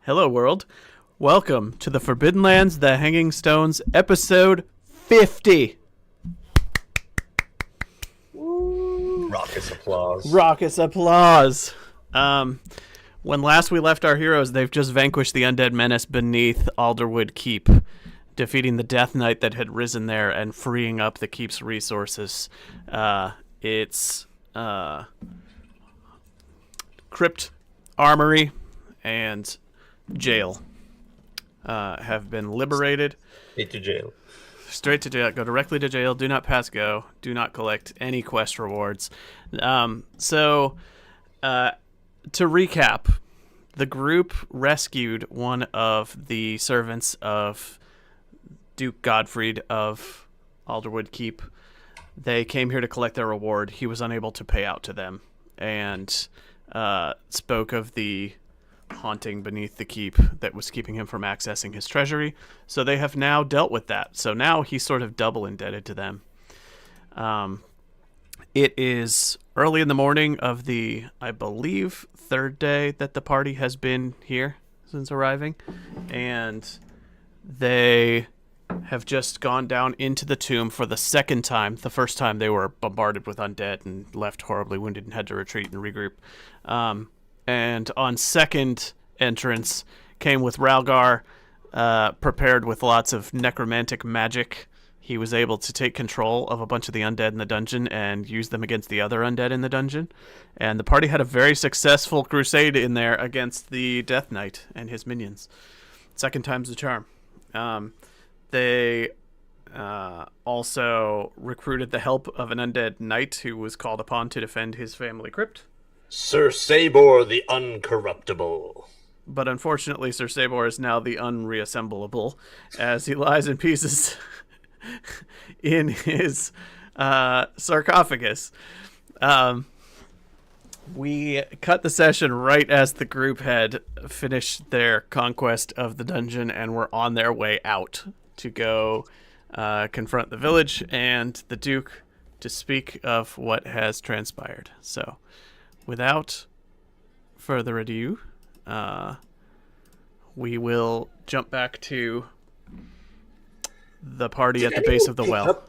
Hello, world. Welcome to the Forbidden Lands, the Hanging Stones, episode 50. Woo. Raucous applause. Raucous applause. When last we left our heroes, they've just vanquished the undead menace beneath Alderwood Keep, defeating the Death Knight that had risen there and freeing up the Keep's resources. Its crypt, armory, and jail have been liberated. Straight to jail. Straight to jail. Go directly to jail. Do not pass go. Do not collect any quest rewards. So, to recap, the group rescued one of the servants of Duke Godfried of Alderwood Keep. They came here to collect their reward. He was unable to pay out to them, and spoke of the haunting beneath the keep that was keeping him from accessing his treasury. So they have now dealt with that. So now he's sort of double indebted to them. It is early in the morning of the, I believe, third day that the party has been here since arriving. And they have just gone down into the tomb for the second time. The first time they were bombarded with undead and left horribly wounded and had to retreat and regroup. And on second entrance came with Ralgar, prepared with lots of necromantic magic. He was able to take control of a bunch of the undead in the dungeon and use them against the other undead in the dungeon. And the party had a very successful crusade in there against the Death Knight and his minions. Second time's the charm. They also recruited the help of an undead knight who was called upon to defend his family crypt. Sir Sabor the Uncorruptible. But unfortunately, Sir Sabor is now the unreassemblable, as he lies in pieces in his sarcophagus. We cut the session right as the group had finished their conquest of the dungeon and were on their way out to go confront the village and the Duke to speak of what has transpired. So, without further ado, we will jump back to the party at the base of the well.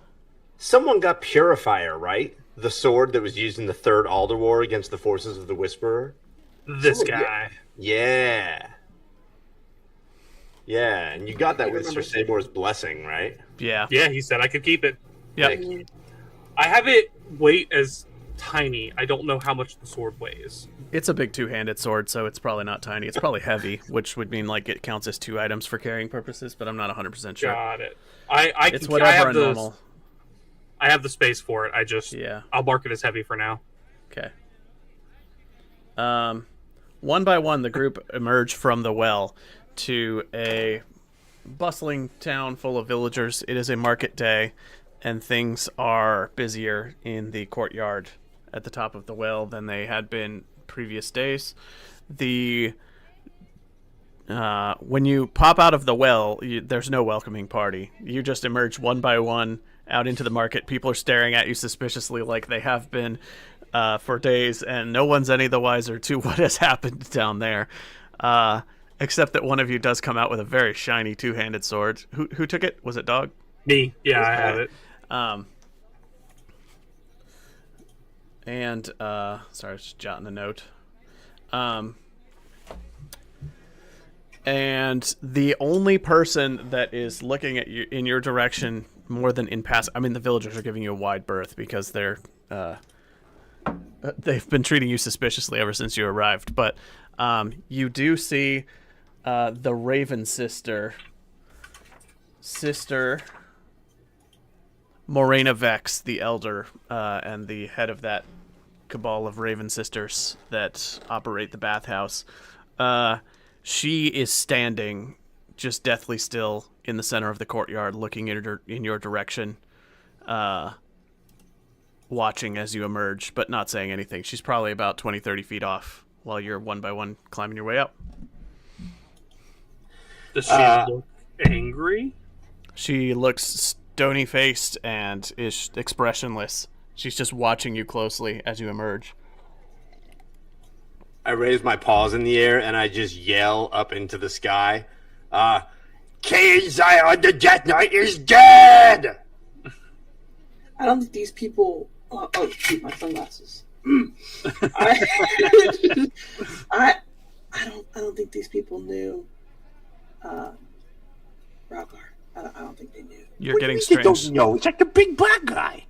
Someone got Purifier, right? The sword that was used in the Third Alder War against the forces of the Whisperer. This guy. Yeah. Yeah, and you got that with Sir Sabor's blessing, right? Yeah. Yeah, he said I could keep it. Yep. I have it weight as tiny. I don't know how much the sword weighs. It's a big two-handed sword, so it's probably not tiny. It's probably heavy, which would mean like it counts as two items for carrying purposes, but I'm not 100% sure. Got it. It's whatever normal. I have the space for it. I'll mark it as heavy for now. Okay. One by one, the group emerged from the well to a bustling town full of villagers. It is a market day, and things are busier in the courtyard at the top of the well than they had been previous days. When you pop out of the well, there's no welcoming party. You just emerge one by one out into the market. People are staring at you suspiciously like they have been for days, and no one's any the wiser to what has happened down there. Except that one of you does come out with a very shiny two-handed sword. Who took it? Was it Dog? Me. Yeah, I have it. Sorry, I was just jotting a note. And the only person that is looking at you in your direction more than in past, I mean, the villagers are giving you a wide berth because they've been treating you suspiciously ever since you arrived. But you do see the Raven Sister Morena Vex, the elder, and the head of that cabal of Raven Sisters that operate the bathhouse. She is standing just deathly still in the center of the courtyard, looking in your direction, watching as you emerge, but not saying anything. She's probably about 20, 30 feet off while you're one by one climbing your way up. Does she look angry? She looks stony-faced and is expressionless. She's just watching you closely as you emerge. I raise my paws in the air and I just yell up into the sky, King Zion, the Death Knight is dead! I don't think these people... Oh, shoot, my sunglasses. I don't think these people knew Ralgar. I don't think they knew. You're getting They strange. don't know. It's like the big black guy.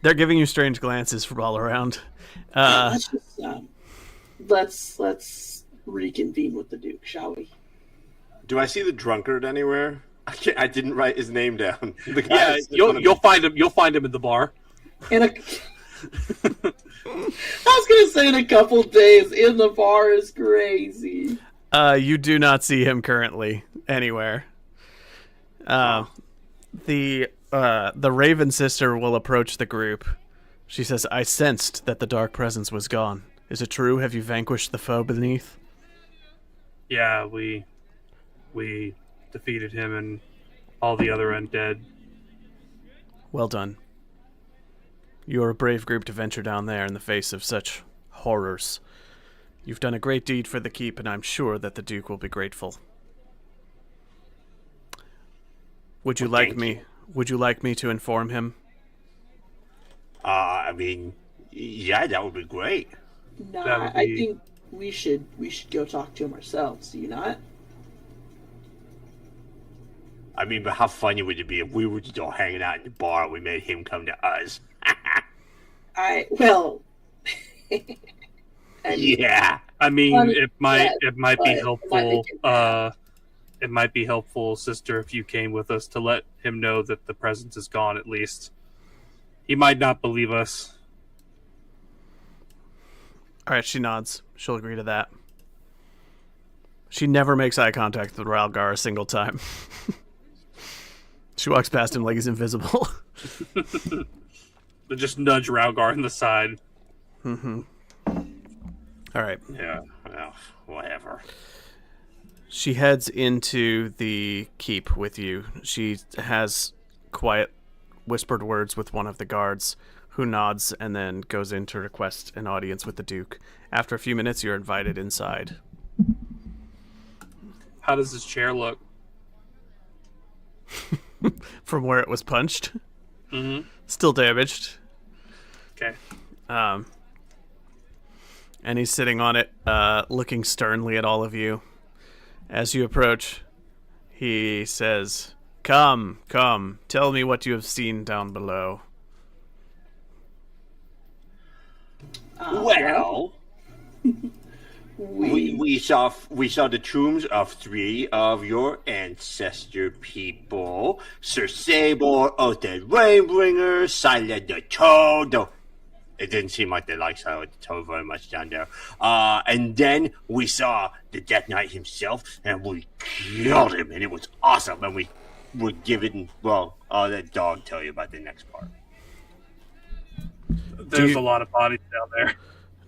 They're giving you strange glances from all around. Let's just let's reconvene with the Duke, shall we? Do I see the drunkard anywhere? I didn't write his name down. The guy You'll find him. You'll find him in the bar. I was gonna say in a couple days in the bar is crazy. You do not see him currently anywhere. The Raven sister will approach the group. She says, "I sensed that the dark presence was gone. Is it true? Have you vanquished the foe beneath?" Yeah, we defeated him and all the other undead. Well done. You are a brave group to venture down there in the face of such horrors. You've done a great deed for the keep, and I'm sure that the Duke will be grateful. Would you like me? Would you like me to inform him? I mean, yeah, that would be great. No, That would I be- think we should go talk to him ourselves. Do you not? I mean, but how funny would it be if we were just all hanging out in the bar and we made him come to us? Well. Yeah. I mean, Well, it might yeah, be but it might helpful. make him mad. It might be helpful, sister, if you came with us to let him know that the presence is gone. At least he might not believe us. All right, she nods. She'll agree to that. She never makes eye contact with Ralgar a single time. She walks past him like he's invisible. They just nudge Ralgar in the side. Mm-hmm. All right. Yeah, well, whatever. She heads into the keep with you. She has quiet, whispered words with one of the guards, who nods and then goes in to request an audience with the Duke. After a few minutes, you're invited inside. How does his chair look? From where it was punched. Mm-hmm. Still damaged. Okay. And he's sitting on it, looking sternly at all of you. As you approach, he says, Come, tell me what you have seen down below." Well, we saw the tombs of 3 of your ancestor people: Sir Sabor, Oathted Rainbringer, Silent the Toad. Though it didn't seem like they liked Silent the Toad very much down there. And then we saw the Death Knight himself, and we killed him, and it was awesome. And we were given, well, I'll let Dog tell you about the next part. There's a lot of bodies down there.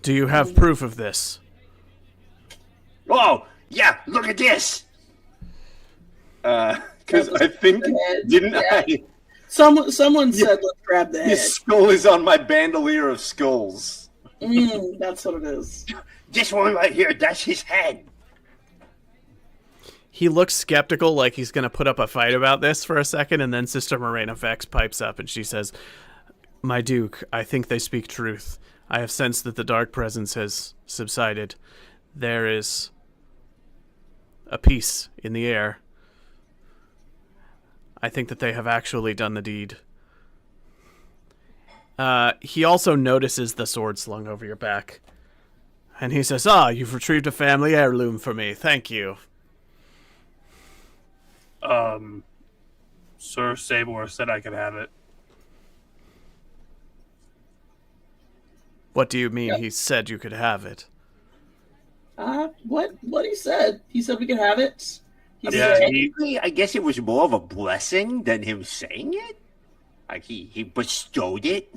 Do you have proof of this? Oh, yeah, look at this! Because I think, didn't I? Someone said, "Let's grab the head." His skull is on my bandolier of skulls. That's what it is. This one right here, that's his head. He looks skeptical, like he's going to put up a fight about this for a second, and then Sister Morena Vex pipes up and she says, "My Duke, I think they speak truth. I have sensed that the dark presence has subsided. There is a peace in the air. I think that they have actually done the deed." He also notices the sword slung over your back. And he says, "You've retrieved a family heirloom for me. Thank you." Sir Sabor said I could have it. What do you mean he said you could have it? What he said? He said we could have it. He Yeah, said, Technically, I guess it was more of a blessing than him saying it. Like, he bestowed it.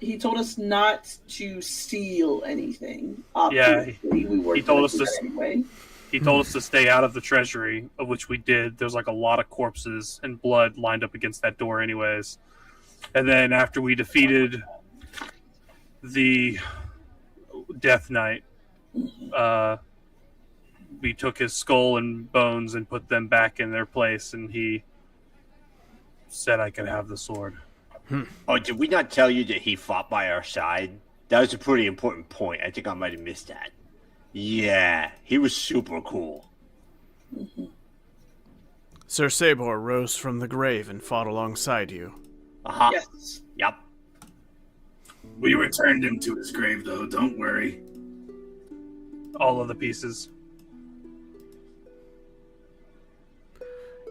he told us not to steal anything. Yeah, Obviously, we were he told us doing to that anyway. He told us to stay out of the treasury, of which we did. There's like a lot of corpses and blood lined up against that door anyways. And then after we defeated the Death Knight, we took his skull and bones and put them back in their place, and he said I could have the sword. Oh, did we not tell you that he fought by our side? That was a pretty important point. I think I might have missed that. Yeah, he was super cool. Sir Sabor rose from the grave and fought alongside you. Uh-huh. Yes. Yep. We returned him to his grave, though. Don't worry. All of the pieces.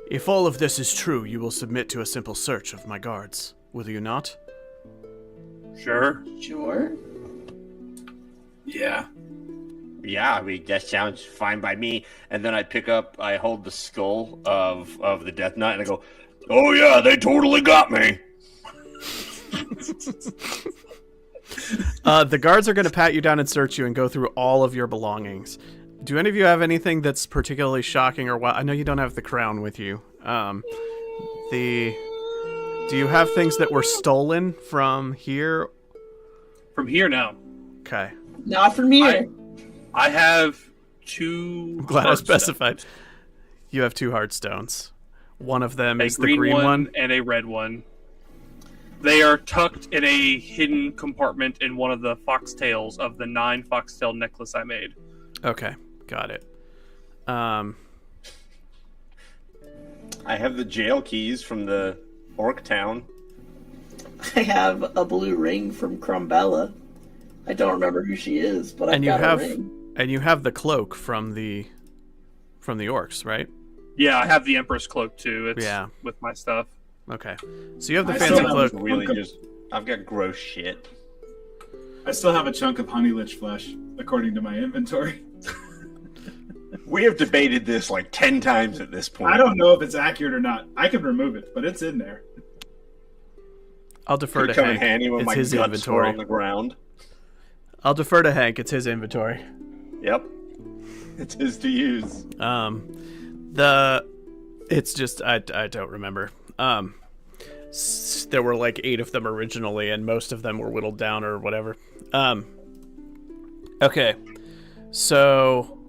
If all of this is true, you will submit to a simple search of my guards, will you not? Sure. Sure. Yeah. Yeah, I mean, that sounds fine by me. And then I hold the skull of the Death Knight, and I go, oh yeah, they totally got me. The guards are going to pat you down and search you and go through all of your belongings. Do any of you have anything that's particularly shocking or wild? I know you don't have the crown with you. Do you have things that were stolen from here? From here now. Okay. Not from here. I have 2. I'm glad I heart specified. You have 2 heart stones. One of them stones. is the green one. And a red one. They are tucked in a hidden compartment in one of the foxtails of the 9 foxtail necklace I made. Okay, got it. I have the jail keys from the Orc Town. I have a blue ring from Crumbella. I don't remember who she is, but I've got a ring. And you have the cloak from the orcs, right? Yeah, I have the Emperor's cloak too. It's with my stuff. Okay. So you have the I fancy still have cloak. Really just, I've got gross shit. I still have a chunk of honey lich flesh, according to my inventory. We have debated this like 10 times at this point. I don't know if it's accurate or not. I can remove it, but it's in there. I'll defer to come in Hank. handy when It's my his guts were inventory. on the ground. I'll defer to Hank. It's his inventory. Yep. It's his to use. It's just I don't remember. There were like 8 of them originally, and most of them were whittled down or whatever. Okay, so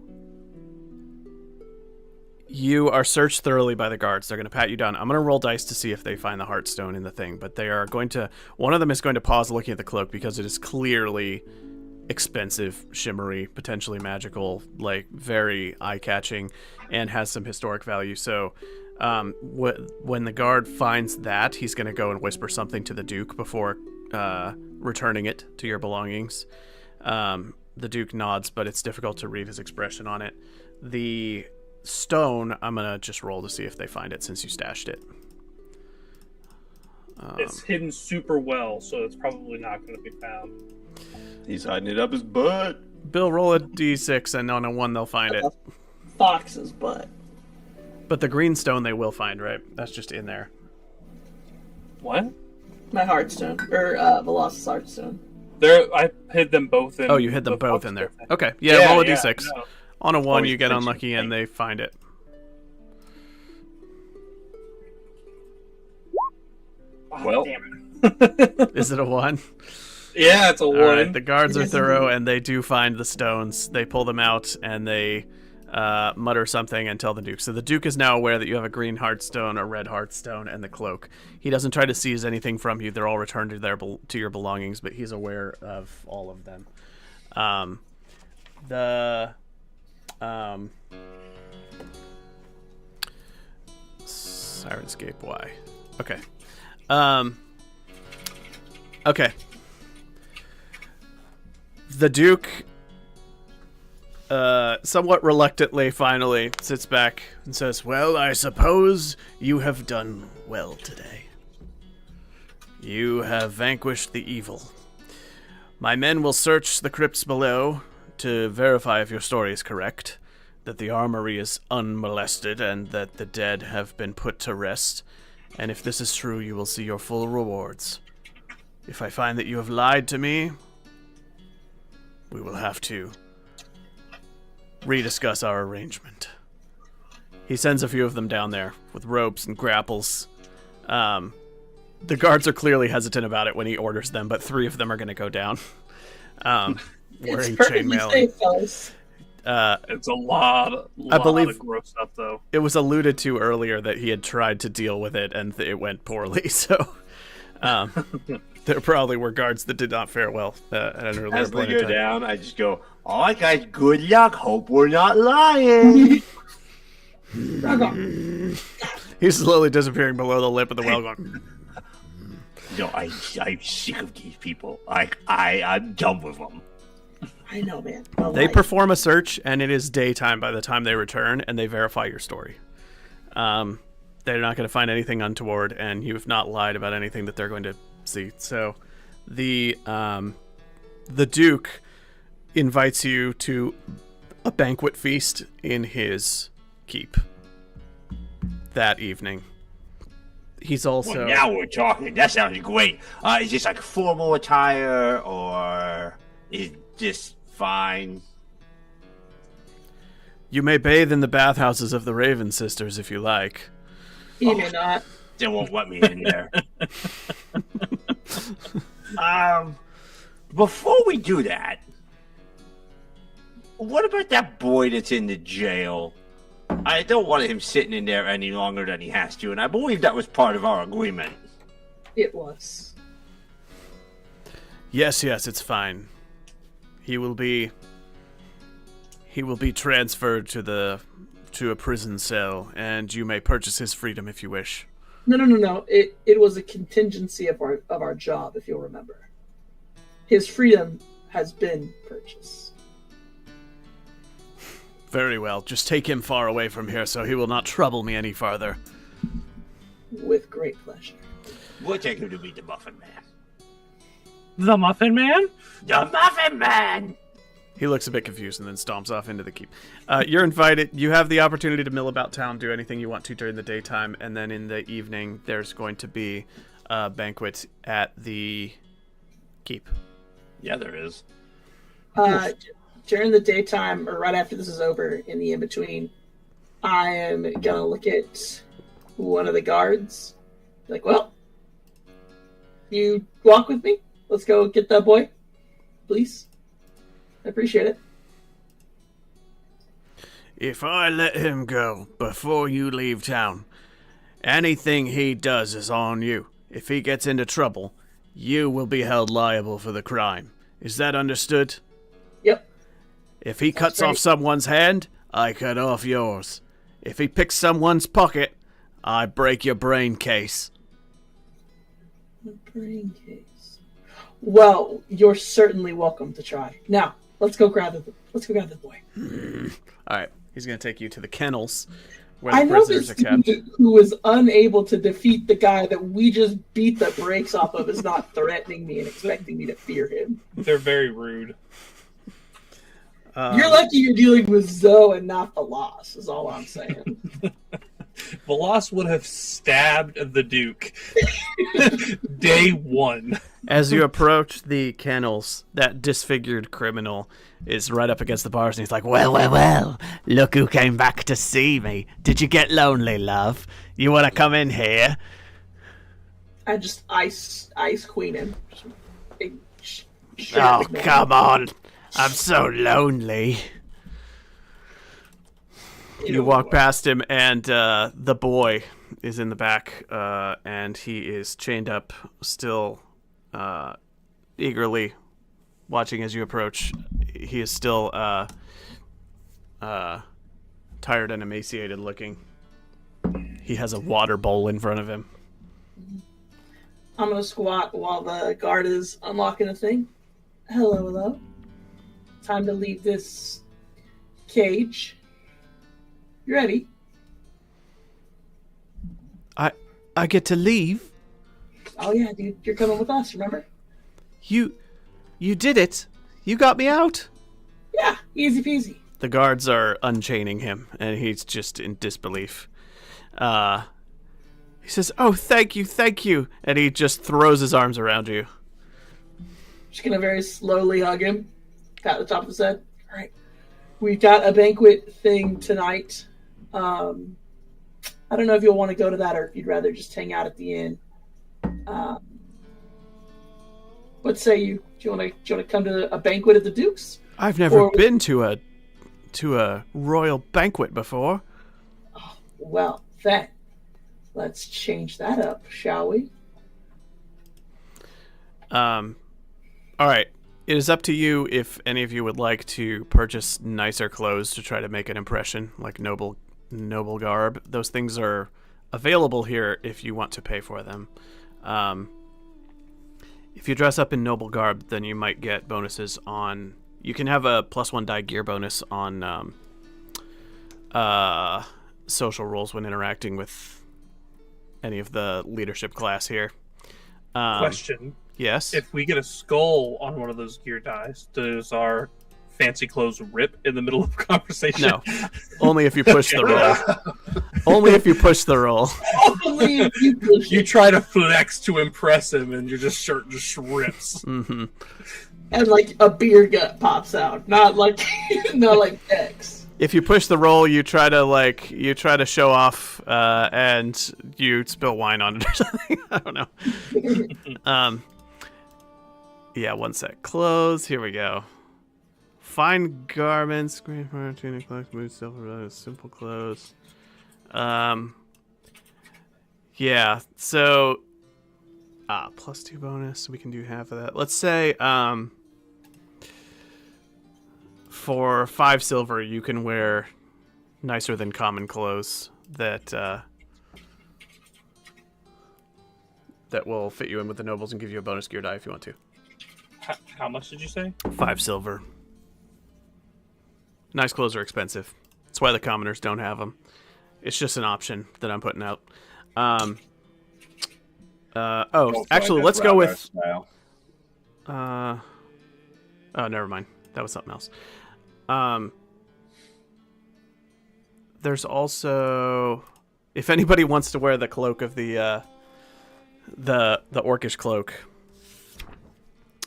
you are searched thoroughly by the guards. They're going to pat you down. I'm going to roll dice to see if they find the heartstone in the thing, but they are going to. One of them is going to pause looking at the cloak because it is clearly expensive, shimmery, potentially magical, like very eye-catching, and has some historic value. So when the guard finds that, he's going to go and whisper something to the Duke before returning it to your belongings. The Duke nods, but it's difficult to read his expression on it. The stone, I'm going to just roll to see if they find it since you stashed it. It's hidden super well, so it's probably not going to be found. He's hiding it up his butt. Bill, roll a d6, and on a 1 they'll find it. Fox's butt. But the green stone they will find, right? That's just in there. What? My heartstone. Or Veloc's heartstone. I hid them both in. Oh, you hid them both in there. Okay, roll a d6. No. On a 1, Always you get mention unlucky and they find it. Well. Damn it. Is it a 1? Yeah, it's a 1. All right, the guards are thorough and they do find the stones. They pull them out and they mutter something and tell the Duke. So the Duke is now aware that you have a green heartstone, a red heartstone, and the cloak. He doesn't try to seize anything from you. They're all returned to your belongings, but he's aware of all of them. Sirenscape, why? Okay. Okay. The Duke, somewhat reluctantly, finally sits back and says, "Well, I suppose you have done well today. You have vanquished the evil. My men will search the crypts below to verify if your story is correct, that the armory is unmolested, and that the dead have been put to rest. And if this is true, you will see your full rewards. If I find that you have lied to me, we will have to rediscuss our arrangement." He sends a few of them down there with ropes and grapples. The guards are clearly hesitant about it when he orders them, but 3 of them are going to go down. wearing It's perfectly chainmail. safe, fellas. It's a lot I believe of gross stuff, though. it was alluded to earlier that he had tried to deal with it and it went poorly. So there probably were guards that did not fare well at an earlier As we point in go time. down, I just go, all right, guys, good luck. Hope we're not lying. He's slowly disappearing below the lip of the well going, No, I'm sick of these people. I'm done with them. I know, man. No They lie. perform a search, and it is daytime by the time they return, and they verify your story. They're not going to find anything untoward, and you've not lied about anything that they're going to see. So, the Duke invites you to a banquet feast in his keep that evening. He's also Well, now we're talking. That sounds great. Is this like formal attire, or is this fine? You may bathe in the bathhouses of the Raven Sisters if you like. He may not. They won't let me in there. Before we do that, what about that boy that's in the jail? I don't want him sitting in there any longer than he has to, and I believe that was part of our agreement. It was. Yes, it's fine. He will be transferred to a prison cell, and you may purchase his freedom if you wish. No. It was a contingency of our job, if you'll remember. His freedom has been purchased. Very well. Just take him far away from here so he will not trouble me any farther. With great pleasure. We'll take him to meet the Muffin Man. The Muffin Man? The Muffin Man! He looks a bit confused and then stomps off into the keep. You're invited. You have the opportunity to mill about town, do anything you want to during the daytime, and then in the evening there's going to be a banquet at the keep. Yeah, there is. During the daytime, or right after this is over, in the in-between, I am gonna look at one of the guards. Like, well, you walk with me? Let's go get that boy, please. I appreciate it. If I let him go before you leave town, anything he does is on you. If he gets into trouble, you will be held liable for the crime. Is that understood? Yep. If he cuts right. off someone's hand, I cut off yours. If he picks someone's pocket, I break your brain case. Brain case. Well, you're certainly welcome to try. Now, let's go grab the boy. All right, he's going to take you to the kennels where the I know prisoners this are kept. dude who was unable to defeat the guy that we just beat the brakes off of is not threatening me and expecting me to fear him. They're very rude. You're lucky you're dealing with Zoe and not the Loss, is all I'm saying. Veloz would have stabbed the Duke day one. As you approach the kennels, that disfigured criminal is right up against the bars, and he's like, well, look who came back to see me. Did you get lonely, love? You want to come in here? I just ice queen him. Big Oh, come on. I'm so lonely. You walk past him, and the boy is in the back, and he is chained up, still eagerly watching as you approach. He is still tired and emaciated looking. He has a water bowl in front of him. I'm gonna squat while the guard is unlocking a thing. Hello. Time to leave this cage. You ready? I get to leave? Oh yeah, dude. You're coming with us, remember? You did it. You got me out. Yeah, easy peasy. The guards are unchaining him, and he's just in disbelief. He says, "Oh, thank you," and he just throws his arms around you. Just gonna very slowly hug him, pat the top of his head. All right, we've got a banquet thing tonight. I don't know if you'll want to go to that or if you'd rather just hang out at the inn. But What say you? Do you want to come to a banquet at the Duke's? I've never Or- been to a royal banquet before. Well, then, let's change that up, shall we? All right. It is up to you if any of you would like to purchase nicer clothes to try to make an impression, like noble garb. Those things are available here if you want to pay for them. If you dress up in noble garb, then you might get bonuses on. You can have a +1 die gear bonus on social roles when interacting with any of the leadership class here. Question. Yes. If we get a skull on one of those gear dice, does our fancy clothes rip in the middle of conversation? No. Only if you push the roll. Only if you push the roll. Only if you push You it. try to flex to impress him, and your shirt just rips. Mm-hmm. And like a beer gut pops out, not like X. If you push the roll, you try to show off, and you spill wine on it or something. I don't know. Yeah, one set. Clothes. Here we go. Fine garments, green fur, tunic, cloak, smooth silver, simple clothes. Yeah. So, +2 bonus. We can do half of that. Let's say, for 5 silver, you can wear nicer than common clothes that will fit you in with the nobles and give you a bonus gear die if you want to. How much did you say? 5 silver. Nice clothes are expensive. That's why the commoners don't have them. It's just an option that I'm putting out. Actually, let's go with. Style. Oh, never mind. That was something else. There's also, if anybody wants to wear the cloak of the orcish cloak,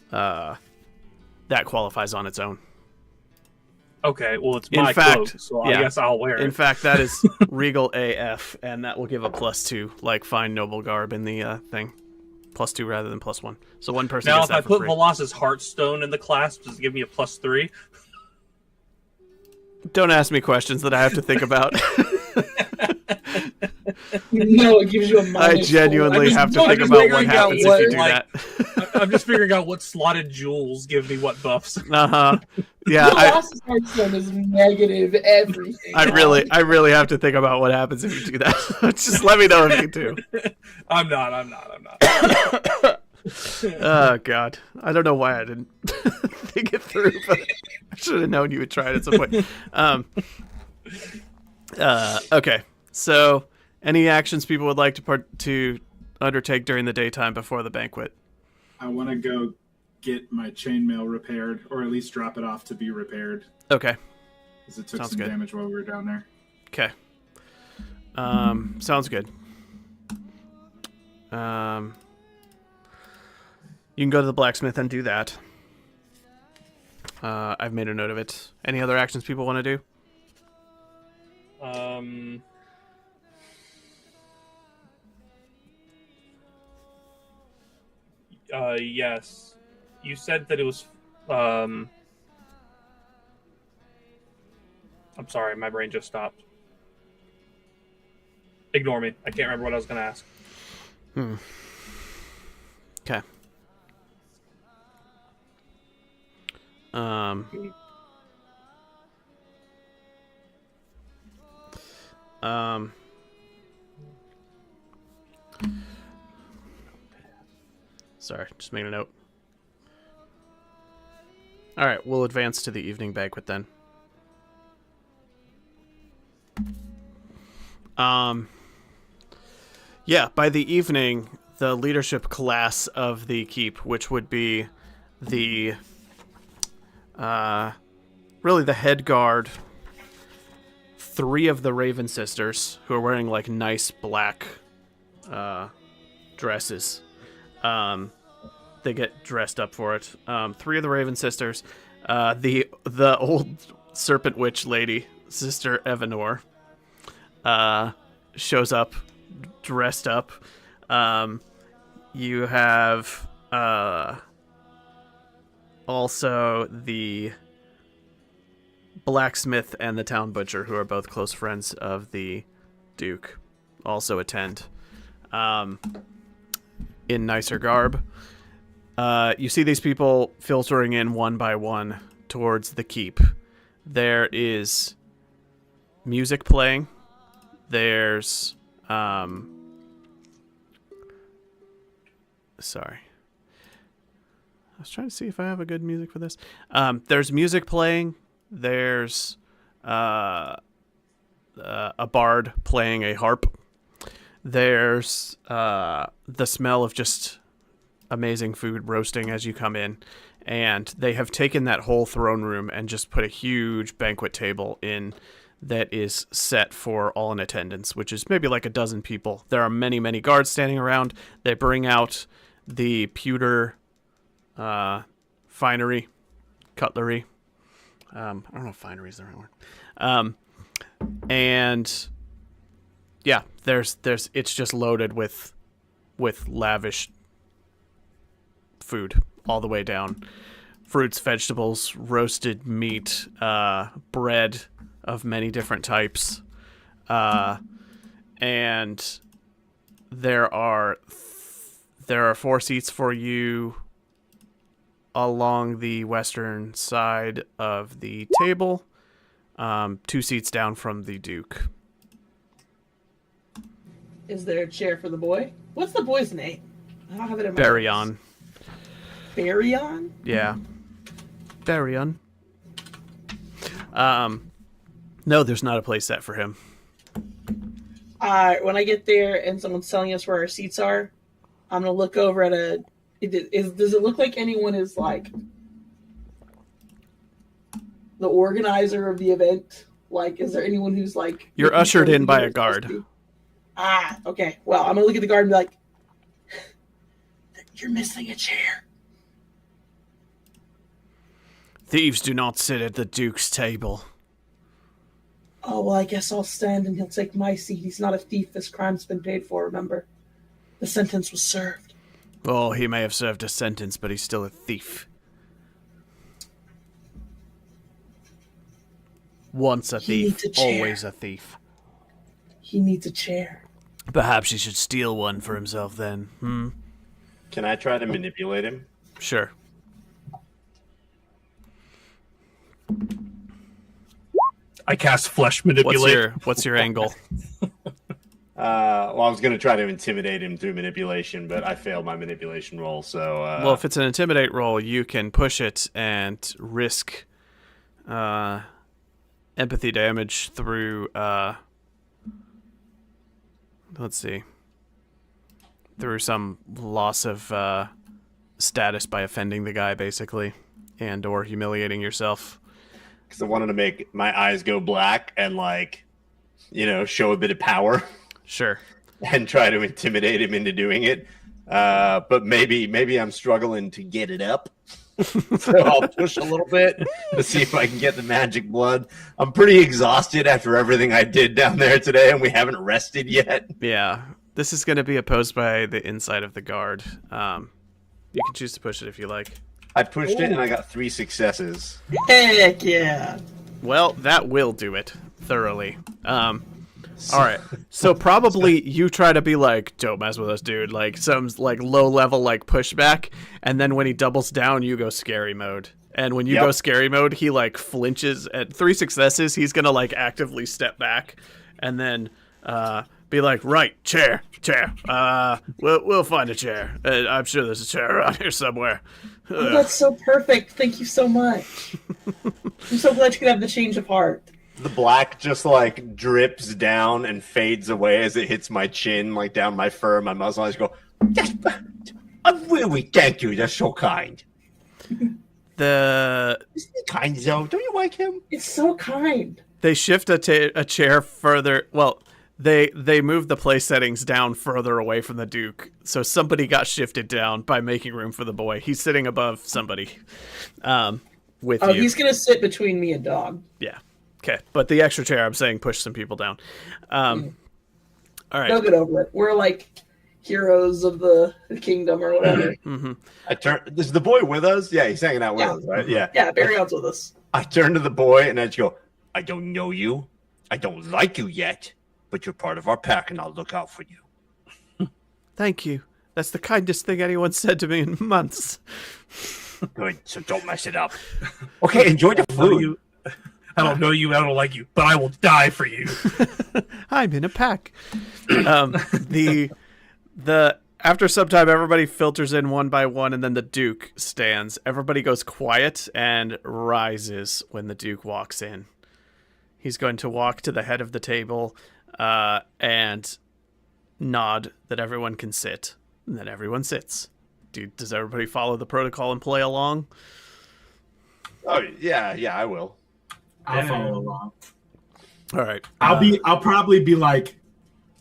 that qualifies on its own. Okay, well, it's In my fact, cloak, so yeah. I guess I'll wear it. In fact, that is regal AF, and that will give a +2, like fine noble garb in the thing. +2 rather than +1. So one person Now, gets if that I for put free. Velas's Heartstone in the clasp, does it give me a +3? Don't ask me questions that I have to think about. No, it gives you a I minus. genuinely have to I'm think just about what figuring out happens what, if you do like- that. I'm just figuring out what slotted jewels give me what buffs. Uh-huh. Yeah, The last Hearthstone is negative everything. I really have to think about what happens if you do that. Just let me know if you do. I'm not. Oh god, I don't know why I didn't think it through, but I should have known you would try it at some point. Okay, so any actions people would like to undertake during the daytime before the banquet? I want to go get my chainmail repaired, or at least drop it off to be repaired, Okay, because it took Sounds some good. damage while we were down there. okay. Sounds good. You can go to the blacksmith and do that. I've made a note of it. Any other actions people want to do? Yes. You said that it was. I'm sorry, my brain just stopped. Ignore me. I can't remember what I was going to ask. Okay. Sorry, just made a note. All right, we'll advance to the evening banquet then. Yeah, by the evening, the leadership class of the keep, which would be the really the head guard, 3 of the Raven sisters who are wearing like nice black dresses. They get dressed up for it. 3 of the Raven sisters, the old serpent witch lady, Sister Evanor, shows up dressed up. You have also the blacksmith and the town butcher, who are both close friends of the Duke, also attend in nicer garb. You see these people filtering in one by one towards the keep. There is music playing. There's sorry. I was trying to see if I have a good music for this. There's music playing. There's a bard playing a harp. There's the smell of just amazing food roasting as you come in. And they have taken that whole throne room and just put a huge banquet table in that is set for all in attendance, which is maybe like a dozen people. There are many, many guards standing around. They bring out the pewter finery, cutlery. I don't know if finery is the right word. And yeah, there's it's just loaded with lavish food all the way down. Fruits, vegetables, roasted meat, bread of many different types. And there are 4 seats for you along the western side of the table. 2 seats down from the Duke. Is there a chair for the boy? What's the boy's name? I don't have it in my Baryon. Baryon? Yeah. Baryon. No, there's not a place set for him. When I get there and someone's telling us where our seats are, I'm gonna look over at does it look like anyone is like the organizer of the event? Like, is there anyone who's like... You're ushered in by a guard. Okay. Well, I'm gonna look at the guard and be like, you're missing a chair. Thieves do not sit at the Duke's table. Oh, well, I guess I'll stand and he'll take my seat. He's not a thief. This crime's been paid for, remember? The sentence was served. Oh, he may have served a sentence, but he's still a thief. Once a thief, always a thief. He needs a chair. Perhaps he should steal one for himself then. Can I try to manipulate him? Sure. I cast flesh manipulate. What's your angle? Well, I was going to try to intimidate him through manipulation, but I failed my manipulation roll, so... Well, if it's an intimidate roll, you can push it and risk empathy damage through... let's see. Through some loss of status by offending the guy, basically, and or humiliating yourself. Because I wanted to make my eyes go black and, like, show a bit of power. Sure. And try to intimidate him into doing it. But maybe I'm struggling to get it up. So I'll push a little bit to see if I can get the magic blood. I'm pretty exhausted after everything I did down there today, and we haven't rested yet. Yeah. This is going to be opposed by the inside of the guard. You can choose to push it if you like. I pushed it, and I got 3 successes. Heck yeah. Well, that will do it thoroughly. All right. So probably you try to be like, don't mess with us, dude. Like some like low level like pushback, and then when he doubles down, you go scary mode. And when you go scary mode, he like flinches. At 3 successes, he's gonna like actively step back, and then be like, right, chair. We'll find a chair. I'm sure there's a chair around here somewhere. Oh, that's so perfect. Thank you so much. I'm so glad you could have the change of heart. The black just like drips down and fades away as it hits my chin, like down my fur, my muzzle. I just go, really, thank you. That's so kind. Isn't he kind, though? Don't you like him? It's so kind. They shift a chair further. Well, they move the place settings down further away from the Duke, so somebody got shifted down by making room for the boy. He's sitting above somebody. With you. He's gonna sit between me and Dog. Yeah. Okay, but the extra chair, I'm saying push some people down. All right. They'll get over it. We're like, heroes of the kingdom or whatever. Mm-hmm. I turn. Is the boy with us? Yeah, he's hanging out with us, right? Yeah. Yeah, Barion's with us. I turn to the boy and I just go, I don't know you. I don't like you yet, but you're part of our pack and I'll look out for you. Thank you. That's the kindest thing anyone said to me in months. Good, so don't mess it up. Okay, enjoy the food. I don't know you, I don't like you, but I will die for you. I'm in a pack. The after some time, everybody filters in one by one, and then the Duke stands. Everybody goes quiet and rises when the Duke walks in. He's going to walk to the head of the table and nod that everyone can sit, and then everyone sits. Does everybody follow the protocol and play along? Oh yeah, I will. I'll follow along. All right. I'll probably be like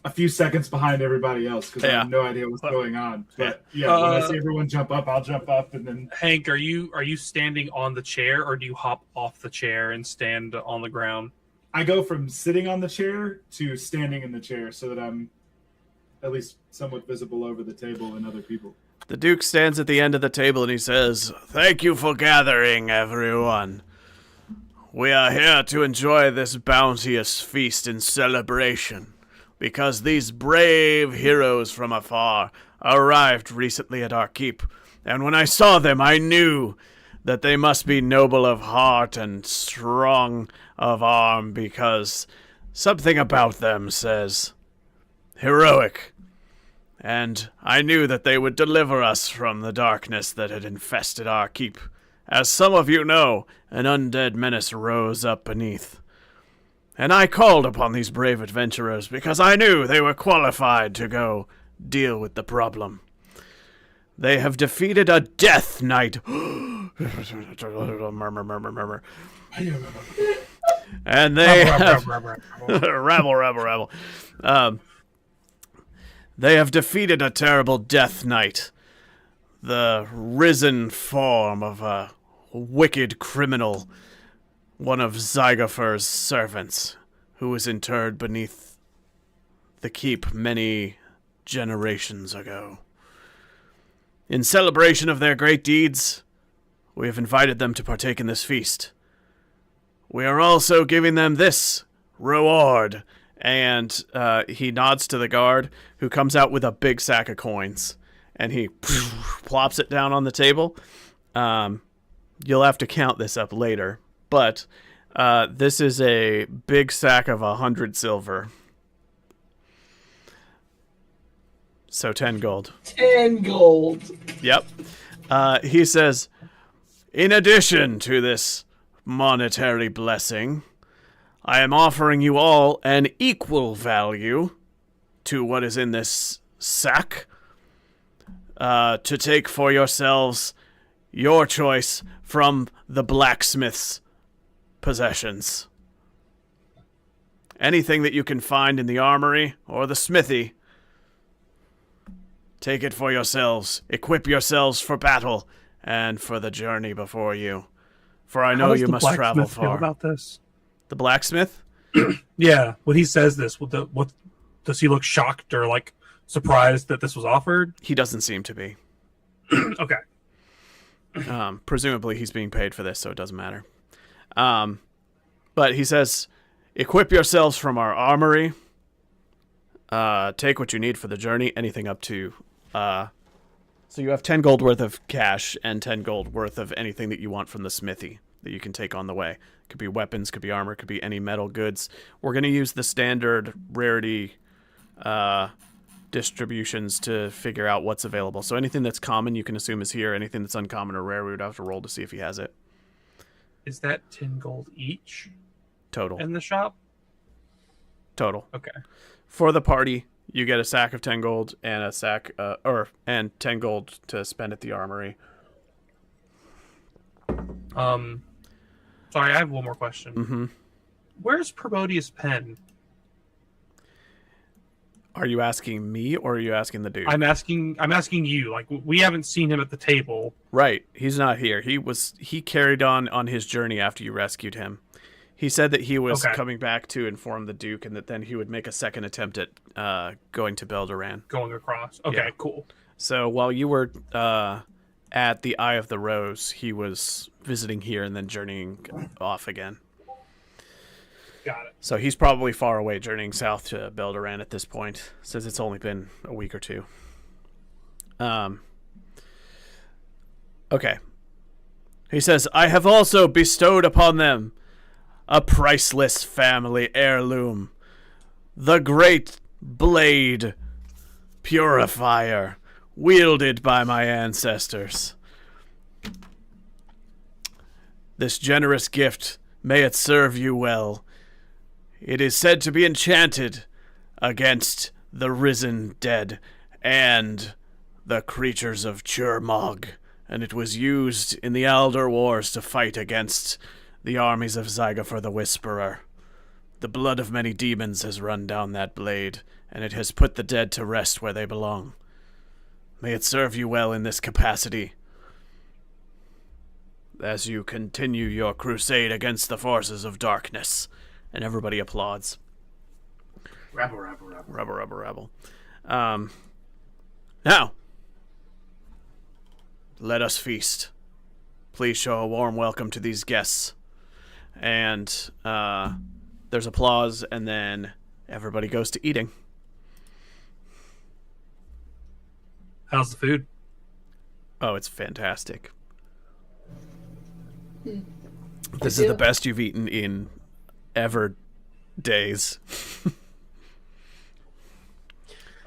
a few seconds behind everybody else because I have no idea what's going on. But when I see everyone jump up, I'll jump up and then. Hank, are you standing on the chair or do you hop off the chair and stand on the ground? I go from sitting on the chair to standing in the chair so that I'm at least somewhat visible over the table and other people. The Duke stands at the end of the table and he says, "Thank you for gathering, everyone. We are here to enjoy this bounteous feast and celebration, because these brave heroes from afar arrived recently at our keep, and when I saw them, I knew that they must be noble of heart and strong of arm, because something about them says heroic. And I knew that they would deliver us from the darkness that had infested our keep. As some of you know, an undead menace rose up beneath. And I called upon these brave adventurers because I knew they were qualified to go deal with the problem. They have defeated a death knight." Murmur, murmur, murmur. And they have... rabble. They have defeated a terrible death knight, the risen form of a wicked criminal, one of Zygofer's servants, who was interred beneath the keep many generations ago. In celebration of their great deeds, we have invited them to partake in this feast. We are also giving them this reward. And he nods to the guard, who comes out with a big sack of coins, and he plops it down on the table. You'll have to count this up later, but this is a big sack of 100 silver. So 10 gold. 10 gold. Yep. He says, in addition to this monetary blessing, I am offering you all an equal value to what is in this sack to take for yourselves your choice from the blacksmith's possessions. Anything that you can find in the armory or the smithy, take it for yourselves. Equip yourselves for battle and for the journey before you. For I know you must travel far. Feel about this? The blacksmith? Yeah, when he says this, what does he look shocked or like surprised that this was offered? He doesn't seem to be. Okay. Presumably he's being paid for this, so it doesn't matter. But he says, equip yourselves from our armory. Take what you need for the journey. Anything up to... so you have 10 gold worth of cash and 10 gold worth of anything that you want from the smithy that you can take on the way. Could be weapons, could be armor, could be any metal goods. We're going to use the standard rarity distributions to figure out what's available. So anything that's common you can assume is here. Anything that's uncommon or rare, we would have to roll to see if he has it. Is that 10 gold each? Total. In the shop? Total. Okay. For the party, you get a sack of 10 gold and a sack, and 10 gold to spend at the armory. Sorry, I have one more question. Mm-hmm. Where's Probodius' pen? Are you asking me or are you asking the dude? I'm asking you. Like, we haven't seen him at the table. Right. He's not here. He carried on his journey after you rescued him. He said that he was Okay. coming back to inform the Duke, and that then he would make a second attempt at going to Belderan. Going across. Okay, Yeah. cool. So while you were at the Eye of the Rose, he was visiting here and then journeying off again. Got it. So he's probably far away, journeying south to Belderan at this point, since it's only been a week or two. Okay. He says, I have also bestowed upon them a priceless family heirloom, the great blade purifier, wielded by my ancestors. This generous gift, may it serve you well. It is said to be enchanted against the risen dead and the creatures of Churmog, and it was used in the Alder Wars to fight against the armies of Zygofor the Whisperer. The blood of many demons has run down that blade, and it has put the dead to rest where they belong. May it serve you well in this capacity, as you continue your crusade against the forces of darkness. And everybody applauds. Rabble, rabble, rabble. Rubble, rubble, rabble. Now, let us feast. Please show a warm welcome to these guests. And there's applause, and then everybody goes to eating. How's the food? Oh, it's fantastic. This is the best you've eaten in ever days.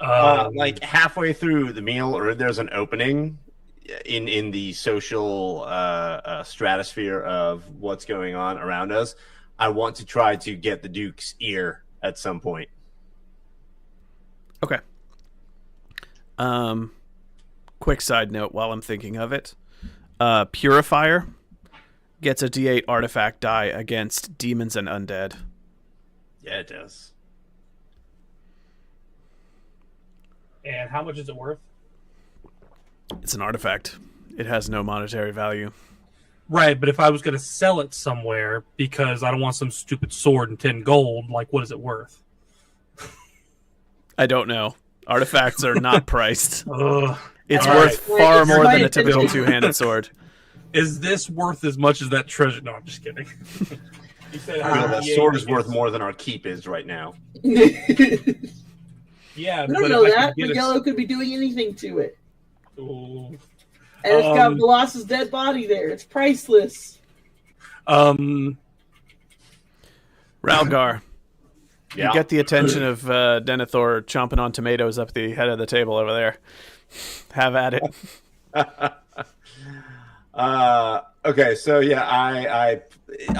Like halfway through the meal, or there's an opening in the social stratosphere of what's going on around us. I want to try to get the Duke's ear at some point. Okay. Quick side note while I'm thinking of it. Purifier gets a D8 artifact die against demons and undead. Yeah, it does. And how much is it worth? It's an artifact. It has no monetary value. Right, but if I was going to sell it somewhere because I don't want some stupid sword and 10 gold, like, what is it worth? I don't know. Artifacts are not priced. Ugh. It's All worth right. far It's more than a right. typical two-handed sword. Is this worth as much as that treasure? No, I'm just kidding. You said Well, that D8 sword is against- worth more than our keep is right now. Yeah, We don't but know if I that. could get Miguelo could be doing anything to it. Ooh. And it's got Um, Velas's dead body there. It's priceless. Ralgar, Yeah. you get the attention of Denethor chomping on tomatoes up the head of the table over there. Have at it. Okay, so yeah, I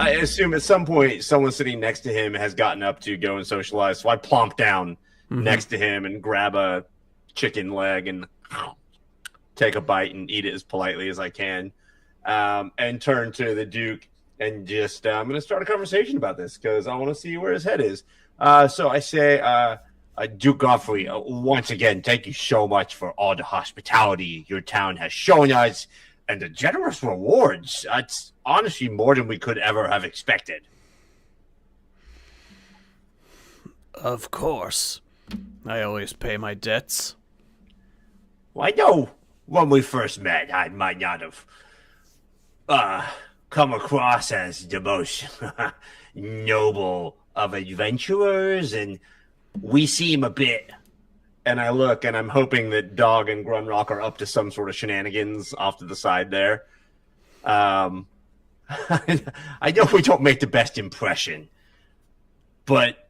assume at some point someone sitting next to him has gotten up to go and socialize. So I plomp down next to him and grab a chicken leg and take a bite and eat it as politely as I can, and turn to the Duke and just I'm going to start a conversation about this because I want to see where his head is. So I say, Duke Godfrey, once again, thank you so much for all the hospitality your town has shown us and the generous rewards. It's honestly more than we could ever have expected. Of course. I always pay my debts. Well, I know when we first met, I might not have come across as the most noble of adventurers, and we seem a bit. And I look, and I'm hoping that Dog and Grunrock are up to some sort of shenanigans off to the side there. I know we don't make the best impression, but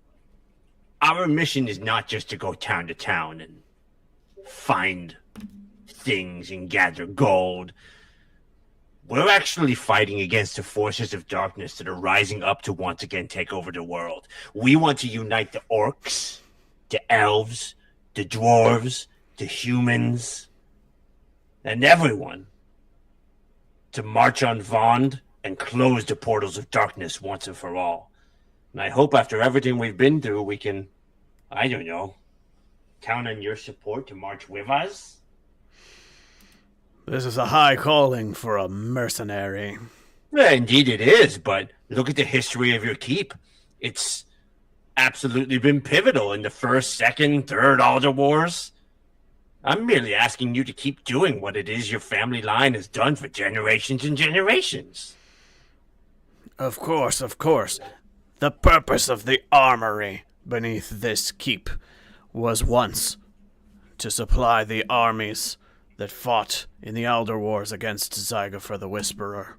our mission is not just to go town to town and find things and gather gold. We're actually fighting against the forces of darkness that are rising up to once again take over the world. We want to unite the orcs, the elves, the dwarves, the humans, and everyone to march on Vond and close the portals of darkness once and for all. And I hope after everything we've been through, we can, I don't know, count on your support to march with us. This is a high calling for a mercenary. Yeah, indeed it is, but look at the history of your keep. It's absolutely been pivotal in the first, second, third Alder Wars. I'm merely asking you to keep doing what it is your family line has done for generations and generations. Of course, of course. The purpose of the armory beneath this keep was once to supply the armies that fought in the Elder Wars against Zygofer the Whisperer.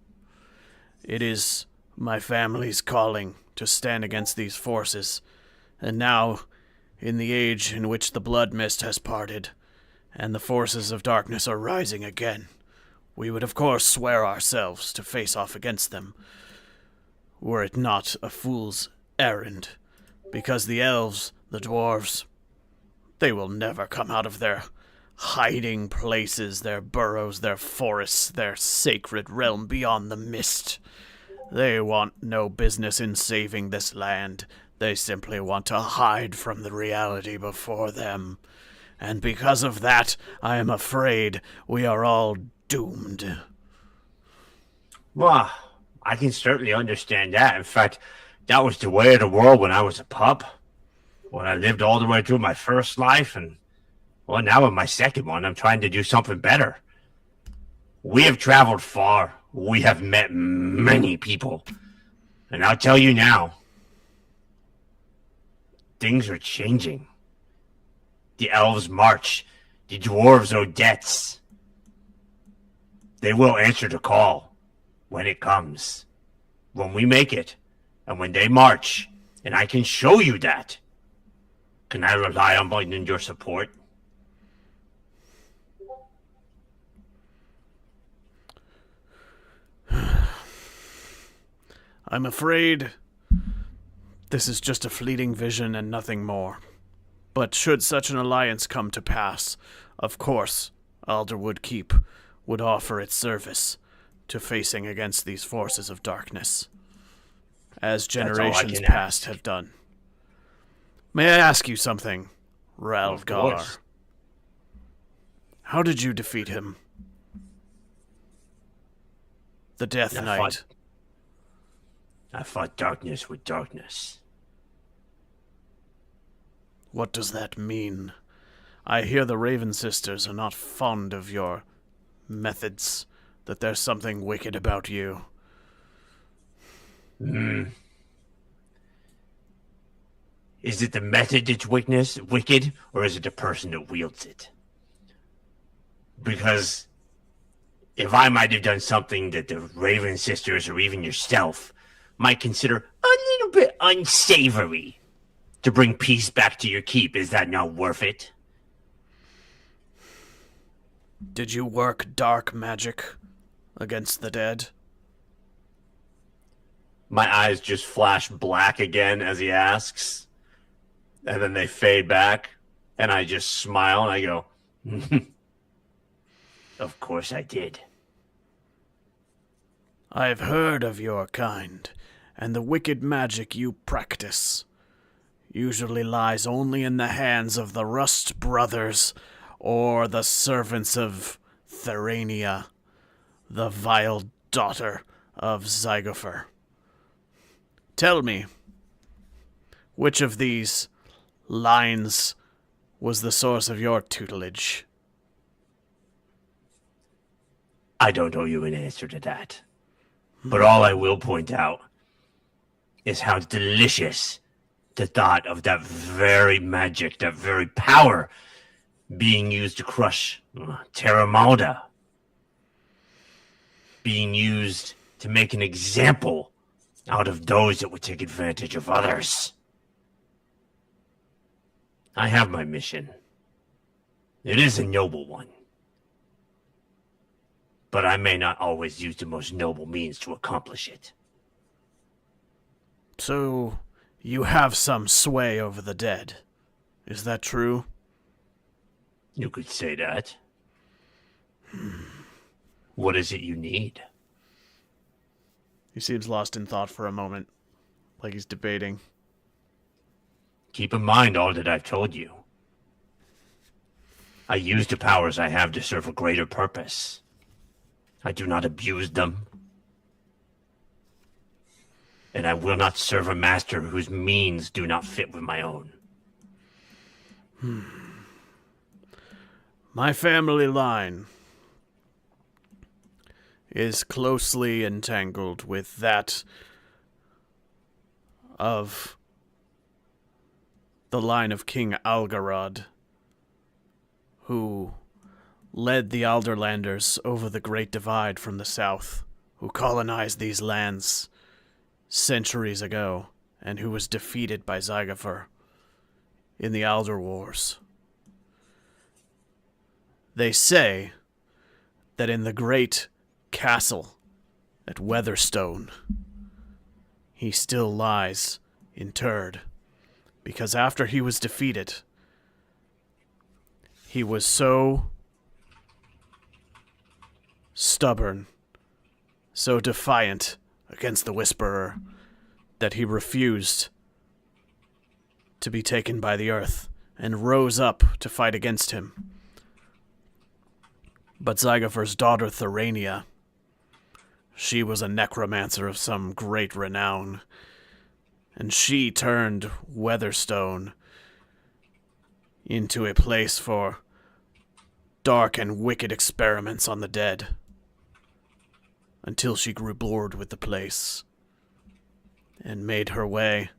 It is my family's calling to stand against these forces, and now, in the age in which the blood mist has parted, and the forces of darkness are rising again, we would of course swear ourselves to face off against them, were it not a fool's errand, because the elves, the dwarves, they will never come out of their hiding places, their burrows, their forests, their sacred realm beyond the mist. They want no business in saving this land. They simply want to hide from the reality before them. And because of that, I am afraid we are all doomed. Well, I can certainly understand that. In fact, that was the way of the world when I was a pup. When I lived all the way through my first life, and well, now in my second one, I'm trying to do something better. We have traveled far. We have met many people. And I'll tell you now, things are changing. The elves march. The dwarves owe debts. They will answer the call when it comes. When we make it, and when they march, and I can show you that. Can I rely on your support? I'm afraid this is just a fleeting vision and nothing more. But should such an alliance come to pass, of course, Alderwood Keep would offer its service to facing against these forces of darkness, as generations past have done. May I ask you something, Ralgar? How did you defeat him? The Death Knight. I fought darkness with darkness. What does that mean? I hear the Raven Sisters are not fond of your methods, that there's something wicked about you. Is it the method that's wicked, or is it the person that wields it? Because if I might have done something that the Raven Sisters or even yourself might consider a little bit unsavory to bring peace back to your keep, is that not worth it? Did you work dark magic against the dead? My eyes just flash black again as he asks, and then they fade back, and I just smile and I go, of course I did. I've heard of your kind, and the wicked magic you practice usually lies only in the hands of the Rust Brothers or the servants of Therania, the vile daughter of Zygofer. Tell me, which of these lines was the source of your tutelage? I don't owe you an answer to that. But all I will point out is how delicious the thought of that very magic, that very power being used to crush Terra Malda, being used to make an example out of those that would take advantage of others. I have my mission. It is a noble one. But I may not always use the most noble means to accomplish it. So, you have some sway over the dead. Is that true? You could say that. What is it you need? He seems lost in thought for a moment, like he's debating. Keep in mind all that I've told you. I use the powers I have to serve a greater purpose. I do not abuse them. and I will not serve a master whose means do not fit with my own. My family line is closely entangled with that of the line of King Algarod, who led the Alderlanders over the Great Divide from the south, who colonized these lands centuries ago, and who was defeated by Zygofer in the Alder Wars. They say that in the great castle at Weatherstone, he still lies interred, because after he was defeated, he was so stubborn, so defiant against the Whisperer, that he refused to be taken by the earth and rose up to fight against him. But Zygofer's daughter Thorania, she was a necromancer of some great renown, and she turned Weatherstone into a place for dark and wicked experiments on the dead, until she grew bored with the place and made her way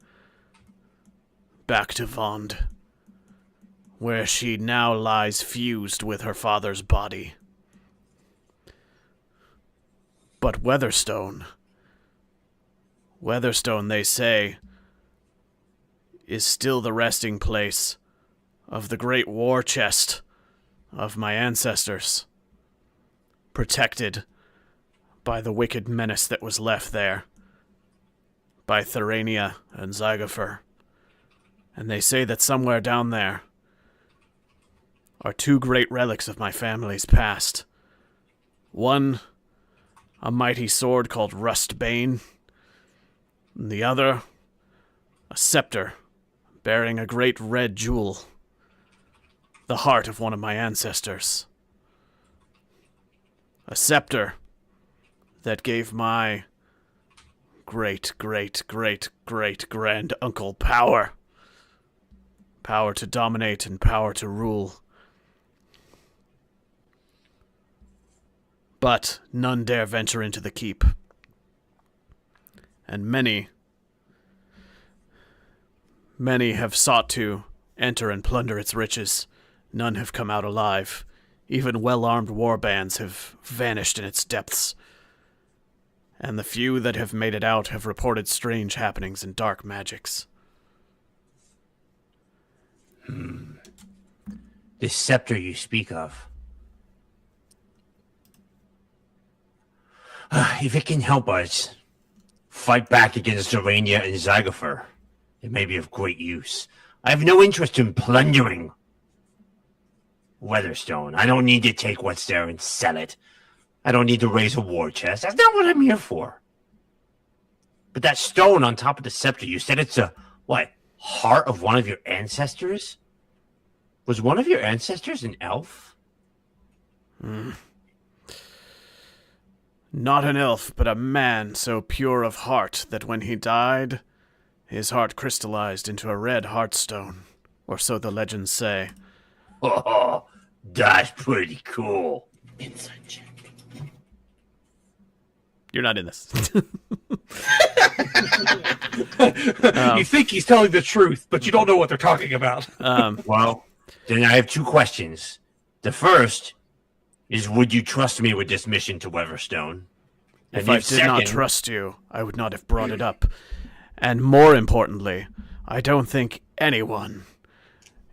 back to Vond, where she now lies fused with her father's body. But Weatherstone, they say, is still the resting place of the great war chest of my ancestors, protected by the wicked menace that was left there by Thorania and Zygofer. And they say that somewhere down there are two great relics of my family's past. One, a mighty sword called Rustbane, and the other, a scepter bearing a great red jewel, the heart of one of my ancestors. A scepter that gave my great-great-great-great-grand-uncle power. Power to dominate and power to rule. But none dare venture into the keep. And many have sought to enter and plunder its riches. None have come out alive. Even well-armed war bands have vanished in its depths. And the few that have made it out have reported strange happenings and dark magics. This scepter you speak of, if it can help us fight back against Zorania and Zygofer, it may be of great use. I have no interest in plundering Weatherstone. I don't need to take what's there and sell it. I don't need to raise a war chest. That's not what I'm here for. But that stone on top of the scepter, you said it's heart of one of your ancestors? Was one of your ancestors an elf? Not an elf, but a man so pure of heart that when he died, his heart crystallized into a red heartstone, or so the legends say. Oh, that's pretty cool. Inside check. You're not in this. You think he's telling the truth, but you don't know what they're talking about. Well, then I have two questions. The first is, would you trust me with this mission to Weatherstone? If I did not trust you, I would not have brought it up. And more importantly, I don't think anyone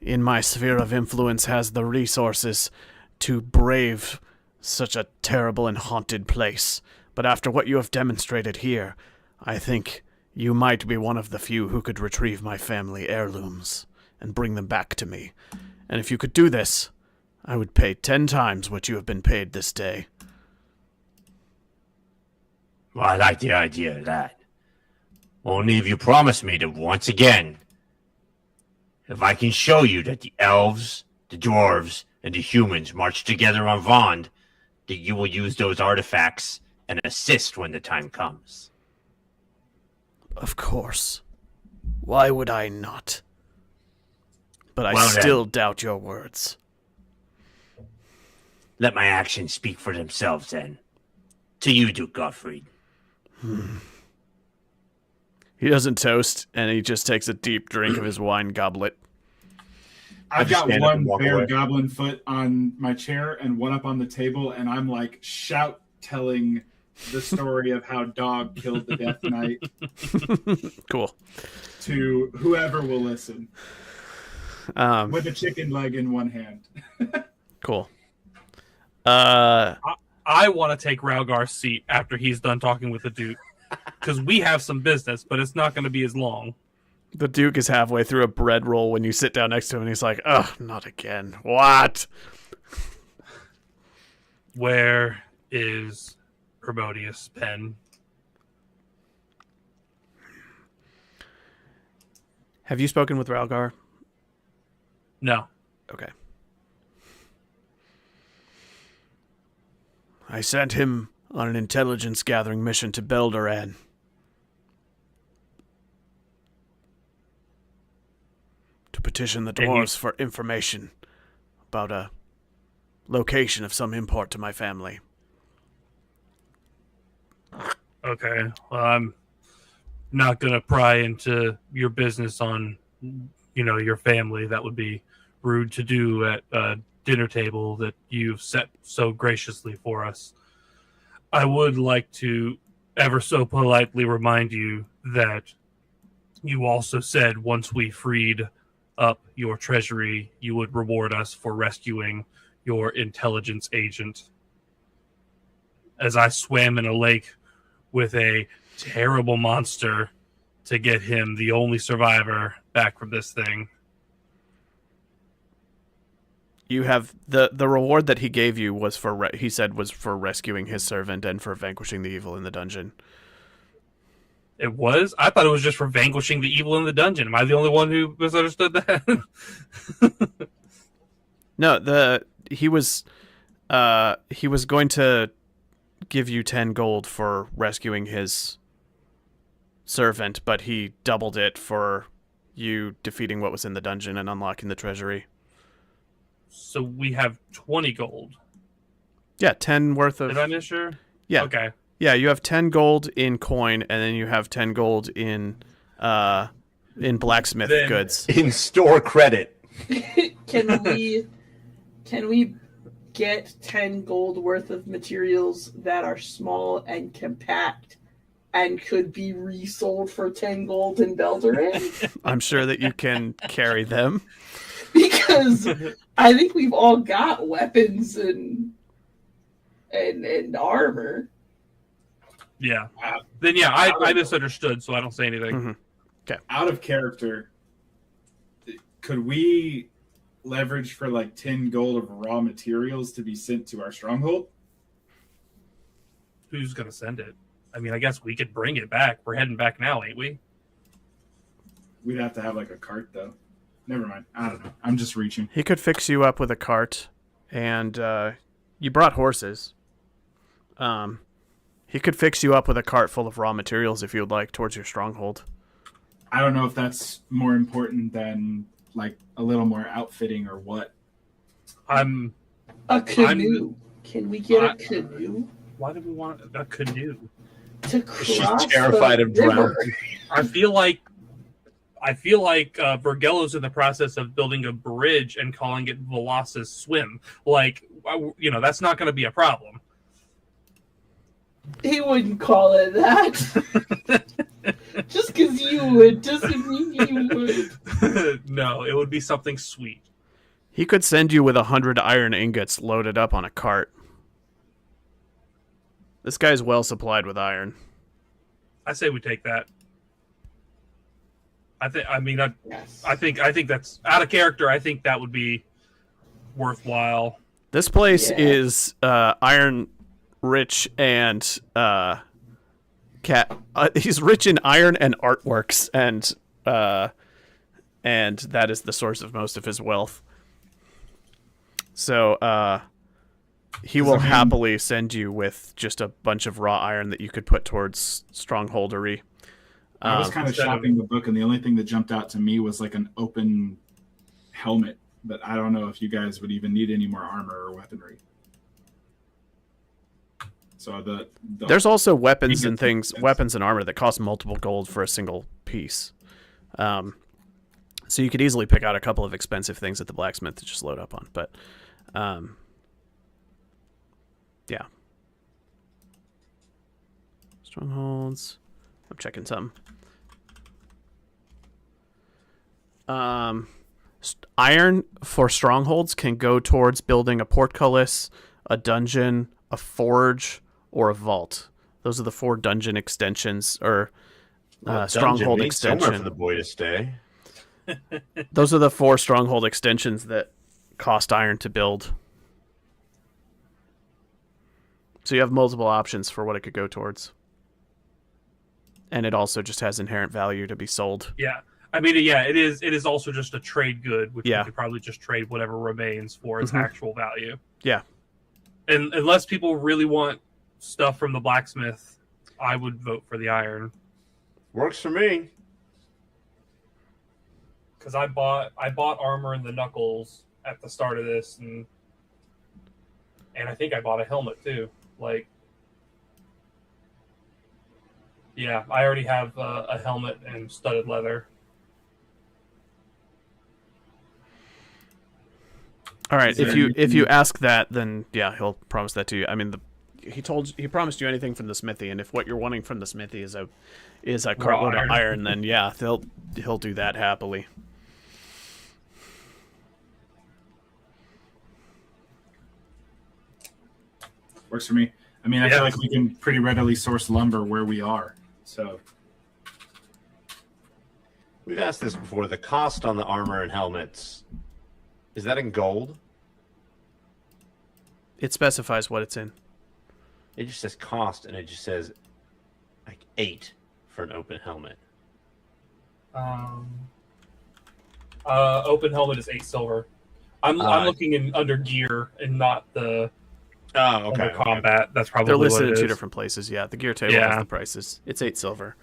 in my sphere of influence has the resources to brave such a terrible and haunted place. But after what you have demonstrated here, I think you might be one of the few who could retrieve my family heirlooms and bring them back to me. And if you could do this, I would pay 10 times what you have been paid this day. Well, I like the idea of that. Only if you promise me that once again, if I can show you that the elves, the dwarves, and the humans march together on Vond, that you will use those artifacts and assist when the time comes. Of course. Why would I not? But I Well, then. still doubt your words. Let my actions speak for themselves, then. To you, Duke Gottfried. He doesn't toast, and he just takes a deep drink of his wine goblet. I've just got stand up and one walk bare away. goblin foot on my chair and one up on the table, and I'm like shout telling the story of how Dog killed the Death Knight Cool. to whoever will listen, with a chicken leg in one hand. Cool. I want to take Ralgar's seat after he's done talking with the Duke. Because we have some business, but it's not going to be as long. The Duke is halfway through a bread roll when you sit down next to him, and he's like, "Ugh, not again. What?" Where is Hermodius' pen? Have you spoken with Ralgar? No. Okay. I sent him on an intelligence gathering mission to Beldoran. To petition the dwarves for information about a location of some import to my family. Okay. Well, I'm not going to pry into your business on, your family. That would be rude to do at a dinner table that you've set so graciously for us. I would like to ever so politely remind you that you also said once we freed up your treasury, you would reward us for rescuing your intelligence agent. As I swam in a lake with a terrible monster to get him, the only survivor, back from this thing. You have the reward that he gave you was for he said was for rescuing his servant and for vanquishing the evil in the dungeon. It was? I thought it was just for vanquishing the evil in the dungeon. Am I the only one who misunderstood that? No, he was going to give you 10 gold for rescuing his servant, but he doubled it for you defeating what was in the dungeon and unlocking the treasury. So we have 20 gold. Yeah, 10 worth of... Did I miss her? Yeah. Okay. Yeah, you have 10 gold in coin, and then you have 10 gold in blacksmith goods. In store credit. Can we get 10 gold worth of materials that are small and compact and could be resold for 10 gold in Beldoran? I'm sure that you can carry them. Because I think we've all got weapons and armor. Yeah. Then, yeah, I misunderstood, so I don't say anything. Mm-hmm. Okay. Out of character, could we leverage for like 10 gold of raw materials to be sent to our stronghold? Who's going to send it? I mean, I guess we could bring it back. We're heading back now, ain't we? We'd have to have like a cart though. Never mind. I don't know. I'm just reaching. He could fix you up with a cart, and you brought horses. He could fix you up with a cart full of raw materials if you would like towards your stronghold. I don't know if that's more important than like a little more outfitting or what. A canoe. Can we get a canoe? Why do we want a canoe? To cross She's terrified the of drowning. river. I feel like Vergello's in the process of building a bridge and calling it Velocis Swim. Like, that's not going to be a problem. He wouldn't call it that. Just because you would doesn't mean he would. No, it would be something sweet. He could send you with 100 iron ingots loaded up on a cart. This guy's well supplied with iron. I say we take that. I think that's out of character. I think that would be worthwhile. This place is iron rich and he's rich in iron and artworks, and that is the source of most of his wealth. So he will happily send you with just a bunch of raw iron that you could put towards strongholdery. I was kind of shopping the book, and the only thing that jumped out to me was like an open helmet. But I don't know if you guys would even need any more armor or weaponry. So there's also weapons and things, weapons and armor that cost multiple gold for a single piece. So you could easily pick out a couple of expensive things at the blacksmith to just load up on. But yeah. Strongholds. I'm checking some. Iron for strongholds can go towards building a portcullis, a dungeon, a forge, or a vault. Those are the 4 dungeon extensions, or stronghold extension. Somewhere for the boy to stay. Those are the 4 stronghold extensions that cost iron to build. So you have multiple options for what it could go towards. And it also just has inherent value to be sold. Yeah. I mean, yeah, it is also just a trade good, which you could probably just trade whatever remains for its Mhm. actual value. Yeah. And unless people really want stuff from the blacksmith, I would vote for the iron. Works for me. Because I bought armor and the knuckles at the start of this, and I think I bought a helmet too. Like, yeah, I already have a helmet and studded leather. All right. If you ask that, then yeah, he'll promise that to you. I mean, he promised you anything from the smithy, and if what you're wanting from the smithy is a cartload of iron, then yeah, he'll do that happily. Works for me. I mean, I feel like we can pretty readily source lumber where we are. So we've asked this before. The cost on the armor and helmets, is that in gold? It specifies what it's in. It just says cost, and it just says like 8 for an open helmet. Open helmet is 8 silver. I'm looking in under gear and not the under combat. That's probably they're listed what it in 2 is. different places. Yeah, the gear table has the prices. It's 8 silver.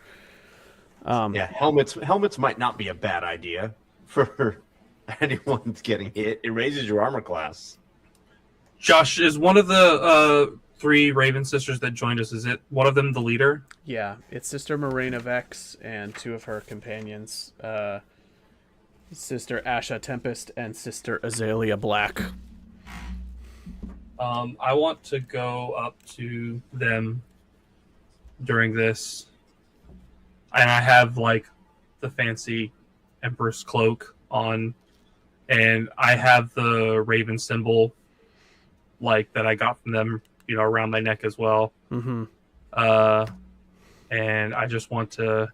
Yeah, helmets might not be a bad idea for anyone getting hit. It raises your armor class. Josh, is one of the 3 Raven sisters that joined us, is it one of them the leader? Yeah, it's Sister Morena Vex and 2 of her companions, Sister Asha Tempest and Sister Azalea Black. I want to go up to them during this, and I have like the fancy Empress cloak on, and I have the Raven symbol like that I got from them, around my neck as well. Mm-hmm. And I just want to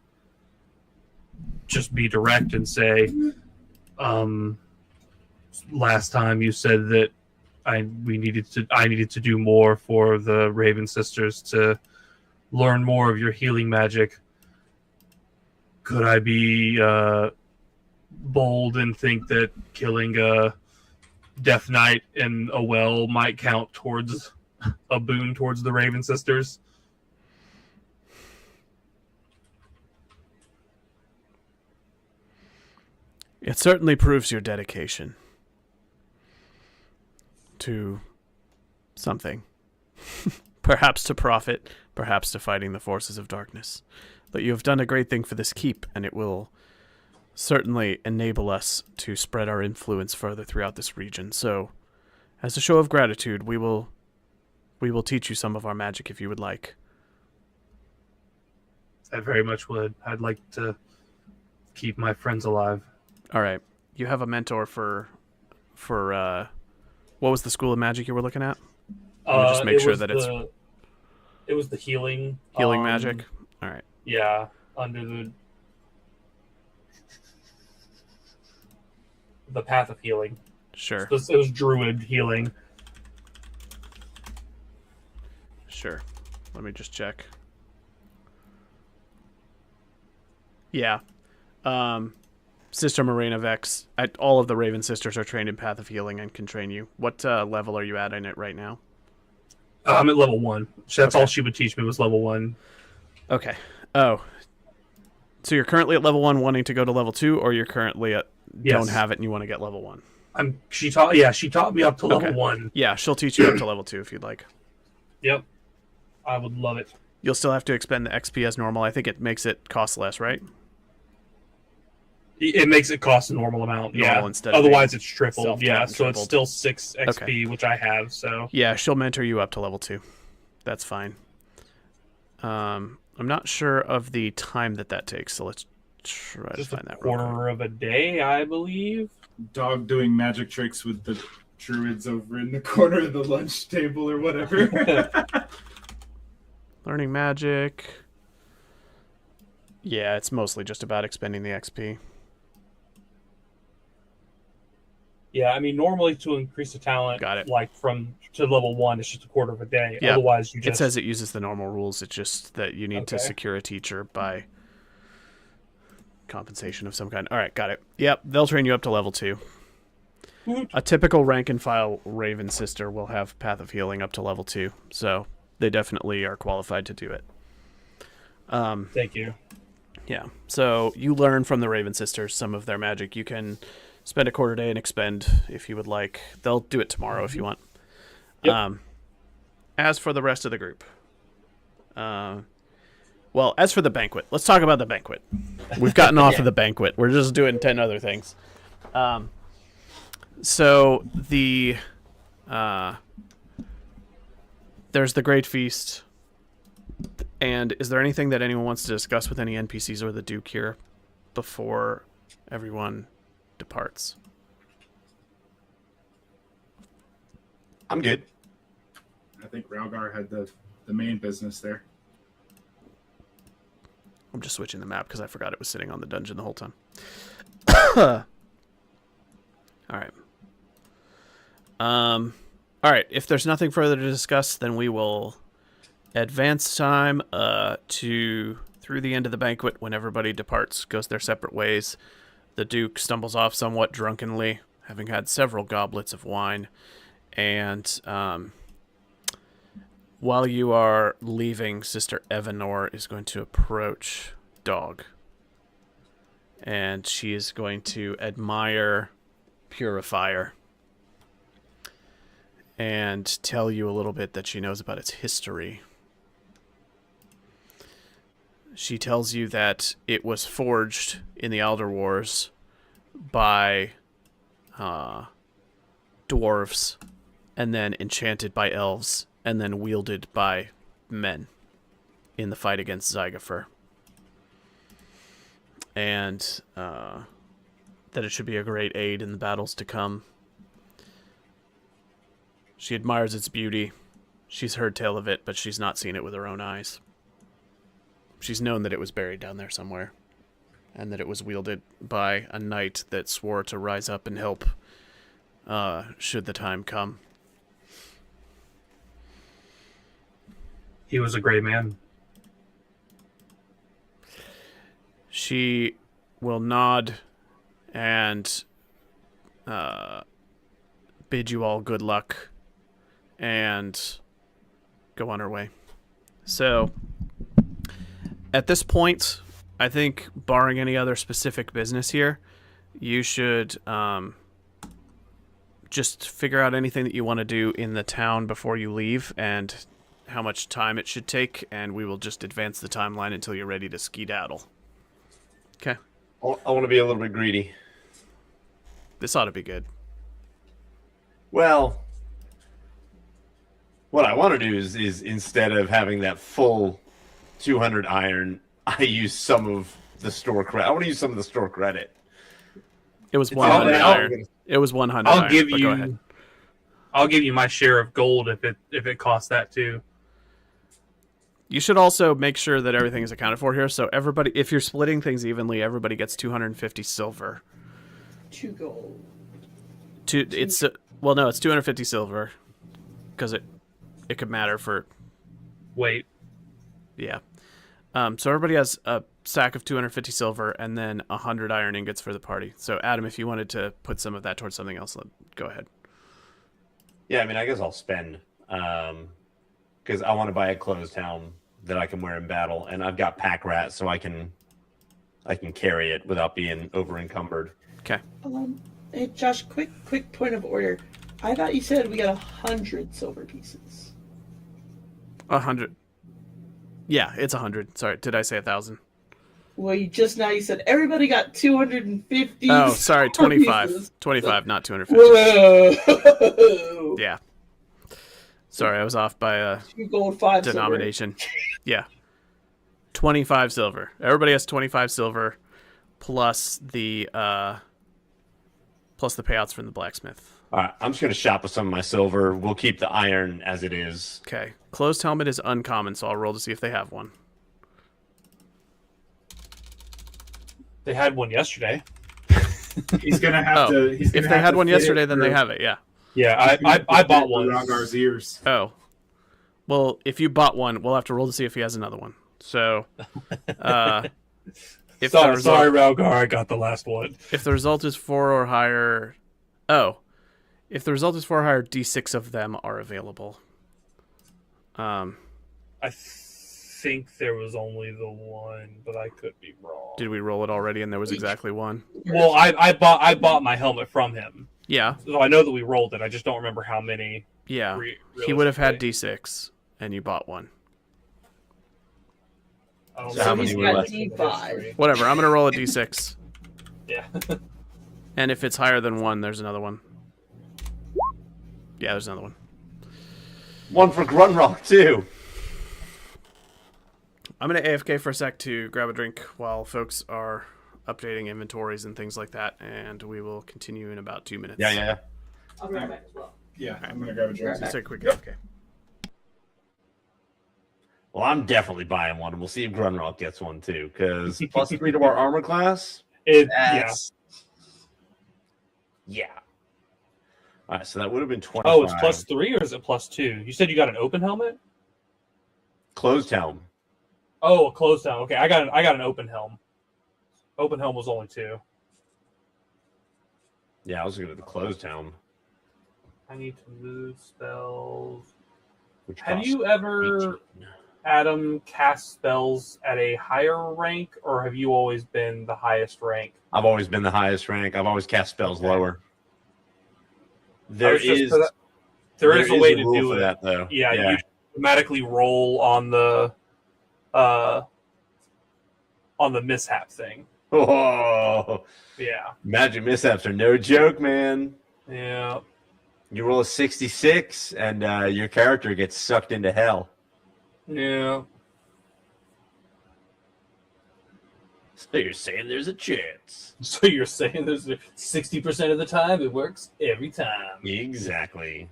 just be direct and say, last time you said that I needed to do more for the Raven sisters to learn more of your healing magic. Could I be bold and think that killing a Death Knight in a well might count towards a boon towards the Raven sisters? It certainly proves your dedication to something. Perhaps to profit, perhaps to fighting the forces of darkness. But you have done a great thing for this keep, and it will certainly enable us to spread our influence further throughout this region. So, as a show of gratitude, we will teach you some of our magic if you would like. I very much would. I'd like to keep my friends alive. All right. You have a mentor for what was the school of magic you were looking at? Just make sure that it was the healing magic. All right. Yeah, under the path of healing. Sure. So it was druid healing. Sure. Let me just check. Yeah. Sister Morena Vex. All of the Raven sisters are trained in Path of Healing and can train you. What level are you at in it right now? I'm at level 1. That's all she would teach me was level 1. Okay. Oh. So you're currently at level 1 wanting to go to level 2, or you're currently at don't have it and you want to get level 1? She taught me up to level 1. Yeah, she'll teach you up to level 2 if you'd like. Yep. I would love it. You'll still have to expend the XP as normal. I think it makes it cost less, right? It makes it cost a normal amount, Otherwise, it's tripled, So it's still 6 XP, which I have, so... Yeah, she'll mentor you up to level 2. That's fine. I'm not sure of the time that takes, so let's try to find that. Just a quarter of a day, I believe. Dog doing magic tricks with the druids over in the corner of the lunch table or whatever. Learning magic. Yeah, it's mostly just about expending the XP. Yeah, I mean, normally to increase the talent, like to level 1, it's just a quarter of a day. Yep. Otherwise, it says it uses the normal rules. It's just that you need to secure a teacher by compensation of some kind. All right, got it. Yep, they'll train you up to level 2. A typical rank and file Raven Sister will have Path of Healing up to level 2, so they definitely are qualified to do it. Thank you. Yeah, so you learn from the Raven Sisters some of their magic. You can spend a quarter day and expend if you would like. They'll do it tomorrow if you want. Yep. As for the rest of the group, as for the banquet, let's talk about the banquet. We've gotten off of the banquet. We're just doing 10 other things. So there's the Great Feast. And is there anything that anyone wants to discuss with any NPCs or the Duke here before everyone departs? I'm good. I think Ralgar had the main business there. I'm just switching the map because I forgot it was sitting on the dungeon the whole time. All right. All right. If there's nothing further to discuss, then we will advance time through the end of the banquet when everybody departs, goes their separate ways. The Duke stumbles off somewhat drunkenly, having had several goblets of wine, and while you are leaving, Sister Evanor is going to approach Dog, and she is going to admire Purifier and tell you a little bit that she knows about its history. She tells you that it was forged in the Elder Wars by dwarves, and then enchanted by elves, and then wielded by men in the fight against Zygofer. And that it should be a great aid in the battles to come. She admires its beauty. She's heard tale of it, but she's not seen it with her own eyes. She's known that it was buried down there somewhere, and that it was wielded by a knight that swore to rise up and help should the time come. He was a great man. She will nod and bid you all good luck and go on her way. So, at this point, I think, barring any other specific business here, you should just figure out anything that you want to do in the town before you leave and how much time it should take, and we will just advance the timeline until you're ready to skedaddle. Okay? I want to be a little bit greedy. This ought to be good. Well, what I want to do is instead of having that full 200 iron, I use some of the store credit. I want to use some of the store credit. It was 100 iron. It was 100 I'll iron. give Go ahead. I'll give you my share of gold if it costs that too. You should also make sure that everything is accounted for here. So everybody, if you're splitting things evenly, everybody gets 250 silver. 2 gold. It's 250 silver because it could matter for weight. Yeah. So everybody has a sack of 250 silver and then 100 iron ingots for the party. So Adam, if you wanted to put some of that towards something else, go ahead. Yeah, I mean, I guess I'll spend because I want to buy a closed helm that I can wear in battle, and I've got pack rat, so I can I can carry it without being over encumbered. Okay. Hey, Josh, quick point of order. I thought you said we got 100 silver pieces. 100. Yeah, it's 100. Sorry, did I say 1,000? Well, you said everybody got 250. Oh, sorry, 25. Pieces. 25, not 250. Whoa! Yeah. Sorry, I was off by a 2 gold, 5 denomination. Yeah. 25 silver. Everybody has 25 silver plus the payouts from the blacksmith. All right, I'm just going to shop with some of my silver. We'll keep the iron as it is. Okay. Closed helmet is uncommon, so I'll roll to see if they have one. They had one yesterday. He's gonna have to. He's gonna if they have had to one fit yesterday, it then they through- have it. Yeah. Yeah, I bought one. Ragar's ears. Oh. Well, if you bought one, we'll have to roll to see if he has another one. So, if Sorry, Ralgar, I got the last one. If the result is 4 or higher, if the result is 4 or higher, D6 of them are available. I think there was only the one, but I could be wrong. Did we roll it already? And there was exactly one. Well, I bought my helmet from him, Yeah, so I know that we rolled it. I just don't remember how many. yeah. He would have had D6, and you bought one. I don't So know. how So many he's were got left? D5. Whatever. I'm gonna roll a D6, Yeah. and if it's higher than 1, there's another one. Yeah, there's another one. One for Grunrock, too. I'm gonna AFK for a sec to grab a drink while folks are updating inventories and things like that, and we will continue in about 2 minutes. Yeah. I'll be right back as well. Yeah, I'm gonna grab a drink. Just take a quick AFK. Well, I'm definitely buying one, and we'll see if Grunrock gets one, too, because +3 to our armor class? Yeah. Yeah. All right, so that would have been 25. Oh, it's +3 or is it +2? You said you got an open helmet? Closed helm. Oh, a closed helm. Okay, I got an open helm. Open helm was only 2. Yeah, I was looking at the closed helm. I need to move spells. Which Have costs you ever, 18. Adam, cast spells at a higher rank, or have you always been the highest rank? I've always been the highest rank. I've always cast spells lower. There is a way to rule do for it. that, though. Yeah, you automatically roll on the mishap thing. Oh, Yeah. magic mishaps are no joke, man. Yeah. You roll a 66, and your character gets sucked into hell. Yeah. So you're saying there's a chance? So you're saying there's 60% of the time it works every time. Exactly.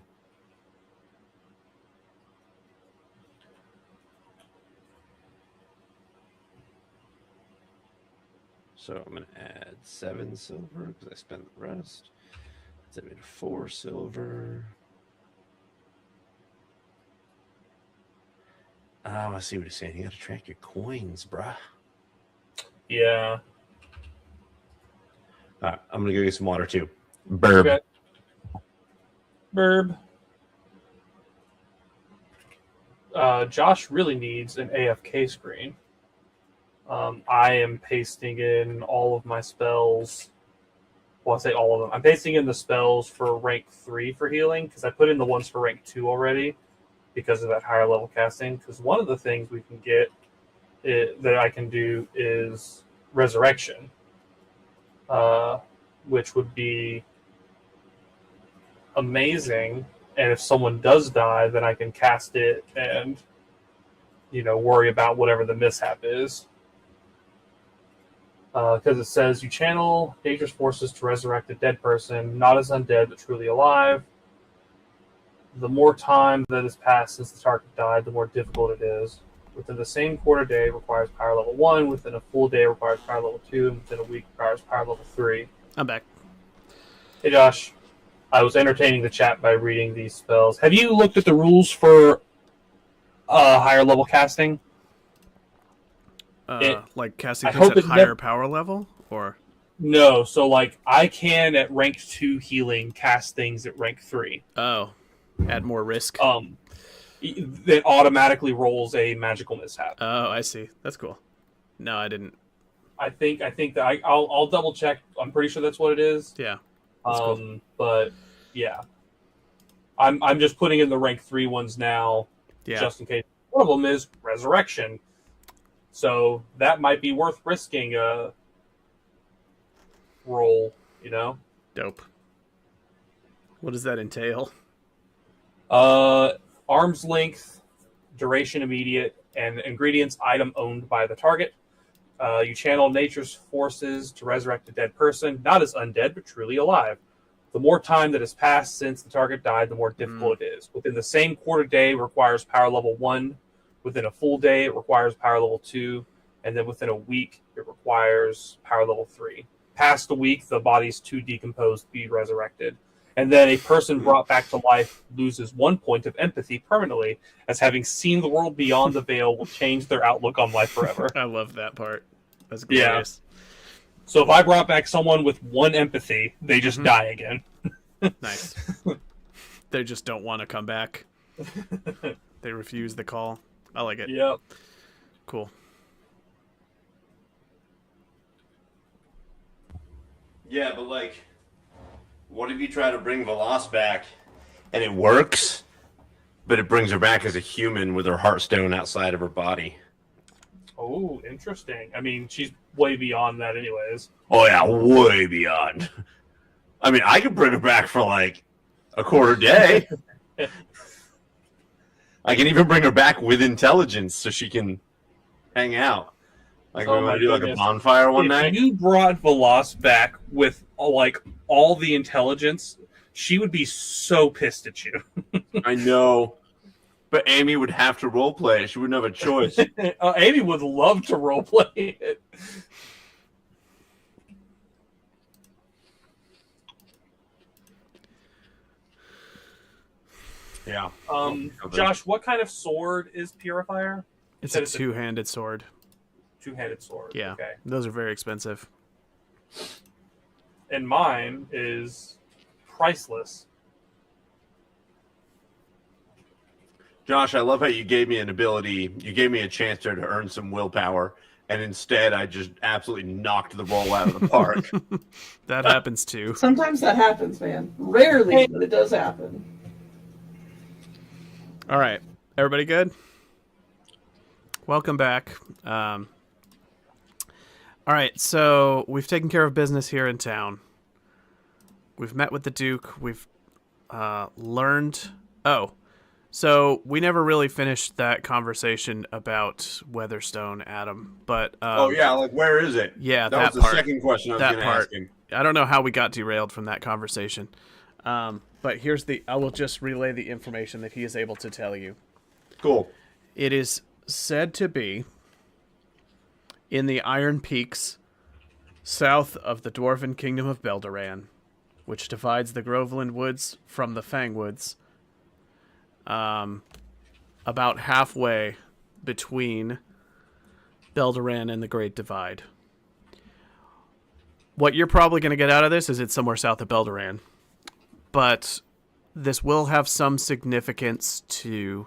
So I'm going to add 7 silver because I spent the rest. That made 4 silver. Oh, I see what he's saying. You got to track your coins, bruh. Yeah. All right, I'm going to go get some water too. Burb. Okay. Burb. Josh really needs an AFK screen. I am pasting in all of my spells. Well, I say all of them. I'm pasting in the spells for rank 3 for healing because I put in the ones for rank 2 already because of that higher level casting. Because one of the things we can get that I can do is resurrection, which would be amazing. And if someone does die, then I can cast it and, worry about whatever the mishap is. Because it says you channel dangerous forces to resurrect a dead person, not as undead, but truly alive. The more time that has passed since the target died, the more difficult it is. Within the same quarter day requires power level 1, within a full day requires power level 2, and within a week requires power level 3. I'm back. Hey Josh, I was entertaining the chat by reading these spells. Have you looked at the rules for higher level casting? Like casting I things hope at it higher power level, or No, so I can at rank 2 healing cast things at rank 3. add more risk. That automatically rolls a magical mishap. Oh, I see. That's cool. No, I didn't. I think that I'll double check. I'm pretty sure that's what it is. Yeah. Cool. But yeah, I'm just putting in the rank 3 ones now, just in case. One of them is resurrection, so that might be worth risking a roll. Dope. What does that entail? Arm's length, duration immediate, and ingredients item owned by the target. You channel nature's forces to resurrect a dead person, not as undead, but truly alive. The more time that has passed since the target died, the more difficult it is. Within the same quarter day requires power level 1. Within a full day, it requires power level 2. And then within a week, it requires power level 3. Past a week, the body's too decomposed to be resurrected. And then a person brought back to life loses 1 point of empathy permanently, as having seen the world beyond the veil will change their outlook on life forever. I love that part. That's glorious. Yeah. So if I brought back someone with 1 empathy, they just die again. Nice. They just don't want to come back. They refuse the call. I like it. Yep. Cool. Yeah, but like, what if you try to bring Velas back and it works, but it brings her back as a human with her heartstone outside of her body? Oh, interesting. I mean, she's way beyond that anyways. Oh yeah, way beyond. I mean, I could bring her back for like a quarter day. I can even bring her back with intelligence so she can hang out. Like, we want to do like a bonfire one night. If you brought Velas back with like all the intelligence, she would be so pissed at you. I know. But Amy would have to roleplay it. She wouldn't have a choice. Amy would love to roleplay it. Yeah. Josh, what kind of sword is Purifier? It's a two-handed sword. Two-handed sword. Yeah. Okay. Those are very expensive. And mine is priceless. Josh, I love how you gave me an ability. You gave me a chance to earn some willpower, and instead I just absolutely knocked the roll out of the park. That happens too. Sometimes that happens, man. Rarely, but it does happen. All right. Everybody good? Welcome back. All right, so we've taken care of business here in town. We've met with the Duke. We've learned... Oh, so we never really finished that conversation about Weatherstone, Adam. But oh, yeah, like, where is it? Yeah, that was part. the second question I was going to ask him. I don't know how we got derailed from that conversation. But here's I will just relay the information that he is able to tell you. Cool. It is said to be in the Iron Peaks, south of the Dwarven Kingdom of Belderan, which divides the Groveland Woods from the Fangwoods, about halfway between Belderan and the Great Divide. What you're probably going to get out of this is it's somewhere south of Belderan, but this will have some significance to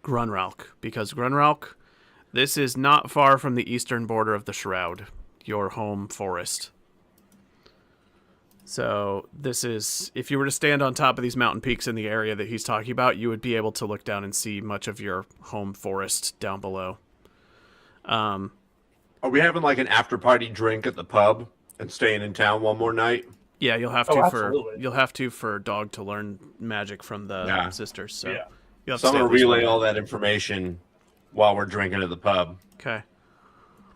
Grunralk, because Grunralk, this is not far from the eastern border of the Shroud, your home forest. So this is, if you were to stand on top of these mountain peaks in the area that he's talking about, you would be able to look down and see much of your home forest down below. Are we having like an after party drink at the pub and staying in town one more night? Yeah, you'll have to absolutely. for Dog to learn magic from the sisters. So yeah. You'll have So I'm to going to relay all that information while we're drinking at the pub. Okay.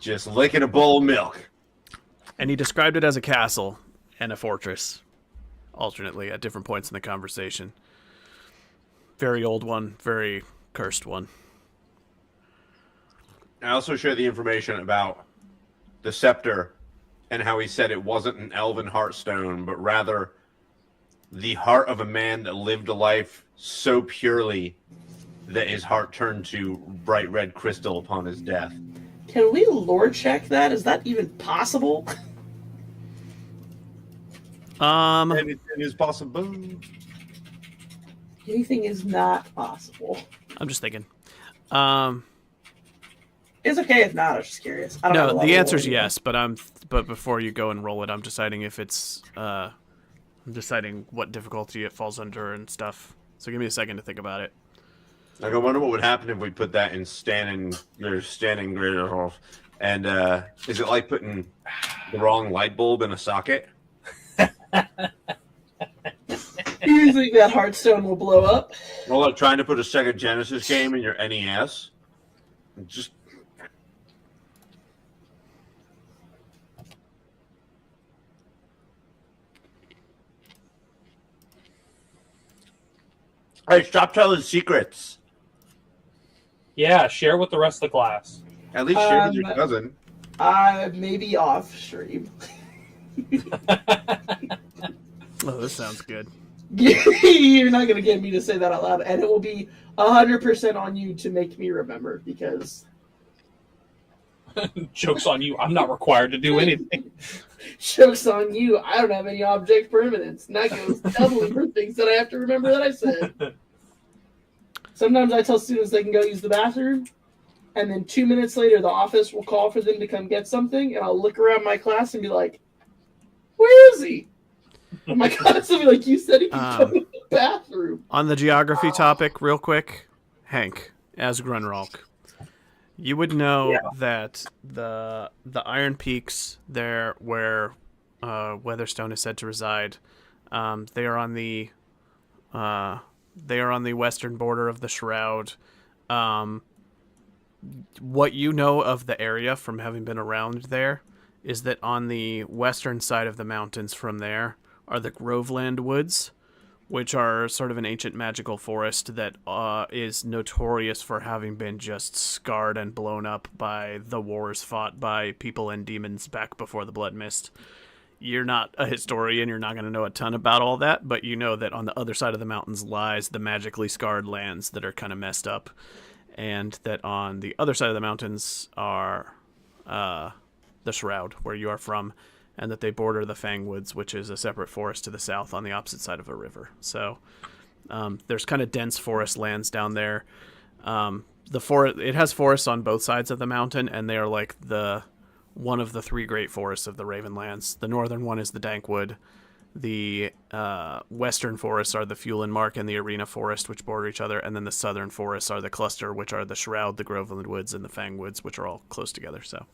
Just licking a bowl of milk. And he described it as a castle and a fortress, alternately, at different points in the conversation. Very old one, very cursed one. I also share the information about the scepter and how he said it wasn't an elven heartstone, but rather the heart of a man that lived a life so purely that his heart turned to bright red crystal upon his death. Can we lore check that? Is that even possible? Anything is possible. Anything is not possible. I'm just thinking. It's okay if not. I was just curious. I don't have a No, lot the of answer's lore. yes, but before you go and roll it, I'm deciding if it's I'm deciding what difficulty it falls under and stuff. So give me a second to think about it. Like, I wonder what would happen if we put that in standing greater hall. And is it like putting the wrong light bulb in a socket? You think that Hearthstone will blow up? Well, like trying to put a Sega Genesis game in your NES. Just hey, stop telling secrets. Yeah, share with the rest of the class. At least share with your cousin. Maybe off stream. Oh, this sounds good. You're not gonna get me to say that out loud, and it will be 100% on you to make me remember because Joke's on you. I'm not required to do anything. joke's on you. I don't have any object permanence, and that goes doubly for things that I have to remember that I said. Sometimes I tell students they can go use the bathroom, and then 2 minutes later, the office will call for them to come get something, and I'll look around my class and be like, "Where is he?" And my class will be like, "You said he could go to the bathroom." On the geography topic, real quick, Hank, as Grunwalk, you would know that the Iron Peaks there where Weatherstone is said to reside, they are on the western border of the Shroud. What you know of the area from having been around there is that on the western side of the mountains from there are the Groveland Woods, which are sort of an ancient magical forest that is notorious for having been just scarred and blown up by the wars fought by people and demons back before the Blood Mist. You're not a historian, you're not going to know a ton about all that, but you know that on the other side of the mountains lies the magically scarred lands that are kind of messed up, and that on the other side of the mountains are the Shroud, where you are from, and that they border the Fangwoods, which is a separate forest to the south on the opposite side of a river. So there's kind of dense forest lands down there. It has forests on both sides of the mountain, and they are like one of the three great forests of the Ravenlands. The northern one is the Dankwood. The western forests are the Fuelin Mark and the Arena Forest, which border each other, and then the southern forests are the cluster, which are the Shroud, the Groveland Woods, and the Fangwoods, which are all close together. So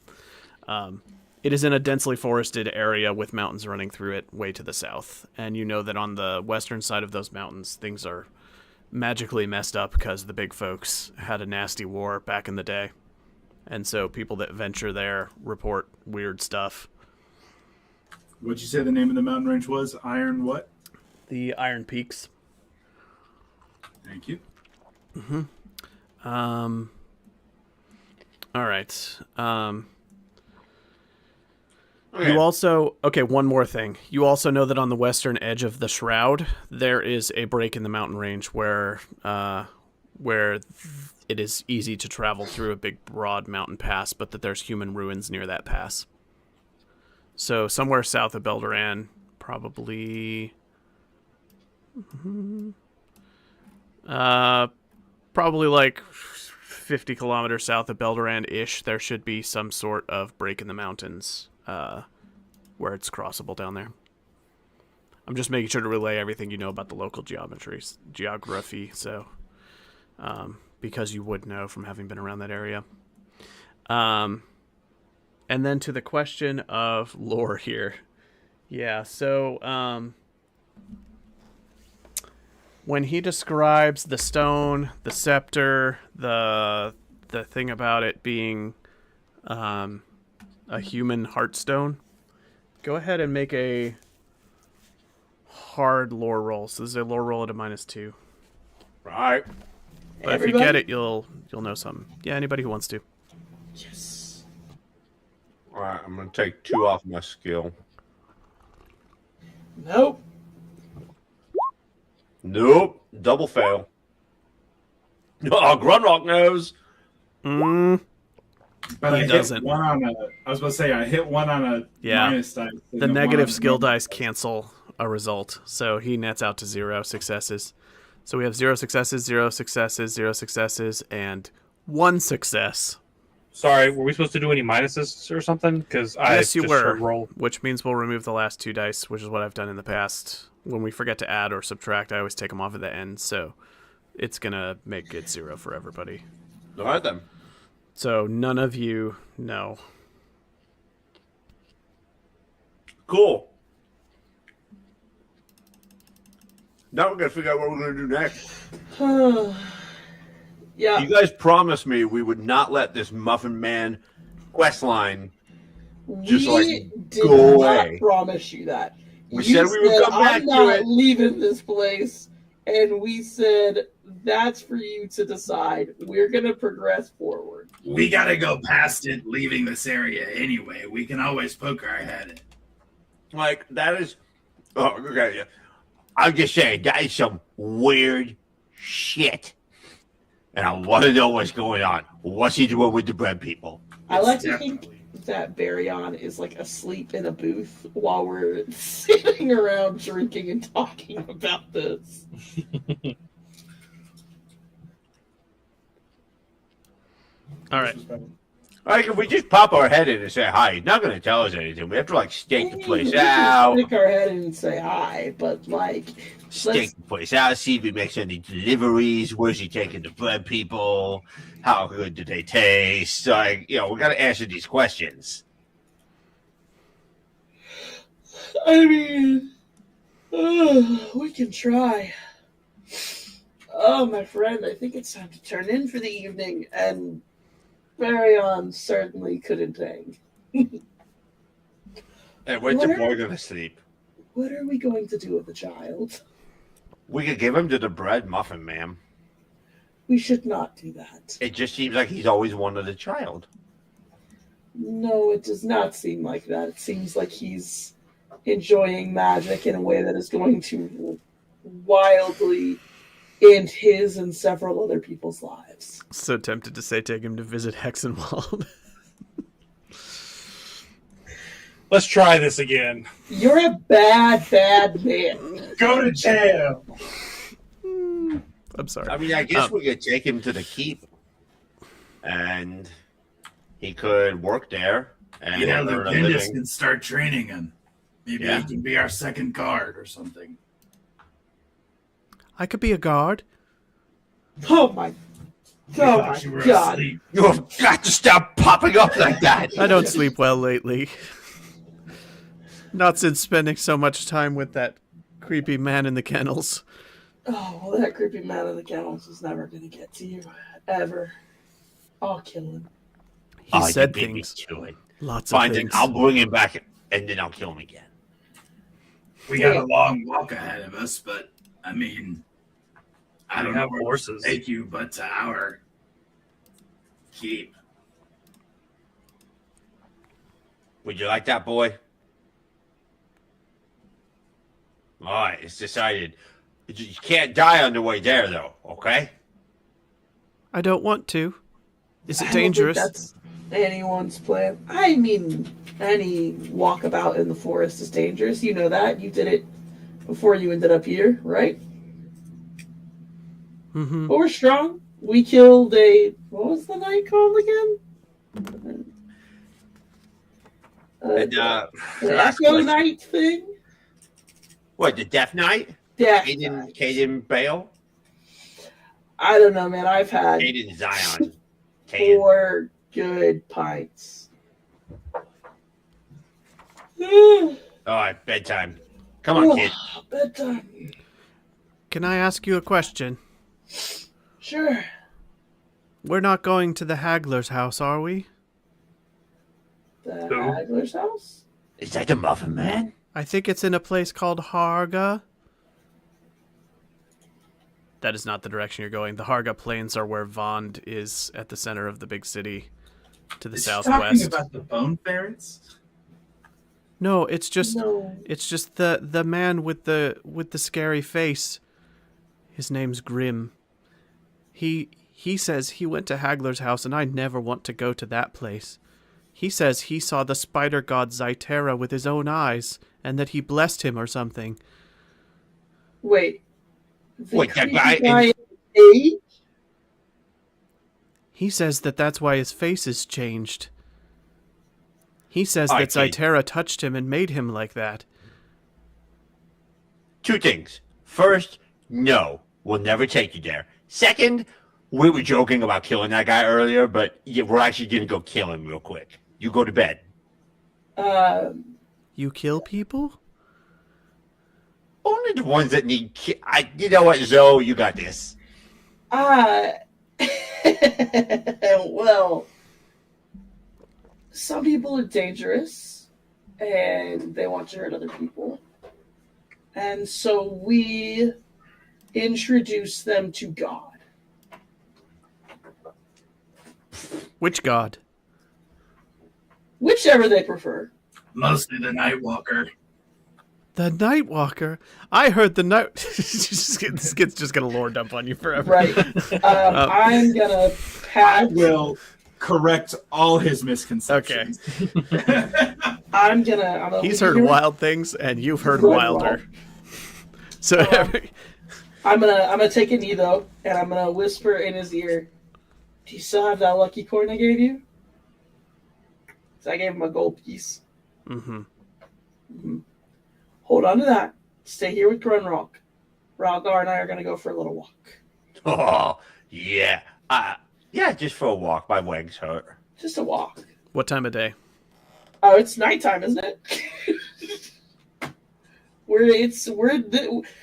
it is in a densely forested area with mountains running through it way to the south. And you know that on the western side of those mountains, things are magically messed up because the big folks had a nasty war back in the day. And so people that venture there report weird stuff. What'd you say the name of the mountain range was? Iron what? The Iron Peaks. Thank you. Mm-hmm. All right. Okay. You also... Okay, one more thing. You also know that on the western edge of the Shroud, there is a break in the mountain range where it is easy to travel through a big, broad mountain pass, but that there's human ruins near that pass. So somewhere south of Belderan, probably like 50 kilometers south of Belderan-ish, there should be some sort of break in the mountains where it's crossable down there. I'm just making sure to relay everything you know about the local geography, so because you would know from having been around that area. And then to the question of lore here. Yeah, so when he describes the stone, the scepter, the thing about it being a human heartstone, go ahead and make a hard lore roll. So this is a lore roll at a -2. Right. But if you get it, you'll know something. Yeah, anybody who wants to. Yes. All right, I'm going to take 2 off my skill. Nope. Nope. Double fail. Oh, Grunrock knows. But He I doesn't. hit one on a. I was about to say I hit one on a minus dice. The negative skill dice cancel a result, so he nets out to 0 successes. So we have 0 successes, 0 successes, 0 successes, and 1 success. Sorry, were we supposed to do any minuses or something? Because I Yes, you just were. showed roll. Which means we'll remove the last 2 dice, which is what I've done in the past. When we forget to add or subtract, I always take them off at the end, so it's gonna make it 0 for everybody. All right, then. So none of you know. Cool. Now we're going to figure out what we're going to do next. Yeah. You guys promised me we would not let this Muffin Man quest line just we did go not away. promise you that. We You said we would come back I'm to not it. leaving this place, and we said that's for you to decide. We're gonna progress forward. We gotta go past it, leaving this area anyway. We can always poke our head in. Like, that is... Oh, okay. I'm just saying, that is some weird shit. And I want to know what's going on. What's he doing with the bread people? I like to think that Baryon is like asleep in a booth while we're sitting around drinking and talking about this. All right. Like, if we just pop our head in and say hi, he's not going to tell us anything. We have to, like, stake the place We can out. stick our head in and say hi, but like, Stake the place out, see if he makes any deliveries. Where's he taking the bread people? How good do they taste? Like, you know, we got to answer these questions. I mean, we can try. Oh, my friend, I think it's time to turn in for the evening, and Baryon certainly couldn't hang. And where's the boy going to sleep? What are we going to do with the child? We could give him to the bread muffin, ma'am. We should not do that. It just seems like he's always wanted a child. No, it does not seem like that. It seems like he's enjoying magic in a way that is going to wildly end his and several other people's lives. So tempted to say take him to visit Hexenwald. Let's try this again. You're a bad, bad man. Go to jail. I'm sorry. I mean, I guess we could take him to the keep, and he could work there. And Yeah, earn a Lugendis living. can start training him. Maybe Yeah. he can be our second guard or something. I could be a guard. Oh my, We oh thought my you were God. asleep. You've got to stop popping up like that. I don't sleep well lately. Not since spending so much time with that creepy man in the kennels. Oh, well, that creepy man in the kennels is never going to get to you, ever. I'll kill him. He You said beat me things. to it. Lots of Fine, then things. I'll bring him back, and then I'll kill him again. We got a long walk ahead of us, but I mean, I We don't know have where horses. to take you, but to our keep. Would you like that, boy? All right, it's decided. You can't die on the way there, though, okay? I don't want to. Is I it don't think dangerous? that's anyone's plan. I mean, any walkabout in the forest is dangerous. You know that. You did it before you ended up here, right? Mm-hmm. But we're strong. We killed a... What was the knight called again? And, The last Echo question. Knight thing? What, the Death Knight? Death Caden, Knight. Caden Bale? I don't know, man. I've had Caden Zion. Caden. 4 good pints. All right, bedtime. Come on, kid. Bedtime. Can I ask you a question? Sure. We're not going to the Haggler's house, are we? The Who? Haggler's house? Is that the Muffin Man? I think it's in a place called Harga. That is not the direction you're going. The Harga Plains are where Vond is at the center of the big city to the Is she talking southwest. about the bone ferrets? No, it's just No. it's just the man with the scary face. His name's Grim. He says he went to Hagler's house, and I never want to go to that place. He says he saw the spider god Zytera with his own eyes, and that he blessed him or something. Wait. The Wait, that creepy guy guy in- in the cage? He says that that's why his face is changed. He says All that right, kid. Zytera touched him and made him like that. 2 things. First, no, we'll never take you there. Second, we were joking about killing that guy earlier, but we're actually going to go kill him real quick. You go to bed. You kill people? Only the ones that need you know what, Zoe? You got this. Well, some people are dangerous and they want to hurt other people. And so we introduce them to God. Which god? Whichever they prefer. Mostly the Nightwalker. The Nightwalker? I heard the night... this kid's just going to lore dump on you forever. Right. I'm going to I pat... will correct all his misconceptions. I'm gonna He's heard wild things, and you've heard Good wilder. So I'm gonna take a knee though, and I'm gonna whisper in his ear, "Do you still have that lucky coin I gave you?" So I gave him a gold piece. Hold on to that. Stay here with Grunrock. Ralgar and I are gonna go for a little walk. Oh, yeah. Yeah, just for a walk. My legs hurt. Just a walk. What time of day? Oh, it's nighttime, isn't it?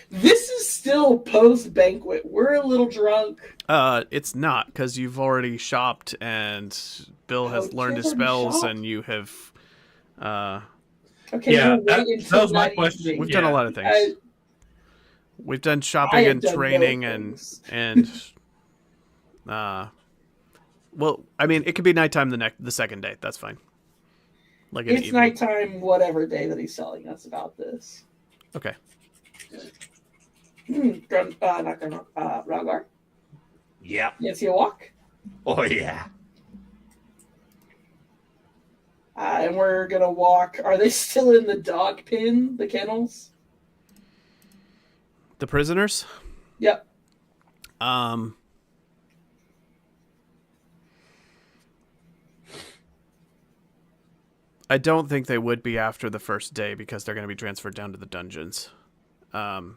This is still post banquet. We're a little drunk. It's not, because you've already shopped, and Bill has learned his spells, and you have... Okay, Yeah, we'll that wait until was my night question. evening. We've done a lot of things. We've done I shopping have and done training no and well, I mean, it could be nighttime the second day. That's fine. Like in the It's evening. nighttime, whatever day that he's telling us about this. Okay. Ralgar, Yep. you see a walk? Oh, yeah. And we're gonna walk. Are they still in the dog pen, the kennels? The prisoners? Yep. I don't think they would be after the first day because they're going to be transferred down to the dungeons. You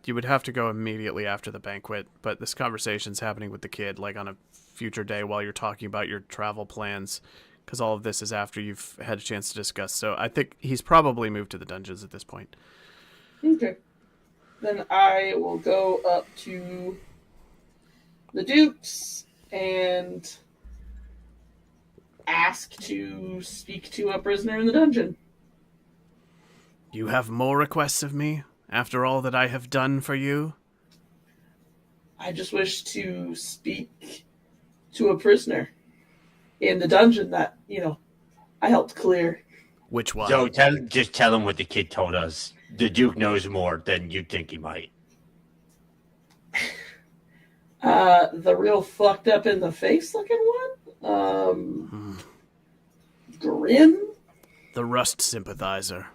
would have to go immediately after the banquet, but this conversation's happening with the kid like on a future day while you're talking about your travel plans, because all of this is after you've had a chance to discuss. So I think he's probably moved to the dungeons at this point. Okay. Then I will go up to the Dukes and ask to speak to a prisoner in the dungeon. You have more requests of me after all that I have done for you? I just wish to speak to a prisoner in the dungeon that, I helped clear. Which one? So just tell him what the kid told us. The Duke knows more than you think he might. The real fucked up in the face looking one? Grim? The Rust Sympathizer.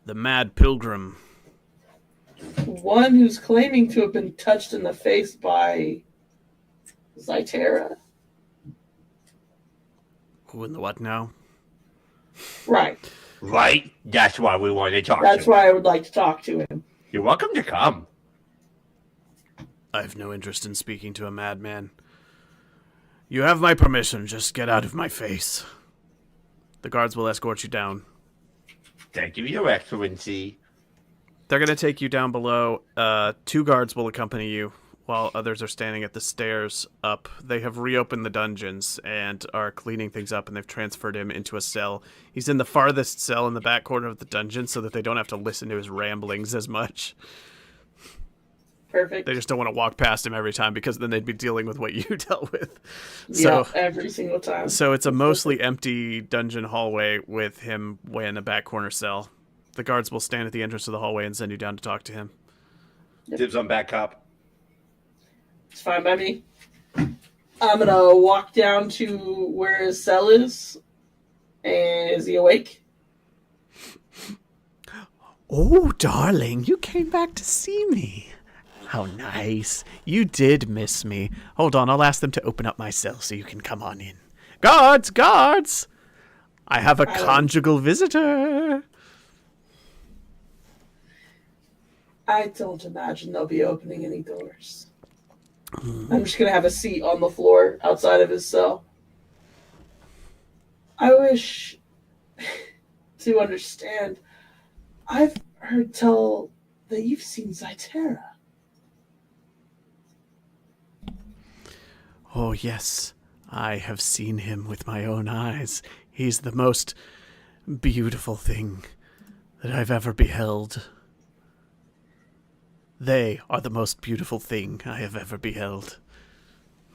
The Mad Pilgrim. One who's claiming to have been touched in the face by Zytera. Who in the what now? Right. Right? That's why we wanted to talk to That's him. why I would like to talk to him. You're welcome to come. I have no interest in speaking to a madman. You have my permission, just get out of my face. The guards will escort you down. Thank you, Your Excellency. They're going to take you down below. 2 guards will accompany you, while others are standing at the stairs up. They have reopened the dungeons and are cleaning things up, and they've transferred him into a cell. He's in the farthest cell in the back corner of the dungeon so that they don't have to listen to his ramblings as much. Perfect. They just don't want to walk past him every time because then they'd be dealing with what you dealt with. Yeah, every single time. So it's a mostly empty dungeon hallway with him way in the back corner cell. The guards will stand at the entrance of the hallway and send you down to talk to him. Dibs on back up. It's fine by me. I'm gonna walk down to where his cell is. And is he awake? Oh, darling, you came back to see me. How nice. You did miss me. Hold on, I'll ask them to open up my cell so you can come on in. Guards! Guards! I have a conjugal visitor. I don't imagine they'll be opening any doors. I'm just going to have a seat on the floor outside of his cell. I wish to understand. I've heard tell that you've seen Zytera. Oh, yes. I have seen him with my own eyes. He's the most beautiful thing that I've ever beheld. They are the most beautiful thing I have ever beheld.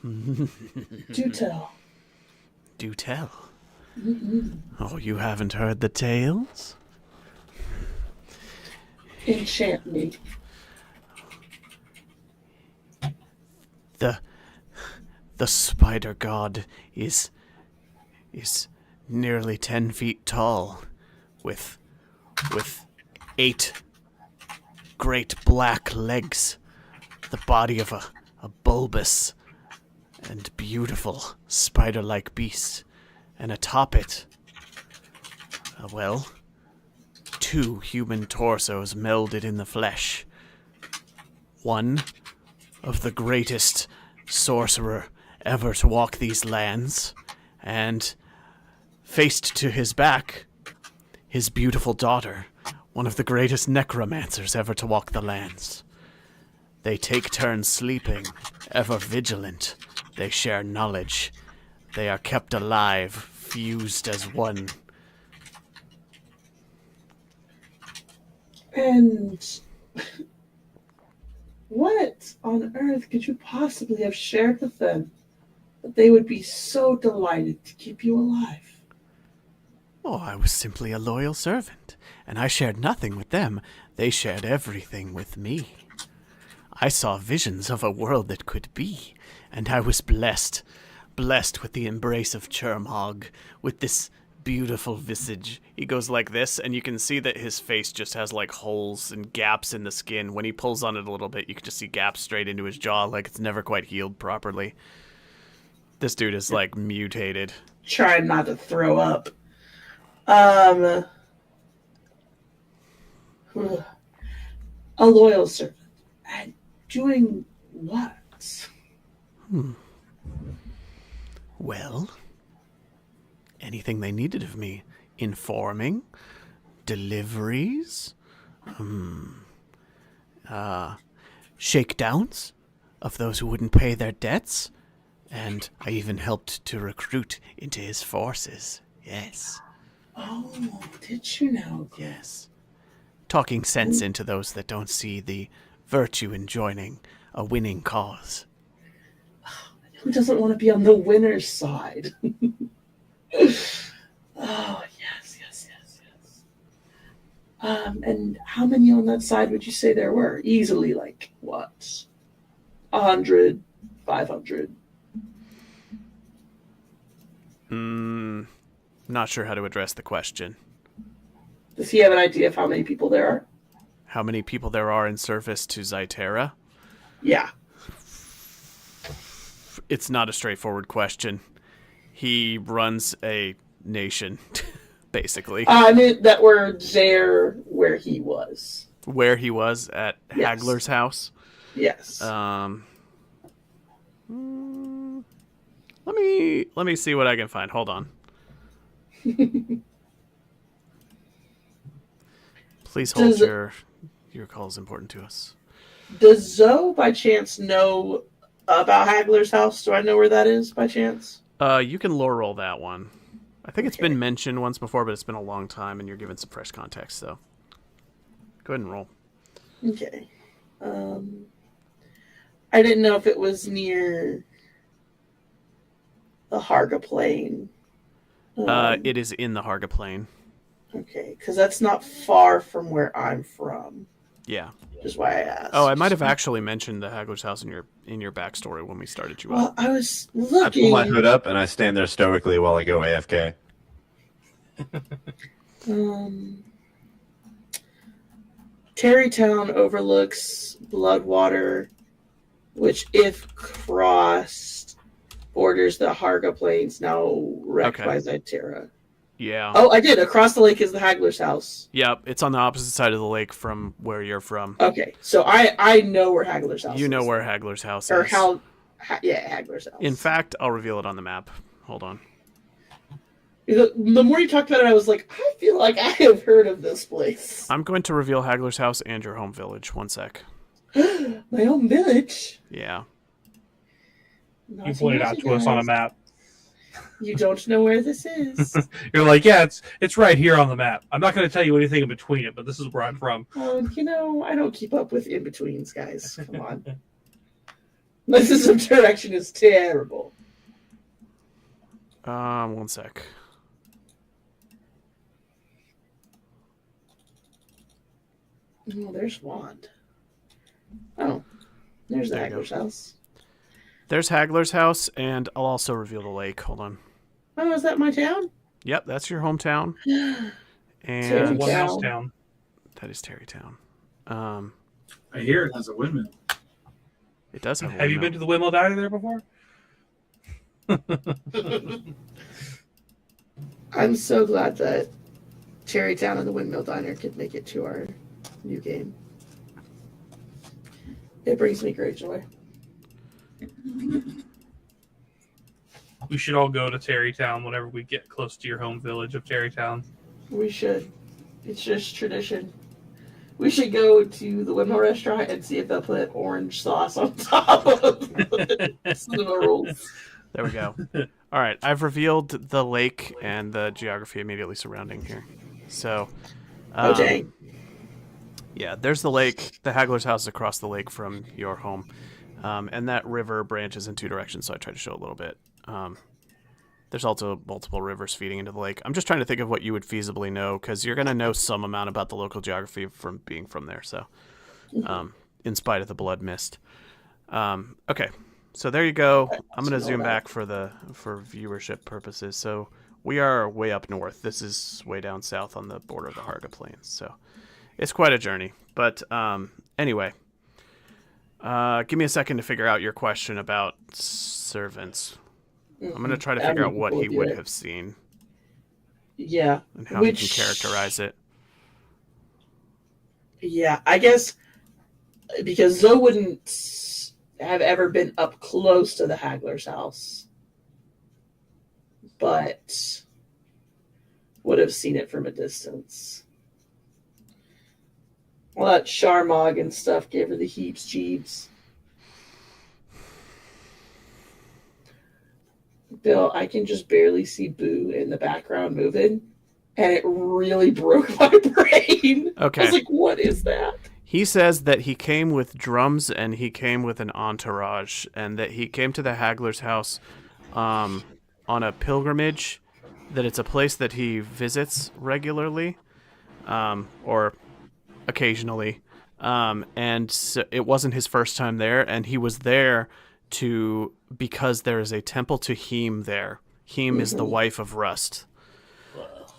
Do tell. Do tell. Oh, you haven't heard the tales? Enchant me. The spider god is nearly 10 feet tall, with 8 great black legs, the body of a bulbous and beautiful spider-like beast, and atop it, 2 human torsos melded in the flesh. One of the greatest sorcerer ever to walk these lands, and faced to his back, his beautiful daughter, one of the greatest necromancers ever to walk the lands. They take turns sleeping, ever vigilant. They share knowledge. They are kept alive, fused as one. And what on earth could you possibly have shared with them that they would be so delighted to keep you alive? Oh, I was simply a loyal servant, and I shared nothing with them. They shared everything with me. I saw visions of a world that could be, and I was blessed with the embrace of Churmhog, with this beautiful visage. He goes like this, and you can see that his face just has like holes and gaps in the skin. When he pulls on it a little bit, you can just see gaps straight into his jaw, like it's never quite healed properly. This dude is like mutated. Trying not to throw up. A loyal servant. And doing what? Well, anything they needed of me. Informing, deliveries, shakedowns of those who wouldn't pay their debts, and I even helped to recruit into his forces. Yes. Oh, did you know? Yes. Talking sense into those that don't see the virtue in joining a winning cause. Who doesn't want to be on the winner's side? Oh, yes. And how many on that side would you say there were? Easily, like, what? 100, 500? Not sure how to address the question. Does he have an idea of how many people there are? How many people there are in service to Zytera? Yeah. It's not a straightforward question. He runs a nation, basically. I mean, that were there where he was. Where he was at Yes. Hagler's house. Yes. Let me see what I can find. Hold on. Please hold your call is important to us. Does Zoe, by chance, know about Hagler's house? Do I know where that is, by chance? You can lore roll that one. I think it's been mentioned once before, but it's been a long time, and you're given some fresh context, so go ahead and roll. Okay. I didn't know if it was near the Harga Plain. It is in the Harga Plain. Okay, because that's not far from where I'm from. Yeah. Which is why I asked. Oh, I might have actually mentioned the Hagler's house in your backstory when we started you Well, up. I was I looking. pull my hood up and I stand there stoically while I go AFK. Terrytown overlooks Bloodwater, which, if crossed, borders the Harga Plains, now wrecked by Zytera. Yeah. Oh, I did. Across the lake is the Haggler's house. Yep, it's on the opposite side of the lake from where you're from. Okay, so I know where Haggler's house is. You know where Haggler's house or is. Haggler's house. In fact, I'll reveal it on the map. Hold on. The more you talked about it, I was like, I feel like I have heard of this place. I'm going to reveal Haggler's house and your home village. One sec. My home village? Yeah. You pointed out to us on a map. You don't know where this is. You're like, yeah, it's right here on the map. I'm not going to tell you anything in between it, but this is where I'm from. Oh, I don't keep up with in-betweens, guys. Come on. My sense of direction is terrible. One sec. Oh, there's Wand. Oh, there's the Haggler's house. There's Haggler's house, and I'll also reveal the lake. Hold on. Oh, is that my town? Yep, that's your hometown. Terry One house town. That is Terrytown. I hear it has a windmill. It does have a Have you been to the windmill diner there before? I'm so glad that Terrytown and the Windmill Diner could make it to our new game. It brings me great joy. We should all go to Terrytown whenever we get close to your home village of Terrytown. We should. It's just tradition. We should go to the Windmill restaurant and see if they'll put orange sauce on top of the cinema rolls. There we go. All right, I've revealed the lake and the geography immediately surrounding here. So, Oh, dang. yeah, there's the lake. The Haggler's house is across the lake from your home. And that river branches in two directions, so I tried to show a little bit. There's also multiple rivers feeding into the lake. I'm just trying to think of what you would feasibly know, because you're going to know some amount about the local geography from being from there, so in spite of the blood mist. Okay, so there you go. I'm going to zoom back for viewership purposes. So we are way up north. This is way down south on the border of the Harga Plains, so it's quite a journey. But anyway, give me a second to figure out your question about servants. I'm going to try to figure out what he would have seen. Yeah. And how he can characterize it. Yeah, I guess because Zoe wouldn't have ever been up close to the Haggler's house, but would have seen it from a distance. Well, that Sharmog and stuff gave her the heeps jeeps. Bill, I can just barely see Boo in the background moving, and it really broke my brain. Okay. I was like, what is that? He says that he came with drums and he came with an entourage, and that he came to the Haggler's house on a pilgrimage, that it's a place that he visits regularly or occasionally. And so it wasn't his first time there, and he was there because there is a temple to Heme there. Heme is the wife of Rust.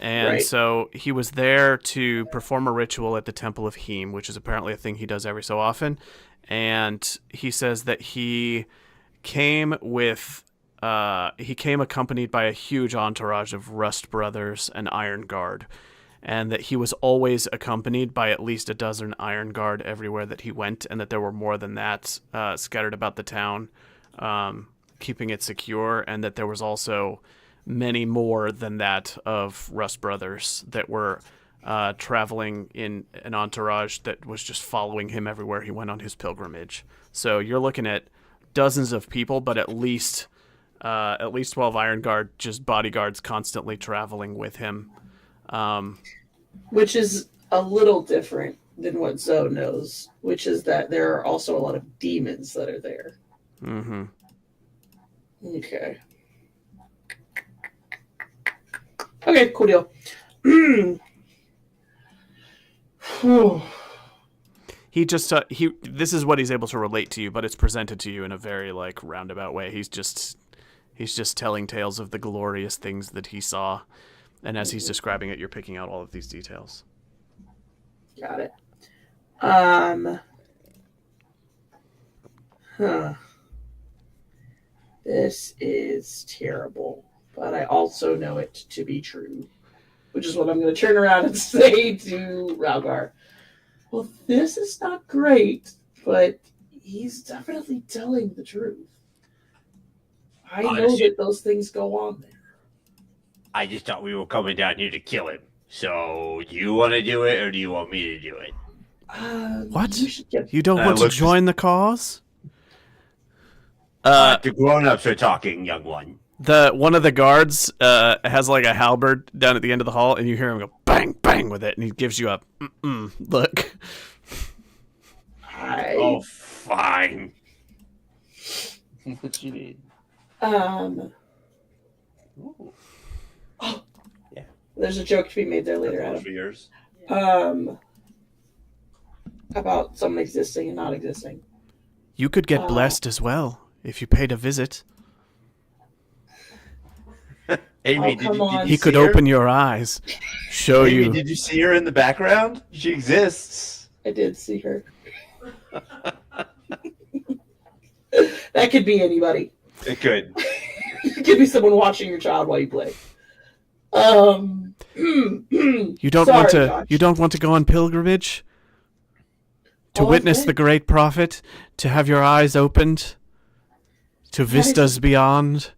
And so he was there to perform a ritual at the temple of Heme, which is apparently a thing he does every so often. And he says that he came accompanied by a huge entourage of Rust brothers and Iron Guard, and that he was always accompanied by at least a dozen Iron Guard everywhere that he went, and that there were more than that scattered about the town, keeping it secure, and that there was also many more than that of Rust brothers that were traveling in an entourage that was just following him everywhere he went on his pilgrimage. So you're looking at dozens of people, but at least 12 Iron Guard, just bodyguards constantly traveling with him. Which is a little different than what Zoe knows, which is that there are also a lot of demons that are there. Mm-hmm. Okay. Okay, cool deal. This is what he's able to relate to you, but it's presented to you in a very roundabout way. He's just telling tales of the glorious things that he saw, and as he's describing it, you're picking out all of these details. Got it. Huh. This is terrible, but I also know it to be true, which is what I'm going to turn around and say to Ralgar. Well, this is not great, but he's definitely telling the truth. I know that those things go on there. I just thought we were coming down here to kill him. So, do you want to do it, or do you want me to do it? What? You don't want to join the cause? The grown-ups are talking, young one. One of the guards has like a halberd down at the end of the hall, and you hear him go bang, bang with it, and he gives you a look. Oh, fine. What you need? Oh, yeah. There's a joke to be made there later, Adam. For yours. About something existing and not existing. You could get blessed as well if you paid a visit. Amy, he could open your eyes, show Amy, you. Did you see her in the background? She exists. I did see her. That could be anybody. It could. It could be someone watching your child while you play. You don't want to. Josh. You don't want to go on pilgrimage to witness the great prophet, to have your eyes opened to vistas beyond,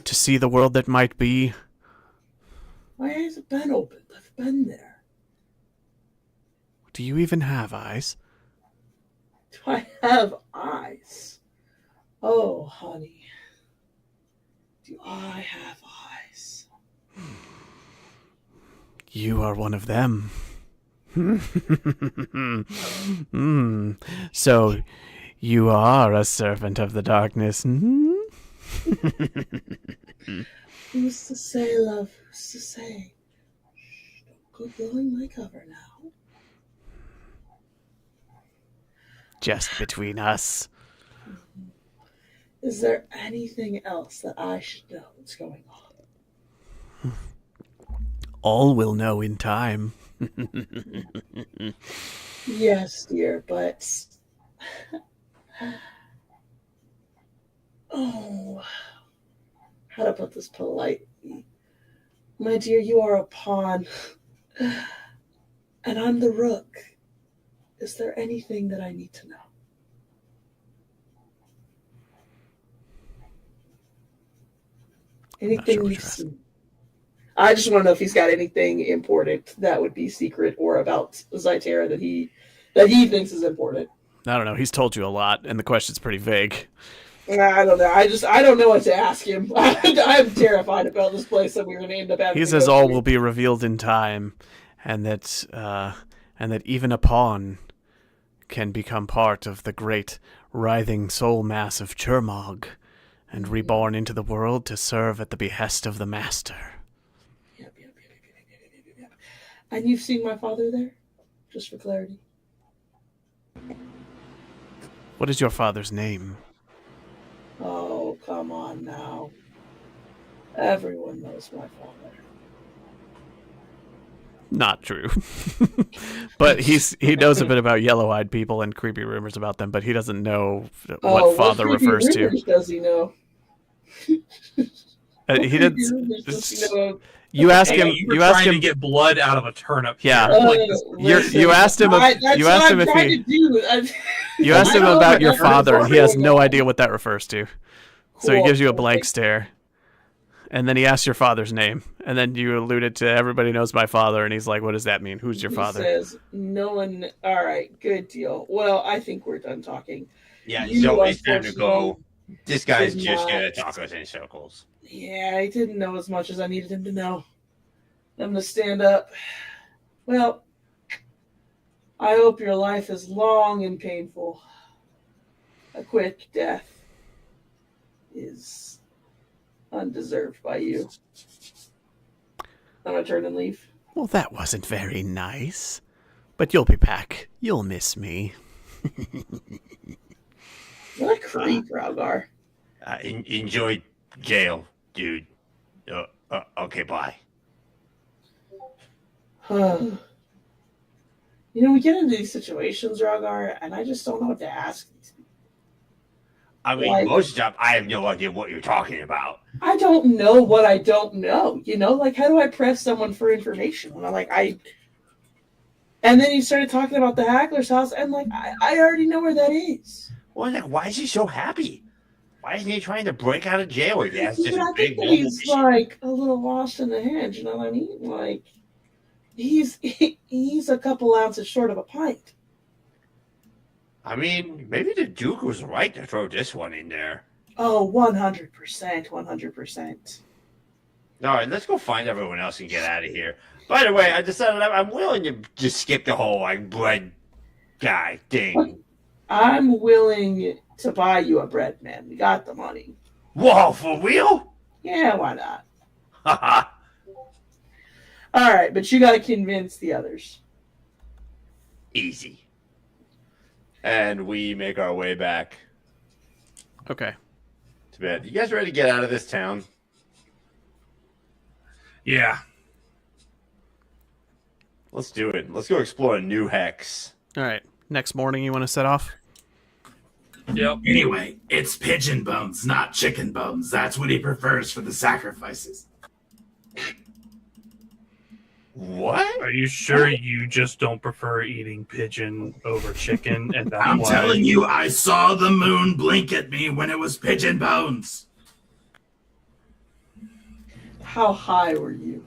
to see the world that might be. My eyes have been opened. I've been there. Do you even have eyes? Do I have eyes? Oh, honey. Do I have eyes? You are one of them. So, you are a servant of the darkness. Who's to say, love? Who's to say? Shh, don't go blowing my cover now. Just between us. Is there anything else that I should know that's going on? All will know in time. Yes, dear, but... Oh, how to put this politely? My dear, you are a pawn, and I'm the rook. Is there anything that I need to know? Anything recent? I just want to know if he's got anything important that would be secret or about Zytera that he thinks is important. I don't know. He's told you a lot, and the question's pretty vague. I don't know. I don't know what to ask him. I'm terrified about this place that we're going to end up having. He says all will be revealed in time, and that even a pawn can become part of the great writhing soul mass of Churmog, and reborn into the world to serve at the behest of the master. Yep. And you've seen my father there? Just for clarity. What is your father's name? Oh, come on now. Everyone knows my father. Not true. But he knows a bit about yellow-eyed people and creepy rumors about them, but he doesn't know what father refers to. Does he know? He did. You ask him. You ask him to get blood out of a turnip. Yeah. You asked him. You asked him if he. You asked him about your father, and he has no idea what that refers to. So he gives you a blank stare, and then he asks your father's name, and then you alluded to everybody knows my father, and he's like, "What does that mean? Who's your father?" He says, "No one." All right, good deal. Well, I think we're done talking. Yeah, so it's time to go. This guy's just gonna talk us in circles. Yeah, I didn't know as much as I needed him to know. I'm gonna stand up. Well, I hope your life is long and painful. A quick death is undeserved by you. I'm gonna turn and leave. Well, that wasn't very nice. But you'll be back. You'll miss me. What a creep, Ralgar. Enjoy jail, dude. Okay, bye. You know, we get into these situations, Ralgar, and I just don't know what to ask these people. I mean, Like- most of the time, I have no idea what you're talking about. I don't know what I don't know. You know, like how do I press someone for information when I'm like And then he started talking about the Hackler's house, and like I already know where that is. Well, like, why is he so happy? Why isn't he trying to break out of jail? He has just But a I big think that normal he's mission. like a little lost in the hedge. You know what I mean? Like he's a couple ounces short of a pint. I mean, maybe the Duke was right to throw this one in there. Oh, 100%, 100%. All right, let's go find everyone else and get out of here. By the way, I decided I'm willing to just skip the whole like bread guy thing. I'm willing to buy you a bread man. We got the money. Whoa, for real? Yeah, why not? Haha. All right, but you got to convince the others. Easy. And we make our way back Okay. to bed. You guys ready to get out of this town? Yeah. Let's do it. Let's go explore a new hex. All right. Next morning, you want to set off? Yep. Anyway, it's pigeon bones, not chicken bones. That's what he prefers for the sacrifices. What? Are you sure you just don't prefer eating pigeon over chicken? And that's I'm why... telling you, I saw the moon blink at me when it was pigeon bones. How high were you?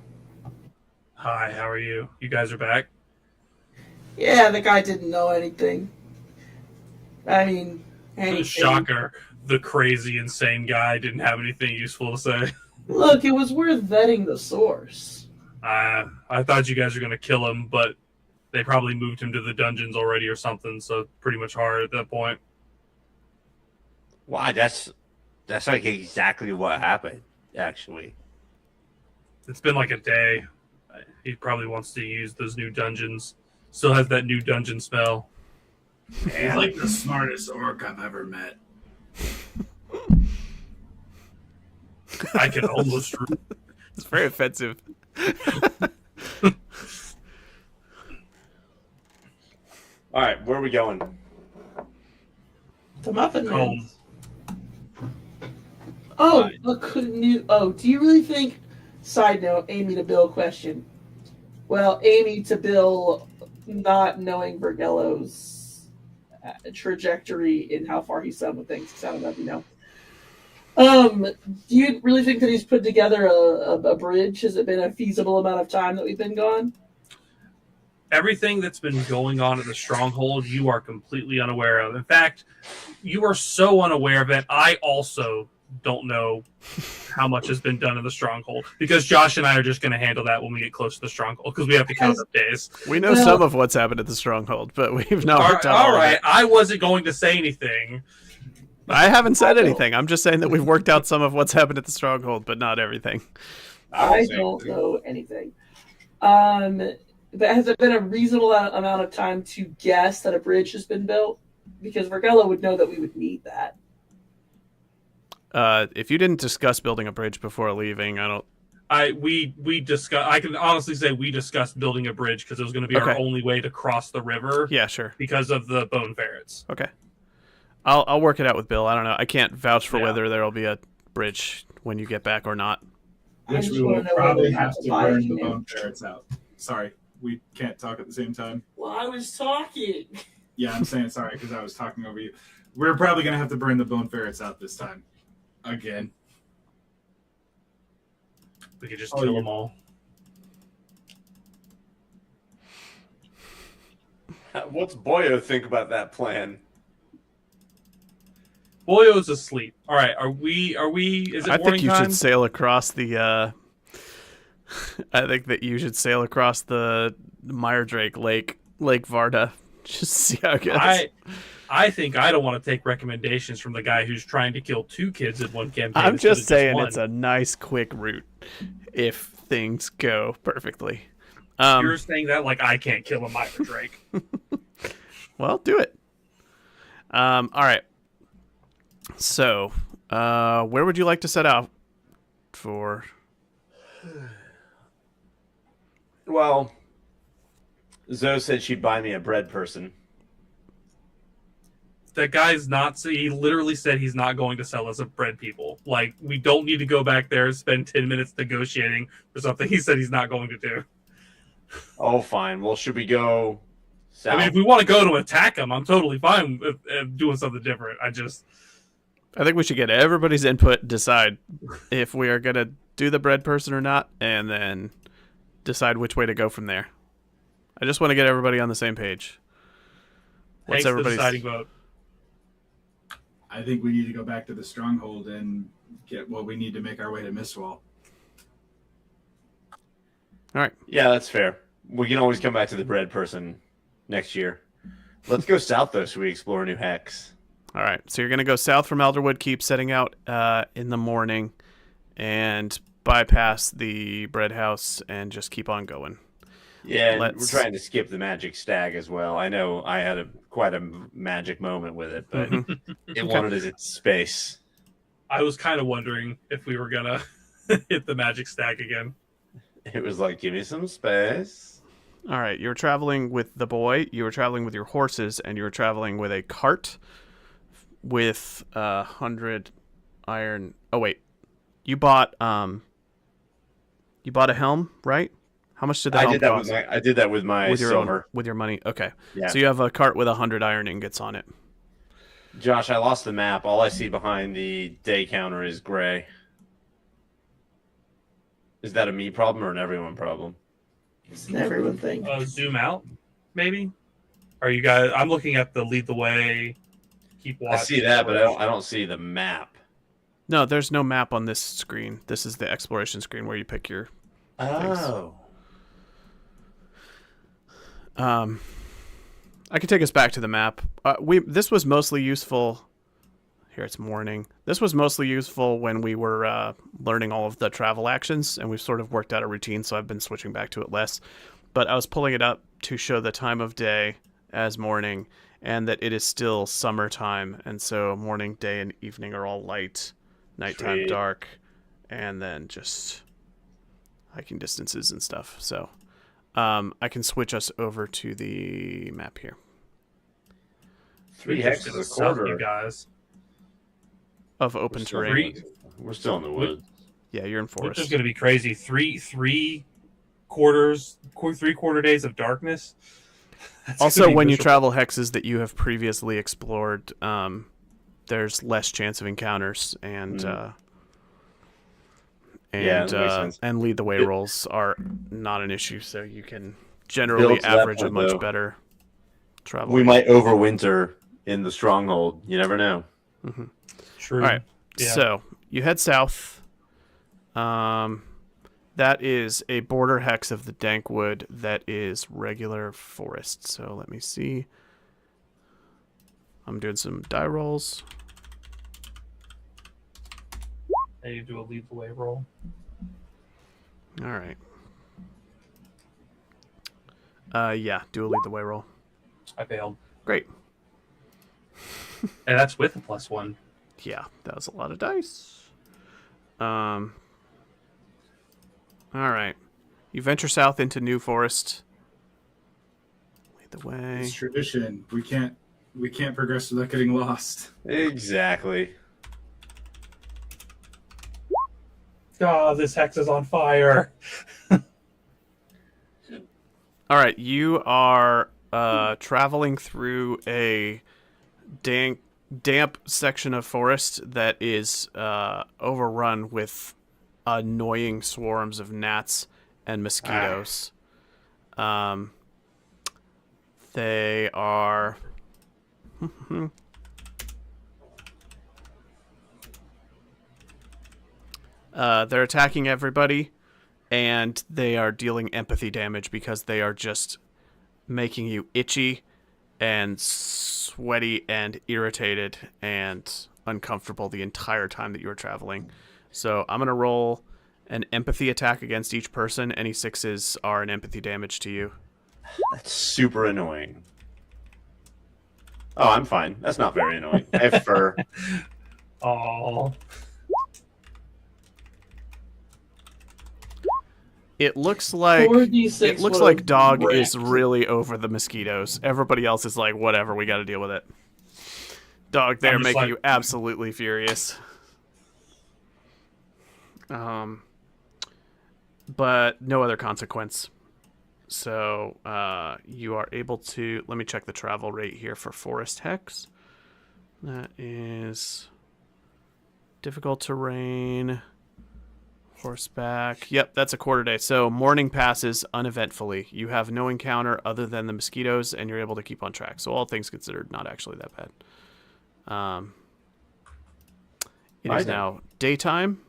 Hi, how are you? You guys are back? Yeah, the guy didn't know anything. I mean, anything. Shocker. The crazy, insane guy didn't have anything useful to say. Look, it was worth vetting the source. I thought you guys were going to kill him, but they probably moved him to the dungeons already or something, so pretty much hard at that point. Wow, that's like exactly what happened, actually. It's been like a day. He probably wants to use those new dungeons. Still has that new dungeon smell. He's like the smartest orc I've ever met. I can almost... It's very offensive. All right, where are we going? The Muffin Man. Home. Oh, Right. look, new. Oh, do you really think? Side note, Amy to Bill question. Well, Amy to Bill, not knowing Vergello's trajectory in how far he's done with things. I don't know if you know. Do you really think that he's put together a bridge? Has it been a feasible amount of time that we've been gone? Everything that's been going on at the stronghold, you are completely unaware of. In fact, you are so unaware of it, I also don't know how much has been done in the stronghold. Because Josh and I are just going to handle that when we get close to the stronghold, because we have to count up days. We know some of what's happened at the stronghold, but we've not worked out All all of right, it. I wasn't going to say anything. I haven't said anything. I'm just saying that we've worked out some of what's happened at the stronghold, but not everything. I don't know anything. But has it been a reasonable amount of time to guess that a bridge has been built? Because Vergello would know that we would need that. If you didn't discuss building a bridge before leaving, I don't. We discussed. I can honestly say we discussed building a bridge because it was going to be our Okay. only way to cross the river. Yeah, sure. Because of the bone ferrets. Okay. I'll work it out with Bill. I don't know. I can't vouch for Yeah. whether there will be a bridge when you get back or not. I Which just we will wanna know probably whether have it's to a burn canoe. the bone ferrets out. Sorry, we can't talk at the same time. Well, I was talking. Yeah, I'm saying sorry because I was talking over you. We're probably going to have to burn the bone ferrets out this time. Again. We could just Oh, kill yeah. them all. What's Boyo think about that plan? Boyo's asleep. All right, are we? Is it I morning think you time? should sail across the. I think that you should sail across the Meyer-Drake Lake Varda. Just see how it goes. I think I don't want to take recommendations from the guy who's trying to kill 2 kids in one campaign. I'm instead just of saying one. it's a nice, quick route if things go perfectly. You're saying that like I can't kill a Meyer Drake. Well, do it. All right. So, where would you like to set out for? Well, Zoe said she'd buy me a bread person. that guy's not. He literally said he's not going to sell us a bread people. Like, we don't need to go back there and spend 10 minutes negotiating for something he said he's not going to do. Oh, fine. Well, should we go south? I mean, if we want to go to attack him, I'm totally fine with doing something different. I think we should get everybody's input, decide if we are going to do the bread person or not, and then decide which way to go from there. I just want to get everybody on the same page. What's the everybody's deciding vote? I think we need to go back to the stronghold and get what we need to make our way to Mistwall. All right. Yeah, that's fair. We can always come back to the bread person next year. Let's go south, though, so we explore a new hex. All right. So you're going to go south from Alderwood Keep, setting out in the morning, and bypass the bread house and just keep on going. Yeah, and we're trying to skip the magic stag as well. I know I had quite a magic moment with it, but it wanted its space. I was kind of wondering if we were going to hit the magic stag again. It was like, give me some space. All right. You were traveling with the boy, you were traveling with your horses, and you were traveling with a cart with 100 iron. Oh, wait. You bought a helm, right? How much did the helm cost? I did that with my silver. With your money? Okay. Yeah. So you have a cart with 100 iron ingots on it. Josh, I lost the map. All I see behind the day counter is gray. Is that a me problem or an everyone problem? It's an everyone thing. Zoom out, maybe? Are you guys... I'm looking at the lead the way, keep watch. I see that, but I don't see the map. No, there's no map on this screen. This is the exploration screen where you pick your things. I can take us back to the map. This was mostly useful. Here it's morning. This was mostly useful when we were learning all of the travel actions, and we've sort of worked out a routine, so I've been switching back to it less. But I was pulling it up to show the time of day as morning, and that it is still summertime, and so morning, day, and evening are all light, nighttime dark, and then just hiking distances and stuff. So I can switch us over to the map here. 3 hexes a quarter. You guys. Of open terrain. We're still in the woods. Yeah, you're in forest. Which is going to be crazy. Three quarter days of darkness. That's also, when you travel hexes that you have previously explored, there's less chance of encounters, and and lead the way rolls are not an issue, so you can generally average a much better travel. We might overwinter in the stronghold. You never know. Mm-hmm. True. All right. Yeah. So you head south. That is a border hex of the Dankwood that is regular forest. So let me see. I'm doing some die rolls. And you do a lead the way roll. All right. Yeah, do a lead the way roll. I failed. Great. And that's with a +1. Yeah, that was a lot of dice. All right. You venture south into New Forest. Lead the way. It's tradition. We can't progress without getting lost. Exactly. Oh, this hex is on fire. All right, you are traveling through a damp section of forest that is overrun with annoying swarms of gnats and mosquitoes. They are... they're attacking everybody, and they are dealing empathy damage because they are just making you itchy and sweaty and irritated and uncomfortable the entire time that you are traveling. So I'm going to roll an empathy attack against each person. Any 6s are an empathy damage to you. That's super annoying. Oh, I'm fine. That's not very annoying. I have fur. Oh. It looks like 4d6 Dog is really over the mosquitoes. Everybody else is like, whatever, we got to deal with it. Dog, they're I'm just making like- you absolutely furious. But no other consequence. So you are able to... Let me check the travel rate here for Forest Hex. That is difficult terrain, horseback. Yep, that's a quarter day. So morning passes uneventfully. You have no encounter other than the mosquitoes, and you're able to keep on track. So all things considered, not actually that bad. It is now daytime.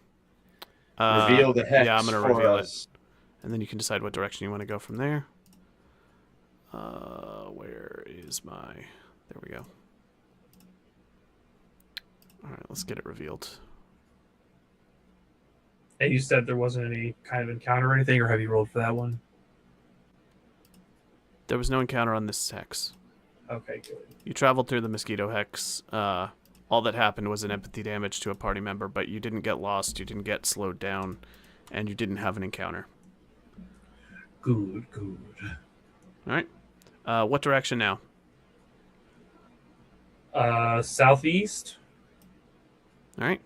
Reveal the hex. Yeah, I'm going to for reveal us. it. And then you can decide what direction you want to go from there. Where is my... There we go. All right, let's get it revealed. And you said there wasn't any kind of encounter or anything, or have you rolled for that one? There was no encounter on this hex. Okay, good. You traveled through the mosquito hex. All that happened was an empathy damage to a party member, but you didn't get lost, you didn't get slowed down, and you didn't have an encounter. Good. All right. What direction now? Southeast. All right.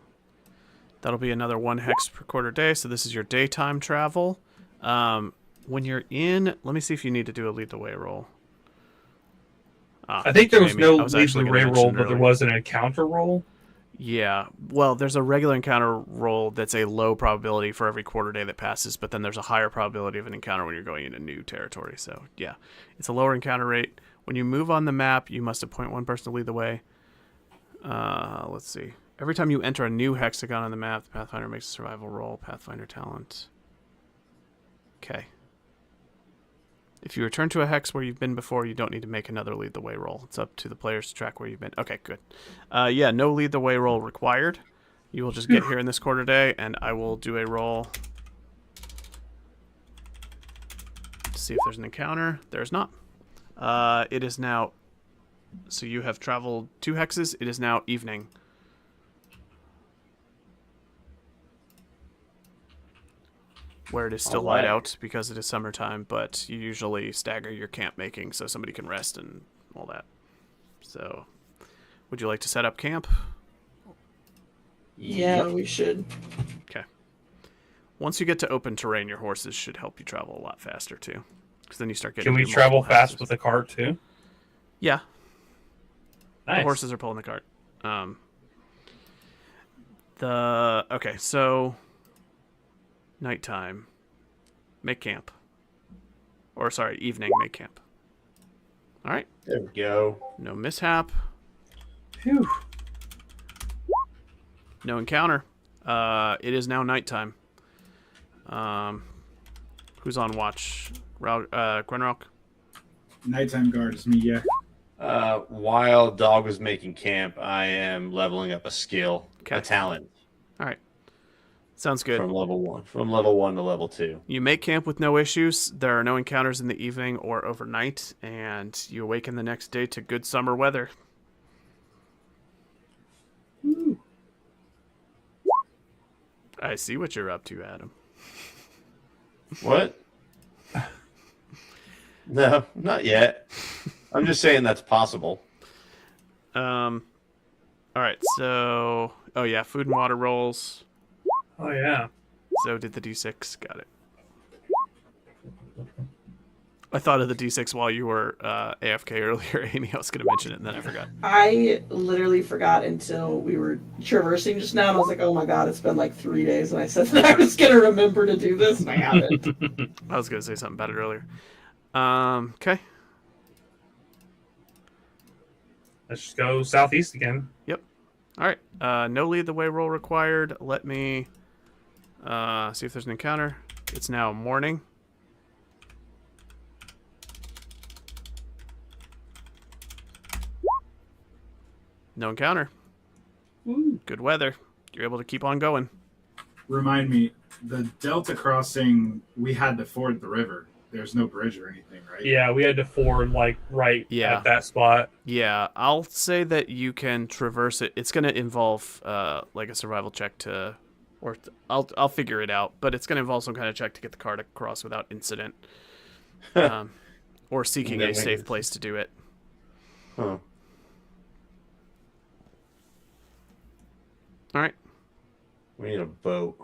That'll be another 1 hex per quarter day, so this is your daytime travel. When you're in... Let me see if you need to do a lead the way roll. I think there was no lead actually the gonna way mention roll, it but there earlier. was an encounter roll. Yeah, well, there's a regular encounter roll that's a low probability for every quarter day that passes, but then there's a higher probability of an encounter when you're going into new territory. So, yeah, it's a lower encounter rate. When you move on the map, you must appoint one person to lead the way. Let's see. Every time you enter a new hexagon on the map, the Pathfinder makes a survival roll, Pathfinder talent. Okay. If you return to a hex where you've been before, you don't need to make another lead the way roll. It's up to the players to track where you've been. Okay, good. Yeah, no lead the way roll required. You will just get here in this quarter day, and I will do a roll to see if there's an encounter. There's not. It is now... So you have traveled 2 hexes. It is now evening. Where it is still light out because it is summertime, but you usually stagger your camp making so somebody can rest and all that. So, would you like to set up camp? Yeah, we should. Okay. Once you get to open terrain, your horses should help you travel a lot faster too, because then you start getting. Can we to travel multiple fast hexes. with a cart too? Yeah, Nice. the horses are pulling the cart. Okay, so nighttime, make camp. Or sorry, evening, make camp. All right. There we go. No mishap. Phew. No encounter. It is now nighttime. Who's on watch? Gwenrock? Nighttime guard is me, yeah. While Dog was making camp, I am leveling up a skill, Okay. a talent All right. Sounds good. from level 1. From level 1 to level 2. You make camp with no issues. There are no encounters in the evening or overnight, and you awaken the next day to good summer weather. I see what you're up to, Adam. What? No, not yet. I'm just saying that's possible. All right, so... Oh, yeah, food and water rolls. Oh yeah. So did the D6. Got it. I thought of the D6 while you were AFK earlier, Amy. I was going to mention it, and then I forgot. I literally forgot until we were traversing just now, and I was like, oh my god, it's been like 3 days, and I said that I was going to remember to do this, and I haven't. I was going to say something about it earlier. Okay. Let's just go southeast again. All right. No lead the way roll required. Let me see if there's an encounter. It's now morning. No encounter. Good weather. You're able to keep on going. Remind me, the Delta crossing, we had to ford the river. There's no bridge or anything, right? Yeah, we had to ford like right Yeah. at that spot. Yeah, I'll say that you can traverse it. It's going to involve like a survival check to, or I'll figure it out. But it's going to involve some kind of check to get the cart across without incident, or seeking a safe place to do it. Huh. All right. We need a boat.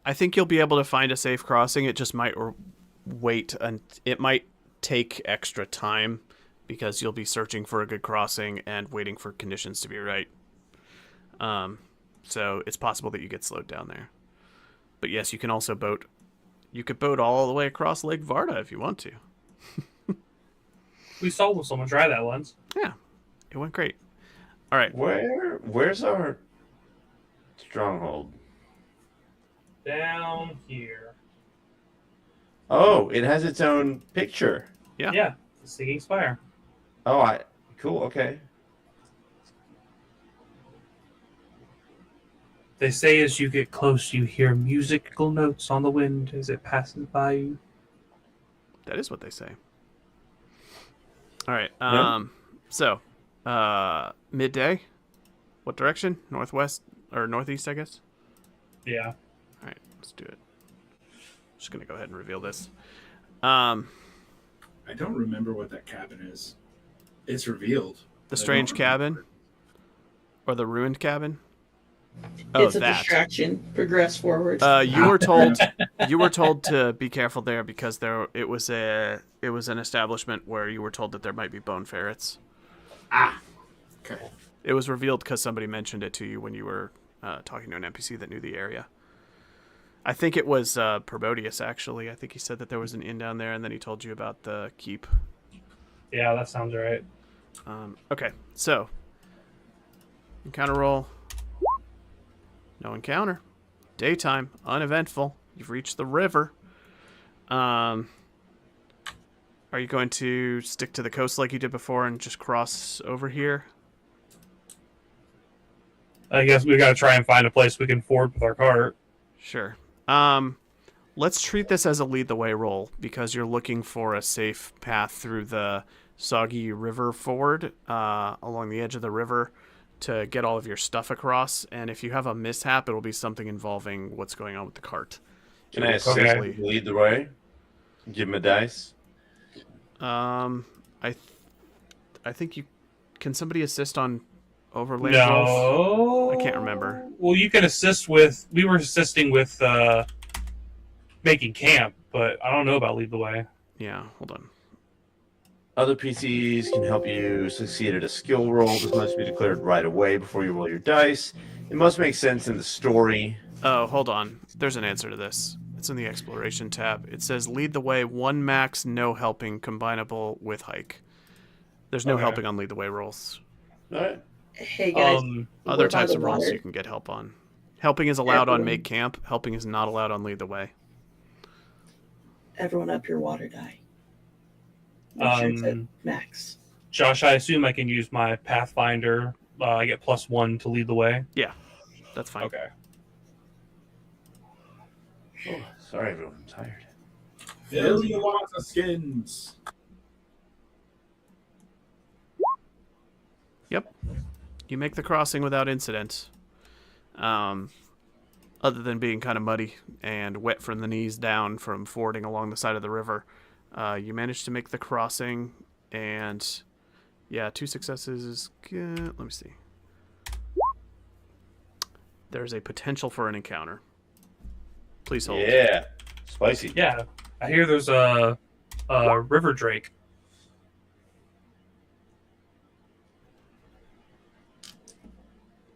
I think you'll be able to find a safe crossing. It just might wait, and it might take extra time because you'll be searching for a good crossing and waiting for conditions to be right. So it's possible that you get slowed down there. But yes, you can also boat. You could boat all the way across Lake Varda if you want to. We saw someone try that once. Yeah, it went great. All right. Where's our stronghold? Down here. Oh, it has its own picture. Yeah. Yeah, the Singing Spire. Oh, cool. Okay. They say as you get close, you hear musical notes on the wind as it passes by you. That is what they say. All right. Yeah. So, midday. What direction? Northwest or northeast, I guess. Yeah. All right, let's do it. Just gonna go ahead and reveal this. I don't remember what that cabin is. It's revealed. The strange cabin, or the ruined cabin. It's a distraction. Progress forward. You were told to be careful there because it was an establishment where you were told that there might be bone ferrets. Okay. It was revealed because somebody mentioned it to you when you were talking to an NPC that knew the area. I think it was Probodius, actually. I think he said that there was an inn down there, and then he told you about the keep. Yeah, that sounds right. Okay, so encounter roll. No encounter. Daytime, uneventful. You've reached the river. Are you going to stick to the coast like you did before and just cross over here? I guess we got to try and find a place we can ford with our cart. Sure. Let's treat this as a lead the way roll because you're looking for a safe path through the soggy river ford along the edge of the river to get all of your stuff across. And if you have a mishap, it'll be something involving what's going on with the cart. Can I assist lead the way? Give him a dice. I think you can. Somebody assist on overland rolls? I can't remember. Well, you can assist with. We were assisting with making camp, but I don't know about lead the way. Yeah, hold on. Other PCs can help you succeed at a skill roll. This must be declared right away before you roll your dice. It must make sense in the story. Oh, hold on. There's an answer to this. It's in the exploration tab. It says lead the way, 1 max, no helping, combinable with hike. There's no helping on lead the way rolls. All right. Hey guys, Other types of rolls you can get help on. Helping is allowed on make camp. Helping is not allowed on lead the way. Everyone up your water die. Make sure it's at max. Josh, I assume I can use my Pathfinder. I get +1 to lead the way. Yeah, that's fine. Okay. Oh, sorry, everyone. I'm tired. Fill your water skins. Yep. You make the crossing without incident. Other than being kind of muddy and wet from the knees down from fording along the side of the river. You managed to make the crossing, and yeah, 2 successes is good. Let me see. There's a potential for an encounter. Please hold. Yeah. Spicy. Yeah, I hear there's a river drake.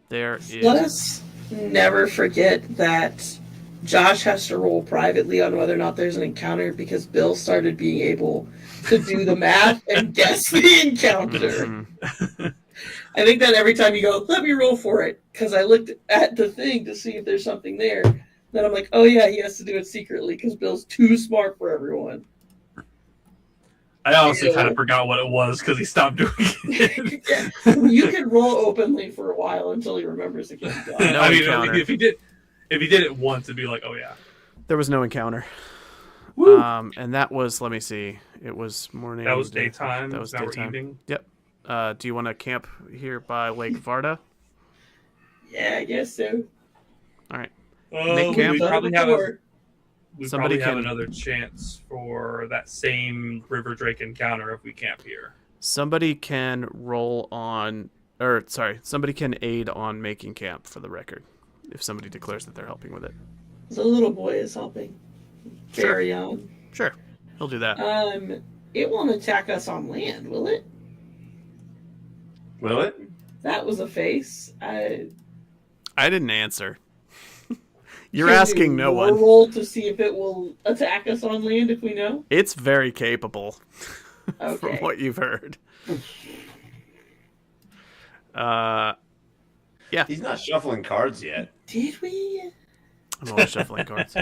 There is. Let us never forget that Josh has to roll privately on whether or not there's an encounter because Bill started being able to do the math and guess the encounter. I think that every time you go, let me roll for it, because I looked at the thing to see if there's something there. Then I'm like, oh yeah, he has to do it secretly because Bill's too smart for everyone. I honestly kind of forgot what it was because he stopped doing it. Yeah. You can roll openly for a while until he remembers it. No I mean, encounter. if he did it once, it'd be like, oh yeah. There was no encounter. Woo. And that was, let me see. It was morning. That was daytime. That was now daytime. we're evening. Yep. Do you want to camp here by Lake Varda? Yeah, I guess so. All right. We camp. probably have Somebody have can- another chance for that same river drake encounter if we camp here. Somebody can roll on somebody can aid on making camp for the record, if somebody declares that they're helping with it. The little boy is helping. Sure. Very young. Sure, he'll do that. It won't attack us on land, will it? Will it? That was a face. I didn't answer. You're Can asking you no one. roll to see if it will attack us on land if we know? It's very capable, Okay. from what you've heard. Yeah. He's not shuffling cards yet. Did we? I'm always shuffling cards.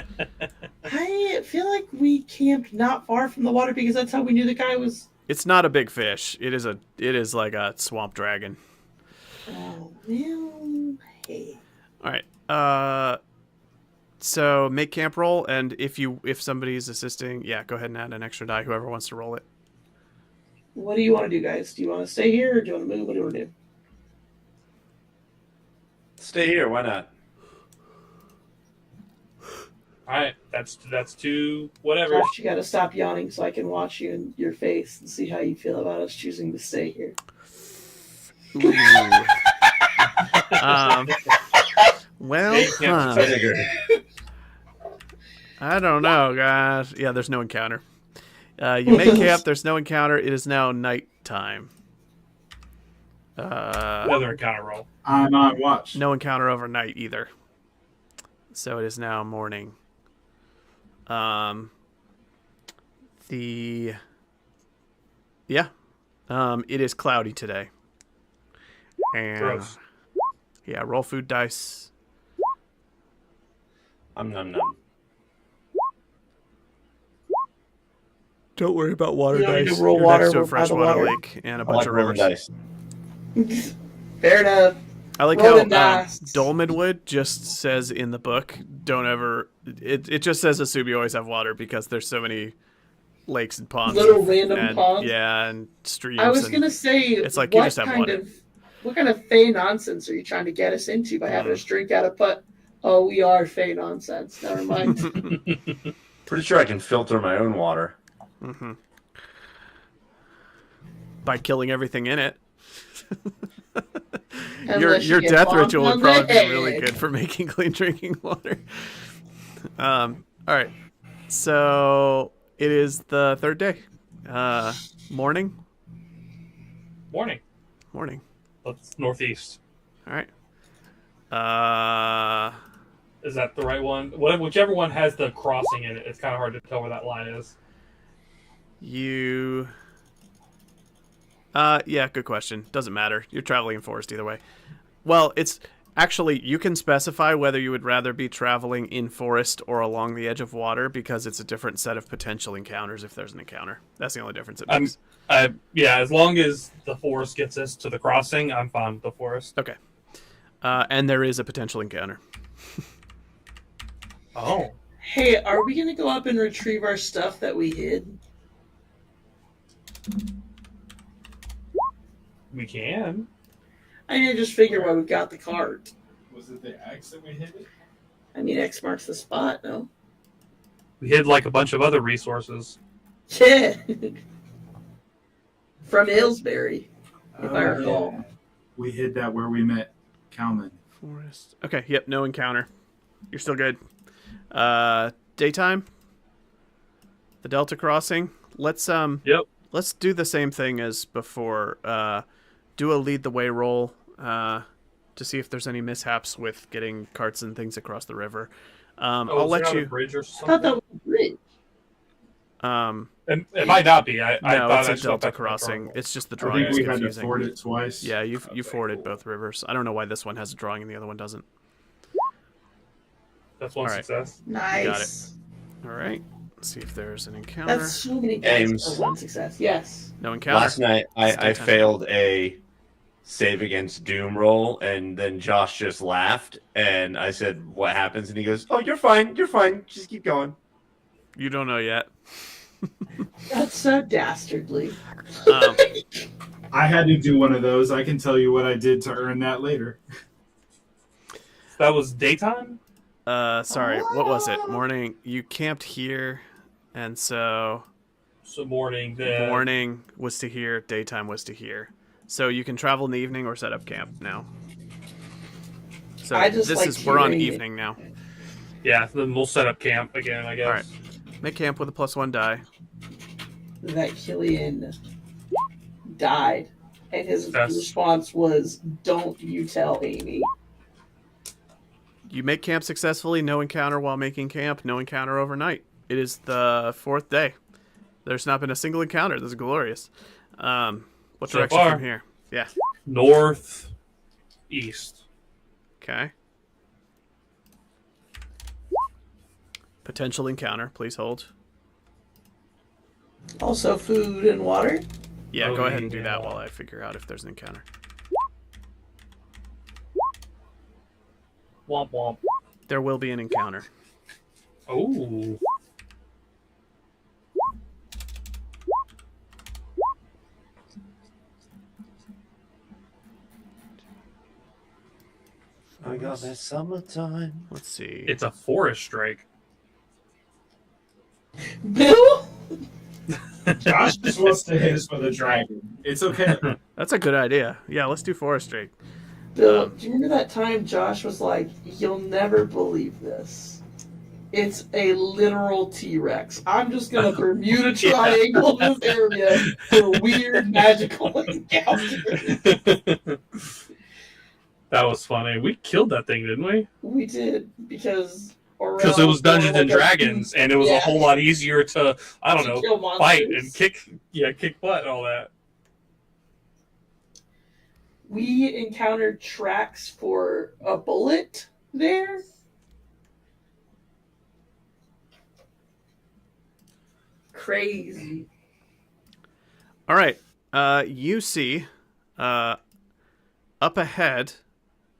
I feel like we camped not far from the water because that's how we knew the guy was. It's not a big fish. It is like a swamp dragon. Oh, well, hey. All right. So make camp roll, and if somebody's assisting, yeah, go ahead and add an extra die. Whoever wants to roll it. What do you want to do, guys? Do you want to stay here or do you want to move? What do you want to do? Stay here. Why not? All right, that's two. Whatever. Josh, you got to stop yawning so I can watch you in your face and see how you feel about us choosing to stay here. Ooh. Well, I don't know, guys. Yeah, there's no encounter. You make camp. There's no encounter. It is now nighttime. Another encounter roll. I'm on watch. No encounter overnight either. So it is now morning. It is cloudy today. And Gross. yeah, roll food dice. Num. Don't worry about water You don't need dice. to roll You're water next to a by the freshwater water. lake and a I bunch like of rolling rivers. dice. Fair enough. I like Rolling how dice. Dolmenwood just says in the book, don't ever... It just says assume you always have water because there's so many lakes and ponds. Little random and, ponds. Yeah, and streams. I was and going to say, it's like you just have water. What kind of fey nonsense are you trying to get us into by having us drink out of put? Oh, we are fey nonsense. Never mind. Pretty sure I can filter my own water. Mm-hmm. By killing everything in it. Unless you your get death bonked ritual would on probably the be really head. good for making clean drinking water. All right. So it is the third day. Morning. Morning. That's northeast. All right. Is that the right one? Whichever one has the crossing in it, it's kind of hard to tell where that line is. Yeah, good question. Doesn't matter. You're traveling in forest either way. Well, it's actually, you can specify whether you would rather be traveling in forest or along the edge of water because it's a different set of potential encounters if there's an encounter. That's the only difference it makes. Yeah, as long as the forest gets us to the crossing, I'm fine with the forest. Okay. And there is a potential encounter. Oh. Hey, are we going to go up and retrieve our stuff that we hid? We can. I mean, I just figure why we got the cart. Was it the X that we hit it? I mean, X marks the spot, no? We hid like a bunch of other resources. Yeah. From Hillsbury, if I recall. Yeah. We hid that where we met Calman. Forest. Okay, yep, no encounter. You're still good. Daytime? The Delta crossing? Let's Let's do the same thing as before. Do a lead the way roll to see if there's any mishaps with getting carts and things across the river. I'll let you. A bridge or I something? thought that was a bridge. It might not be. I No, thought it's a Delta crossing. It's just the drawing I is think we had to confusing. ford it twice. Yeah, you Okay, forded cool. both rivers. I don't know why this one has a drawing and the other one doesn't. That's one All right. success. Nice. All right. Let's see if there's an encounter. That's so many Games. guys for one success. Yes. No encounter. Last night, I daytime. failed a save against Doom roll, and then Josh just laughed, and I said, "What happens?" And he goes, "Oh, you're fine. You're fine. Just keep going." You don't know yet. That's so dastardly. I had to do one of those. I can tell you what I did to earn that later. That was daytime? Sorry. What was it? Morning. You camped here, and so So morning. Then morning was to here, daytime was to here. So you can travel in the evening or set up camp now. So I just like we're on hearing- evening now. Yeah, then we'll set up camp again, I guess. All right. Make camp with a +1 die. that Killian died, and his Yes. response was, "Don't you tell Amy." You make camp successfully, no encounter while making camp, no encounter overnight. It is the 4th day. There's not been a single encounter. This is glorious. What So direction far. from here? Yeah. North, east. Okay. Potential encounter. Please hold. Also, food and water. Yeah, Oh, go ahead and do yeah. that while I figure out if there's an encounter. Womp womp. There will be an encounter. Oh. I got that summertime. Let's see. It's a forest strike. Bill. Josh just wants to hit us with a dragon. It's okay. That's a good idea. Yeah, let's do forestry. Bill, do you remember that time Josh was like, "You'll never believe this. It's a literal T-Rex. I'm just gonna Bermuda Triangle this area for weird magical encounters." That was funny. We killed that thing, didn't we? We did because Because it was Dungeons and Dragons, and it was a whole lot easier to, I don't know, fight and kick butt and all that. We encountered tracks for a bullet there. Crazy. All right. You see, up ahead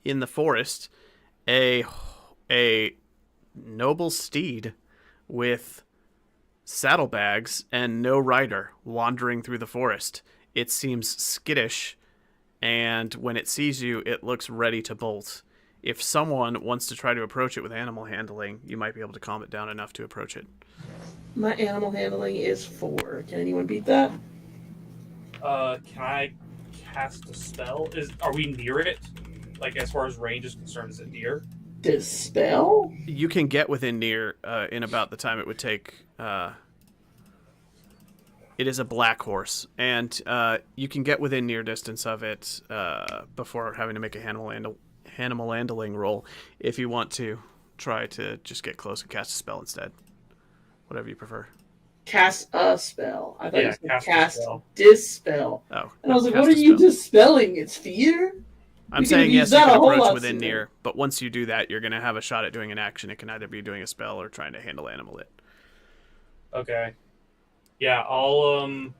in the forest, a noble steed with saddlebags and no rider wandering through the forest. It seems skittish, and when it sees you, it looks ready to bolt. If someone wants to try to approach it with animal handling, you might be able to calm it down enough to approach it. My animal handling is 4. Can anyone beat that? Can I cast a spell? Are we near it? Like, as far as range is concerned, is it near? Dispel? You can get within near in about the time it would take. It is a black horse, and you can get within near distance of it before having to make a animal handling roll if you want to try to just get close and cast a spell instead. Whatever you prefer. Cast a spell. I thought you said cast a spell. dispel. Oh. And I was like, cast what are a you spell. dispelling? It's fear? I'm You saying could've yes, used you that can a whole approach lot within sooner. near, but once you do that, you're going to have a shot at doing an action. It can either be doing a spell or trying to handle animal it. Okay. Yeah, I'll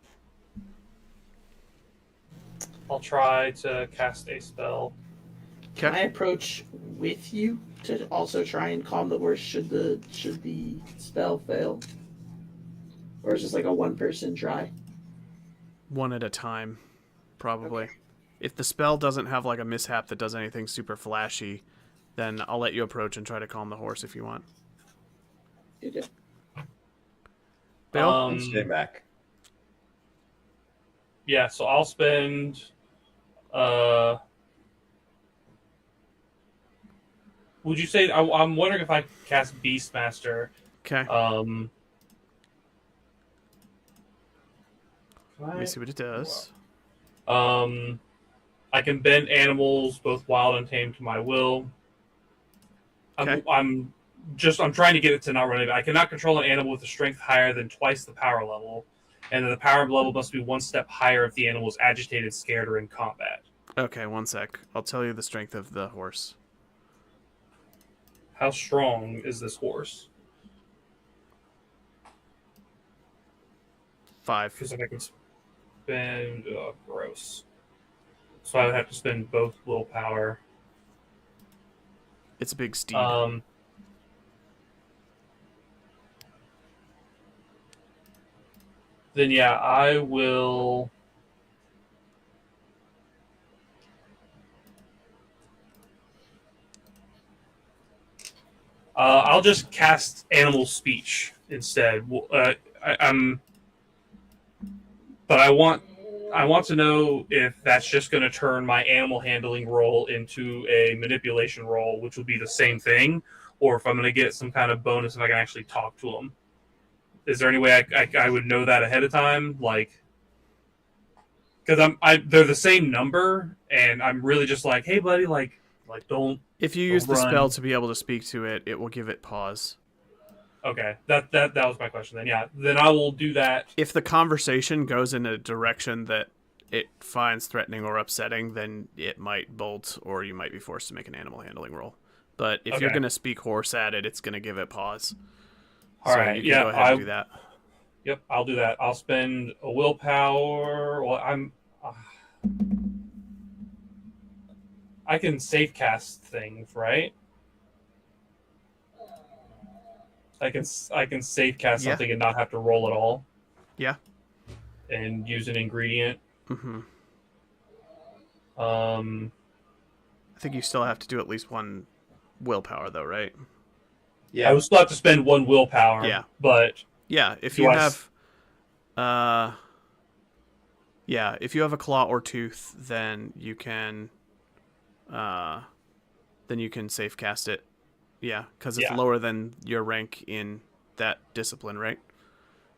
try to cast a spell. Can I approach with you to also try and calm the horse should the spell fail? Or is this like a one-person try? One at a time, probably. Okay. If the spell doesn't have like a mishap that does anything super flashy, then I'll let you approach and try to calm the horse if you want. You do. Bill? Stay back. Yeah, so I'll spend would you say I'm wondering if I cast Beastmaster. Okay. Let me see what it does. I can bend animals, both wild and tame, to my will. Okay. I'm trying to get it to not run it. I cannot control an animal with a strength higher than twice the power level, and the power level must be one step higher if the animal is agitated, scared, or in combat. Okay, one sec. I'll tell you the strength of the horse. How strong is this horse? 5. Because I can spend gross. So I would have to spend both willpower. It's a big steed. Then yeah, I will. I'll just cast animal speech instead. But I I want to know if that's just going to turn my animal handling roll into a manipulation roll, which would be the same thing, or if I'm going to get some kind of bonus if I can actually talk to them. Is there any way I would know that ahead of time? Like, because they're the same number, and I'm really just like, hey, buddy, like don't. If you use the spell to be able to speak to it, it will give it pause. Okay, that was my question then. Yeah, then I will do that. If the conversation goes in a direction that it finds threatening or upsetting, then it might bolt, or you might be forced to make an animal handling roll. But if you're going to speak horse at it, it's going to give it pause. All right, you can go ahead and do that. Yep, I'll do that. I'll spend a willpower. Well, I can safe cast things, right? I can safe cast something and not have to roll at all. Yeah. And use an ingredient. Mm-hmm. I think you still have to do at least one willpower, though, right? Yeah. I would still have to spend one willpower. Yeah. But yeah, if you have if you have a claw or tooth, then you can safe cast it. Yeah, because it's lower than your rank in that discipline, right?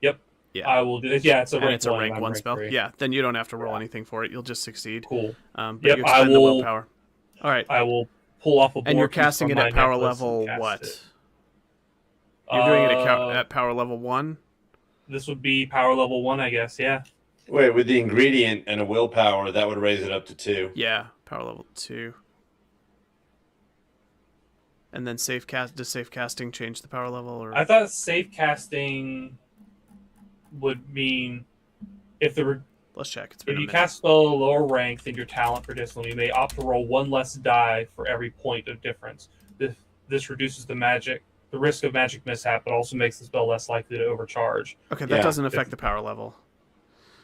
Yep. Yeah, I will do it. Yeah, it's a rank one spell. 3. Yeah, then you don't have to roll anything for it. You'll just succeed. Cool. But you expend the willpower. All right. I will pull off a board. And you're casting it at power level what? You're doing it at power level 1? This would be power level 1, I guess, yeah. Wait, with the ingredient and a willpower, that would raise it up to 2. Yeah, power level 2. And then does safe casting change the power level? Or I thought safe casting would mean let's check. If you cast spell at a lower rank than your talent for discipline, you may opt to roll 1 less die for every point of difference. This reduces the risk of magic mishap, but also makes the spell less likely to overcharge. Okay, that doesn't affect the power level.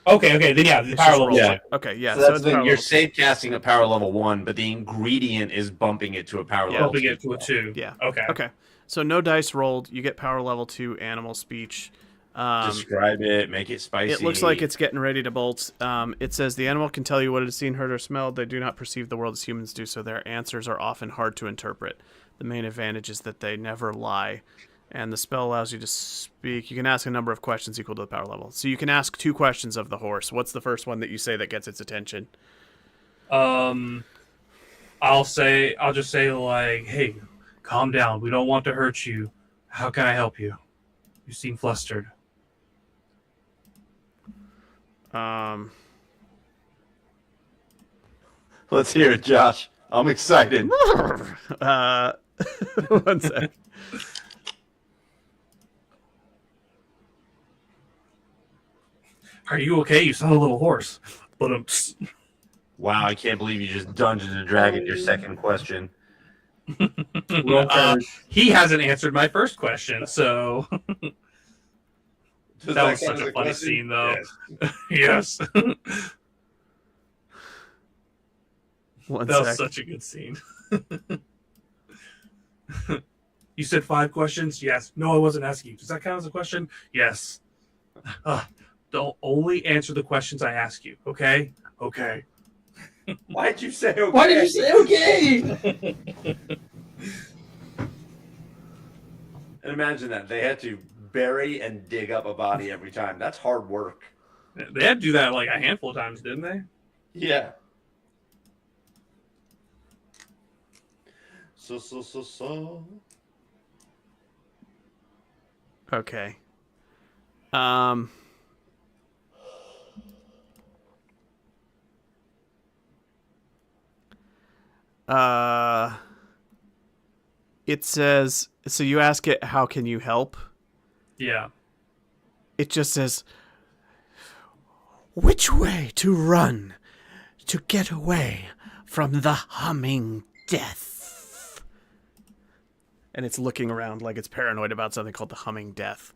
Okay, then yeah, the power level. Yeah. Okay, yeah. So that's you're safe casting at power level 1, but the ingredient is bumping it to a power level 2. Bumping it to a 2. Yeah. Okay. So no dice rolled. You get power level 2 animal speech. Describe it, make it spicy. It looks like it's getting ready to bolt. It says the animal can tell you what it has seen, heard, or smelled. They do not perceive the world as humans do, so their answers are often hard to interpret. The main advantage is that they never lie. And the spell allows you to speak. You can ask a number of questions equal to the power level. So you can ask 2 questions of the horse. What's the first one that you say that gets its attention? I'll just say like, hey, calm down. We don't want to hurt you. How can I help you? You seem flustered. Let's hear it, Josh. I'm excited. One sec. Are you okay? You sound a little hoarse. But wow, I can't believe you just Dungeons and Dragons your second question. He hasn't answered my first question, so that was such a funny scene, though. Yes. That was such a good scene. You said 5 questions? Yes. No, I wasn't asking you. Does that count as a question? Yes. Don't only answer the questions I ask you, okay? Okay. Why did you say okay? Why did you say okay? And imagine that. They had to bury and dig up a body every time. That's hard work. They had to do that like a handful of times, didn't they? Yeah. So. Okay. It says, so you ask it, how can you help? Yeah. It just says, which way to run to get away from the humming death? And it's looking around like it's paranoid about something called the humming death.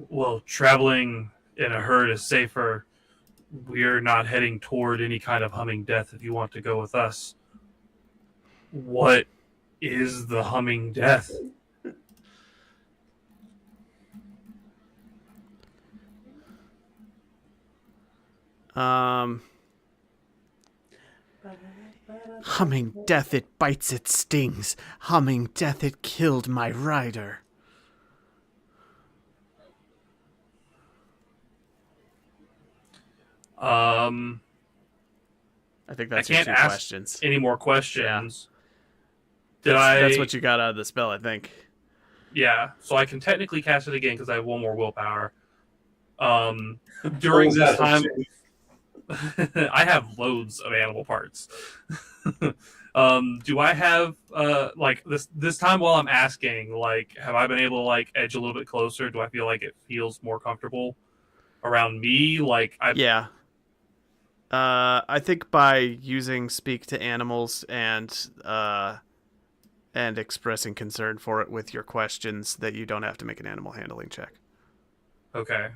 Well, traveling in a herd is safer. We're not heading toward any kind of humming death if you want to go with us. What is the humming death? Humming death, it bites, it stings. Humming death, it killed my rider. I think that's I can't your two ask questions. any more questions. Yeah. That's what you got out of the spell, I think. Yeah, so I can technically cast it again because I have one more willpower. During this time, I have loads of animal parts. Do I have like this time while I'm asking, like, have I been able to like edge a little bit closer? Do I feel like it feels more comfortable around me? Like, Yeah. I think by using speak to animals and expressing concern for it with your questions, that you don't have to make an animal handling check. Okay.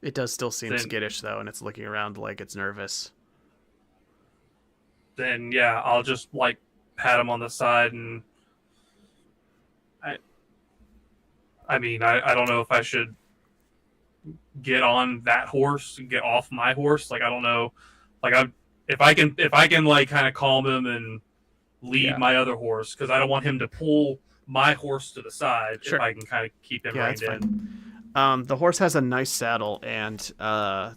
It does still seem skittish though, and it's looking around like it's nervous. Then yeah, I'll just like pat him on the side, and I mean I don't know if I should get on that horse and get off my horse. Like, I don't know, like if I can like kind of calm him and lead my other horse, because I don't want him to pull my horse to the side. Sure. If I can kind of keep him reined in. The horse has a nice saddle and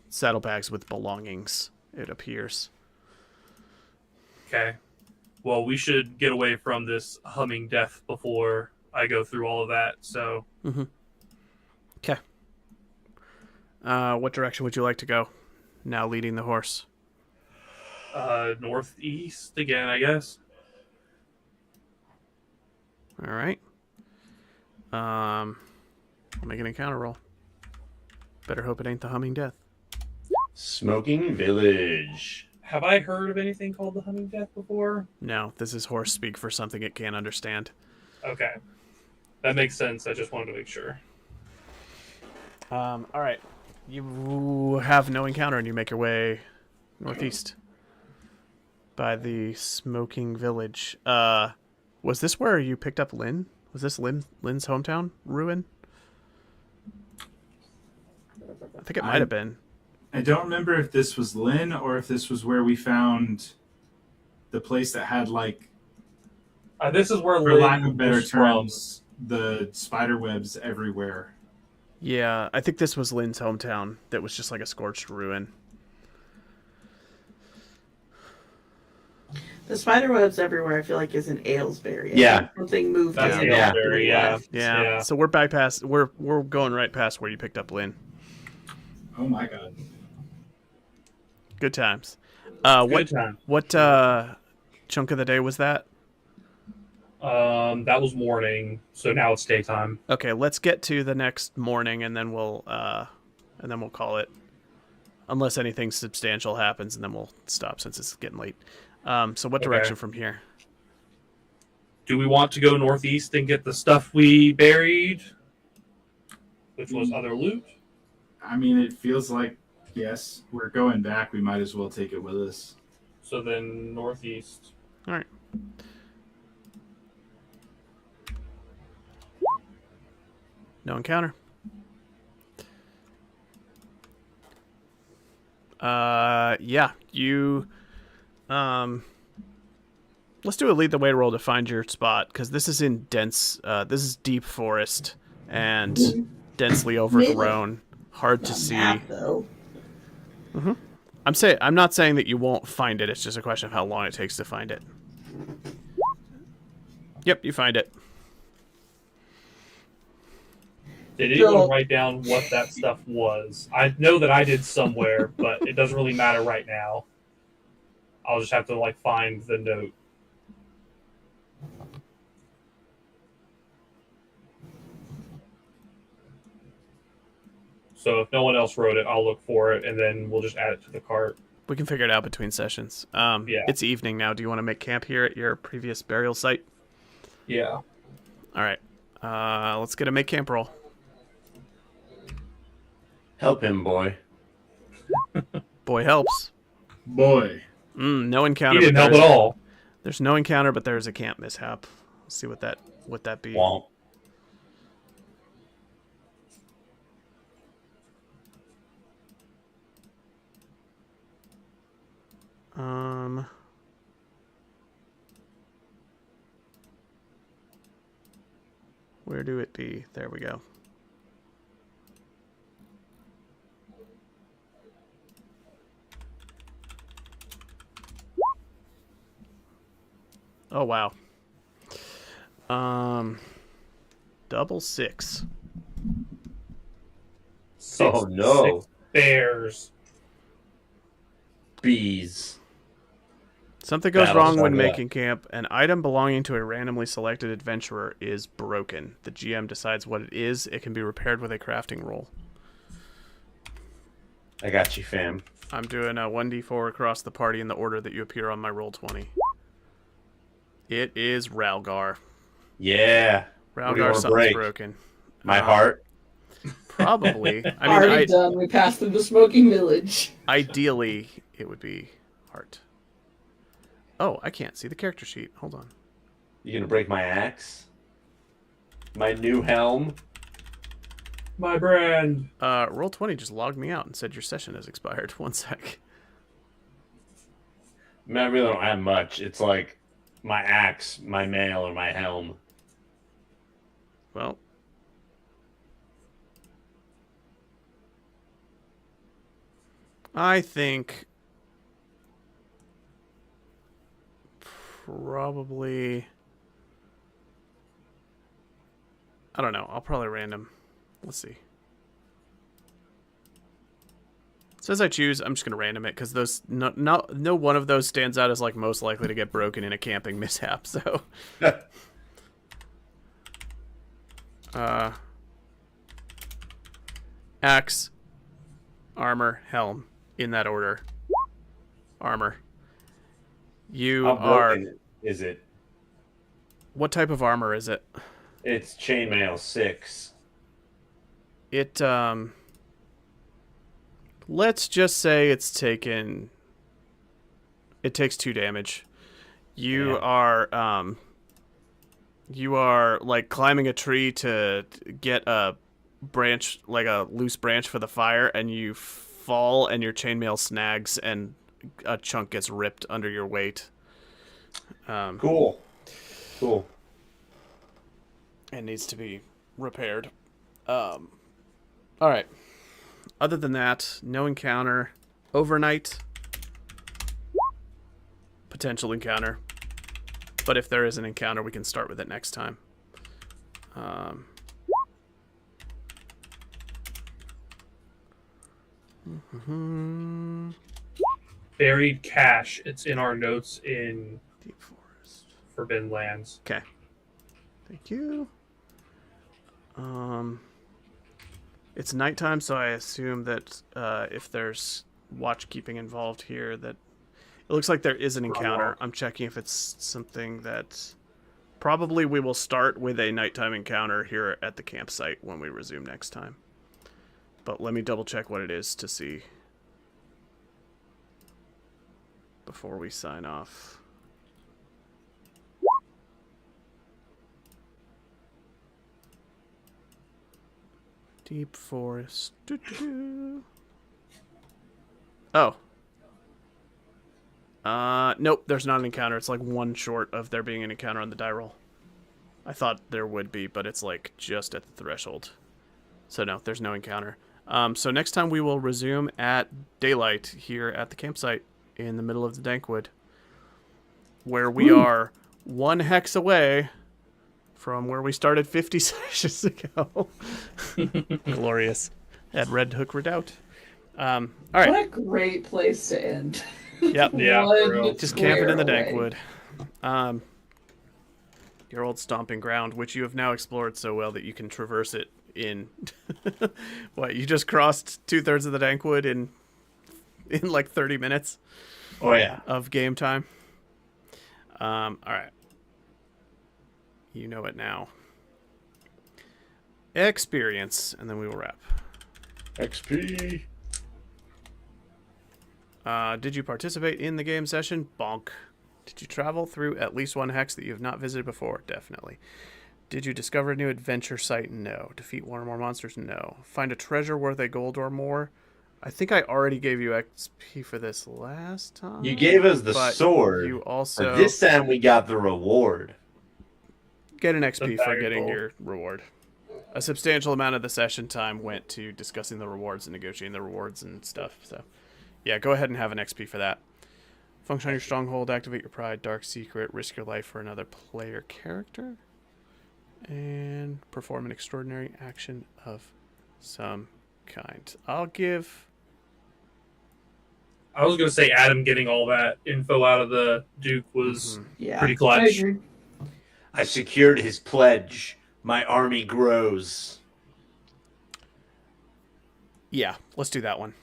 saddlebags with belongings, it appears. Okay. Well, we should get away from this humming death before I go through all of that. So. Mm-hmm. Okay. What direction would you like to go? Now leading the horse. Northeast again, I guess. All right. I'll make an encounter roll. Better hope it ain't the humming death. Smoking Village. Have I heard of anything called the humming death before? No, this is horse speak for something it can't understand. Okay. That makes sense. I just wanted to make sure. All right. You have no encounter and you make your way northeast by the Smoking Village. Was this where you picked up Lynn? Was this Lynn's hometown ruin? I think it might have been. I don't remember if this was Lynn or if this was where we found the place that had, like, this is where, for Lynn lack of better was terms, the spider webs everywhere. Yeah, I think this was Lynn's hometown that was just like a scorched ruin. The spider webs everywhere, I feel like, is in Aylesbury. Yeah. Something moved. That's in Aylesbury, after we yeah. left. Yeah. So we're back past. We're going right past where you picked up Lynn. Oh my god. Good times. Good time. What chunk of the day was that? That was morning, so now it's daytime. Okay, let's get to the next morning, and then we'll call it. Unless anything substantial happens, and then we'll stop since it's getting late. So what direction from here? Do we want to go northeast and get the stuff we buried, which was other loot? I mean, it feels like, yes, we're going back. We might as well take it with us. So then northeast. All right. No encounter. Yeah, you let's do a lead the way roll to find your spot, because this is in dense this is deep forest and densely overgrown, hard to see. Mm-hmm. I'm not saying that you won't find it, it's just a question of how long it takes to find it. Yep, you find it. Did anyone write down what that stuff was? I know that I did somewhere, but it doesn't really matter right now. I'll just have to like find the note. So if no one else wrote it, I'll look for it, and then we'll just add it to the cart. We can figure it out between sessions. Yeah. It's evening now. Do you want to make camp here at your previous burial site? Yeah. All right. Let's get a make camp roll. Help him, boy. Boy helps. Boy. No encounter. He didn't help at all. There's no encounter, but there's a camp mishap. Let's see what that be. Womp. Where do it be? There we go. Oh, wow. Double six. Oh, no. 6 bears. Bees. Something goes That'll wrong when start it up. making camp. An item belonging to a randomly selected adventurer is broken. The GM decides what it is. It can be repaired with a crafting roll. I got you, fam. I'm doing a 1d4 across the party in the order that you appear on my roll 20. It is Ralgar. Yeah. What do you Ralgar, wanna something's break? broken. My heart. Probably. I Already mean, done. We passed through the smoking village. ideally, it would be heart. Oh, I can't see the character sheet. Hold on. You gonna break my axe? My new helm? My brand. Roll 20 just logged me out and said your session has expired. One sec. I mean, I really don't have much. It's like my axe, my mail, or my helm. Well. I think probably, I don't know. I'll probably random. Let's see. It says I choose. I'm just gonna random it because those no one of those stands out as like most likely to get broken in a camping mishap. So, axe, armor, helm, in that order. Armor. You How are. broken is it? What type of armor is it? It's chainmail 6. It let's just say it's taken. It takes 2 damage. You are like climbing a tree to get a branch, like a loose branch for the fire, and you fall and your chainmail snags and a chunk gets ripped under your weight. Cool. And needs to be repaired. All right. Other than that, no encounter. Overnight. Potential encounter. But if there is an encounter, we can start with it next time. Buried cache. It's in our notes in Deep Forest. Forbidden Lands. Okay. Thank you. It's nighttime, so I assume that if there's watch keeping involved here, that it looks like there is an encounter. I'm checking if it's something that probably we will start with a nighttime encounter here at the campsite when we resume next time. But let me double check what it is to see before we sign off. Deep Forest. Doo-doo-doo. Oh. Nope, there's not an encounter. It's like 1 short of there being an encounter on the die roll. I thought there would be, but it's like just at the threshold. So no, there's no encounter. So next time we will resume at daylight here at the campsite in the middle of the Dankwood, where we are 1 hex away from where we started 50 sessions ago. Glorious. At Red Hook Redoubt. All right. What a great place to end. Yep. Yeah, for real. Just camping in the Square Dankwood. Your old stomping ground, which you have now explored so well that you can traverse it in what, you just crossed 2/3 of the Dankwood in like 30 minutes. Oh yeah. Of game time. All right. You know it now. Experience, and then we will wrap. XP. Did you participate in the game session? Bonk. Did you travel through at least 1 hex that you have not visited before? Definitely. Did you discover a new adventure site? No. Defeat 1 or more monsters? No. Find a treasure worth a gold or more? I think I already gave you XP for this last time. You gave us the but sword. You also but this time we got the reward. get an XP The for bag getting gold. your reward. A substantial amount of the session time went to discussing the rewards and negotiating the rewards and stuff. So, yeah, go ahead and have an XP for that. Function on your stronghold, activate your pride, dark secret, risk your life for another player character, and perform an extraordinary action of some kind. I was going to say Adam getting all that info out of the Duke was Yeah, pretty clutch. I agree. I secured his pledge. My army grows. Yeah, let's do that one.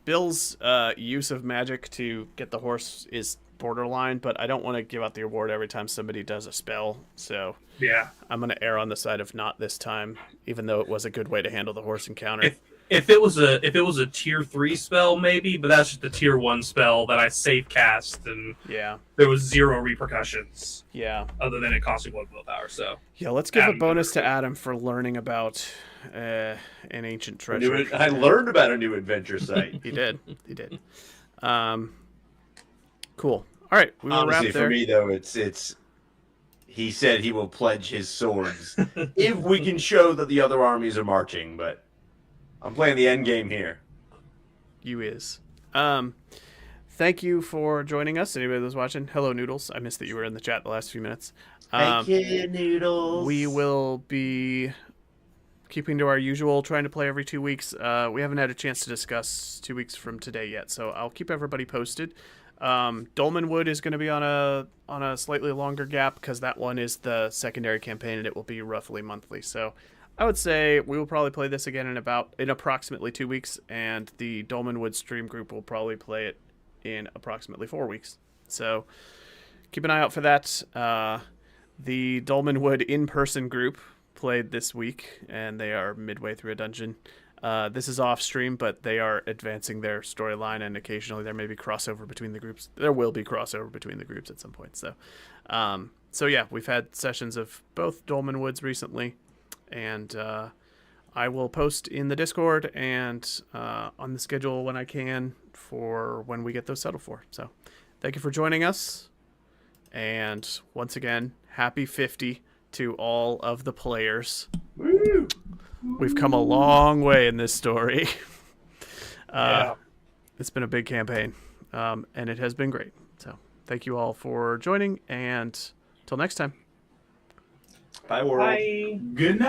Bill's use of magic to get the horse is borderline, but I don't want to give out the reward every time somebody does a spell, so Yeah. I'm going to err on the side of not this time, even though it was a good way to handle the horse encounter. If it was a tier 3 spell, maybe, but that's just a tier 1 spell that I safe cast, and Yeah. there was 0 repercussions Yeah. other than it costing 1 willpower. So Yeah, let's give Adam a bonus to never- Adam for learning about an ancient treasure. I learned about a new adventure site. He did. He did. Cool. All right, we will Honestly, wrap for there. me though, it's. He said he will pledge his swords if we can show that the other armies are marching. But I'm playing the end game here. You is. Thank you for joining us. Anybody that's watching, hello Noodles. I missed that you were in the chat the last few minutes. Thank you, Noodles. We will be keeping to our usual, trying to play every 2 weeks. We haven't had a chance to discuss 2 weeks from today yet, so I'll keep everybody posted. Dolmenwood is going to be on a slightly longer gap because that one is the secondary campaign and it will be roughly monthly. So I would say we will probably play this again in approximately 2 weeks, and the Dolmenwood stream group will probably play it in approximately 4 weeks. So keep an eye out for that. The Dolmenwood in-person group played this week, and they are midway through a dungeon. This is off stream, but they are advancing their storyline, and occasionally there may be crossover between the groups. There will be crossover between the groups at some point. So yeah, we've had sessions of both Dolmenwoods recently, and I will post in the Discord and on the schedule when I can for when we get those settled for. So thank you for joining us, and once again, happy 50 to all of the players. Woo! We've come a long way in this story. Yeah. It's been a big campaign, and it has been great. So thank you all for joining, and till next time. Bye, world. Bye. Good night.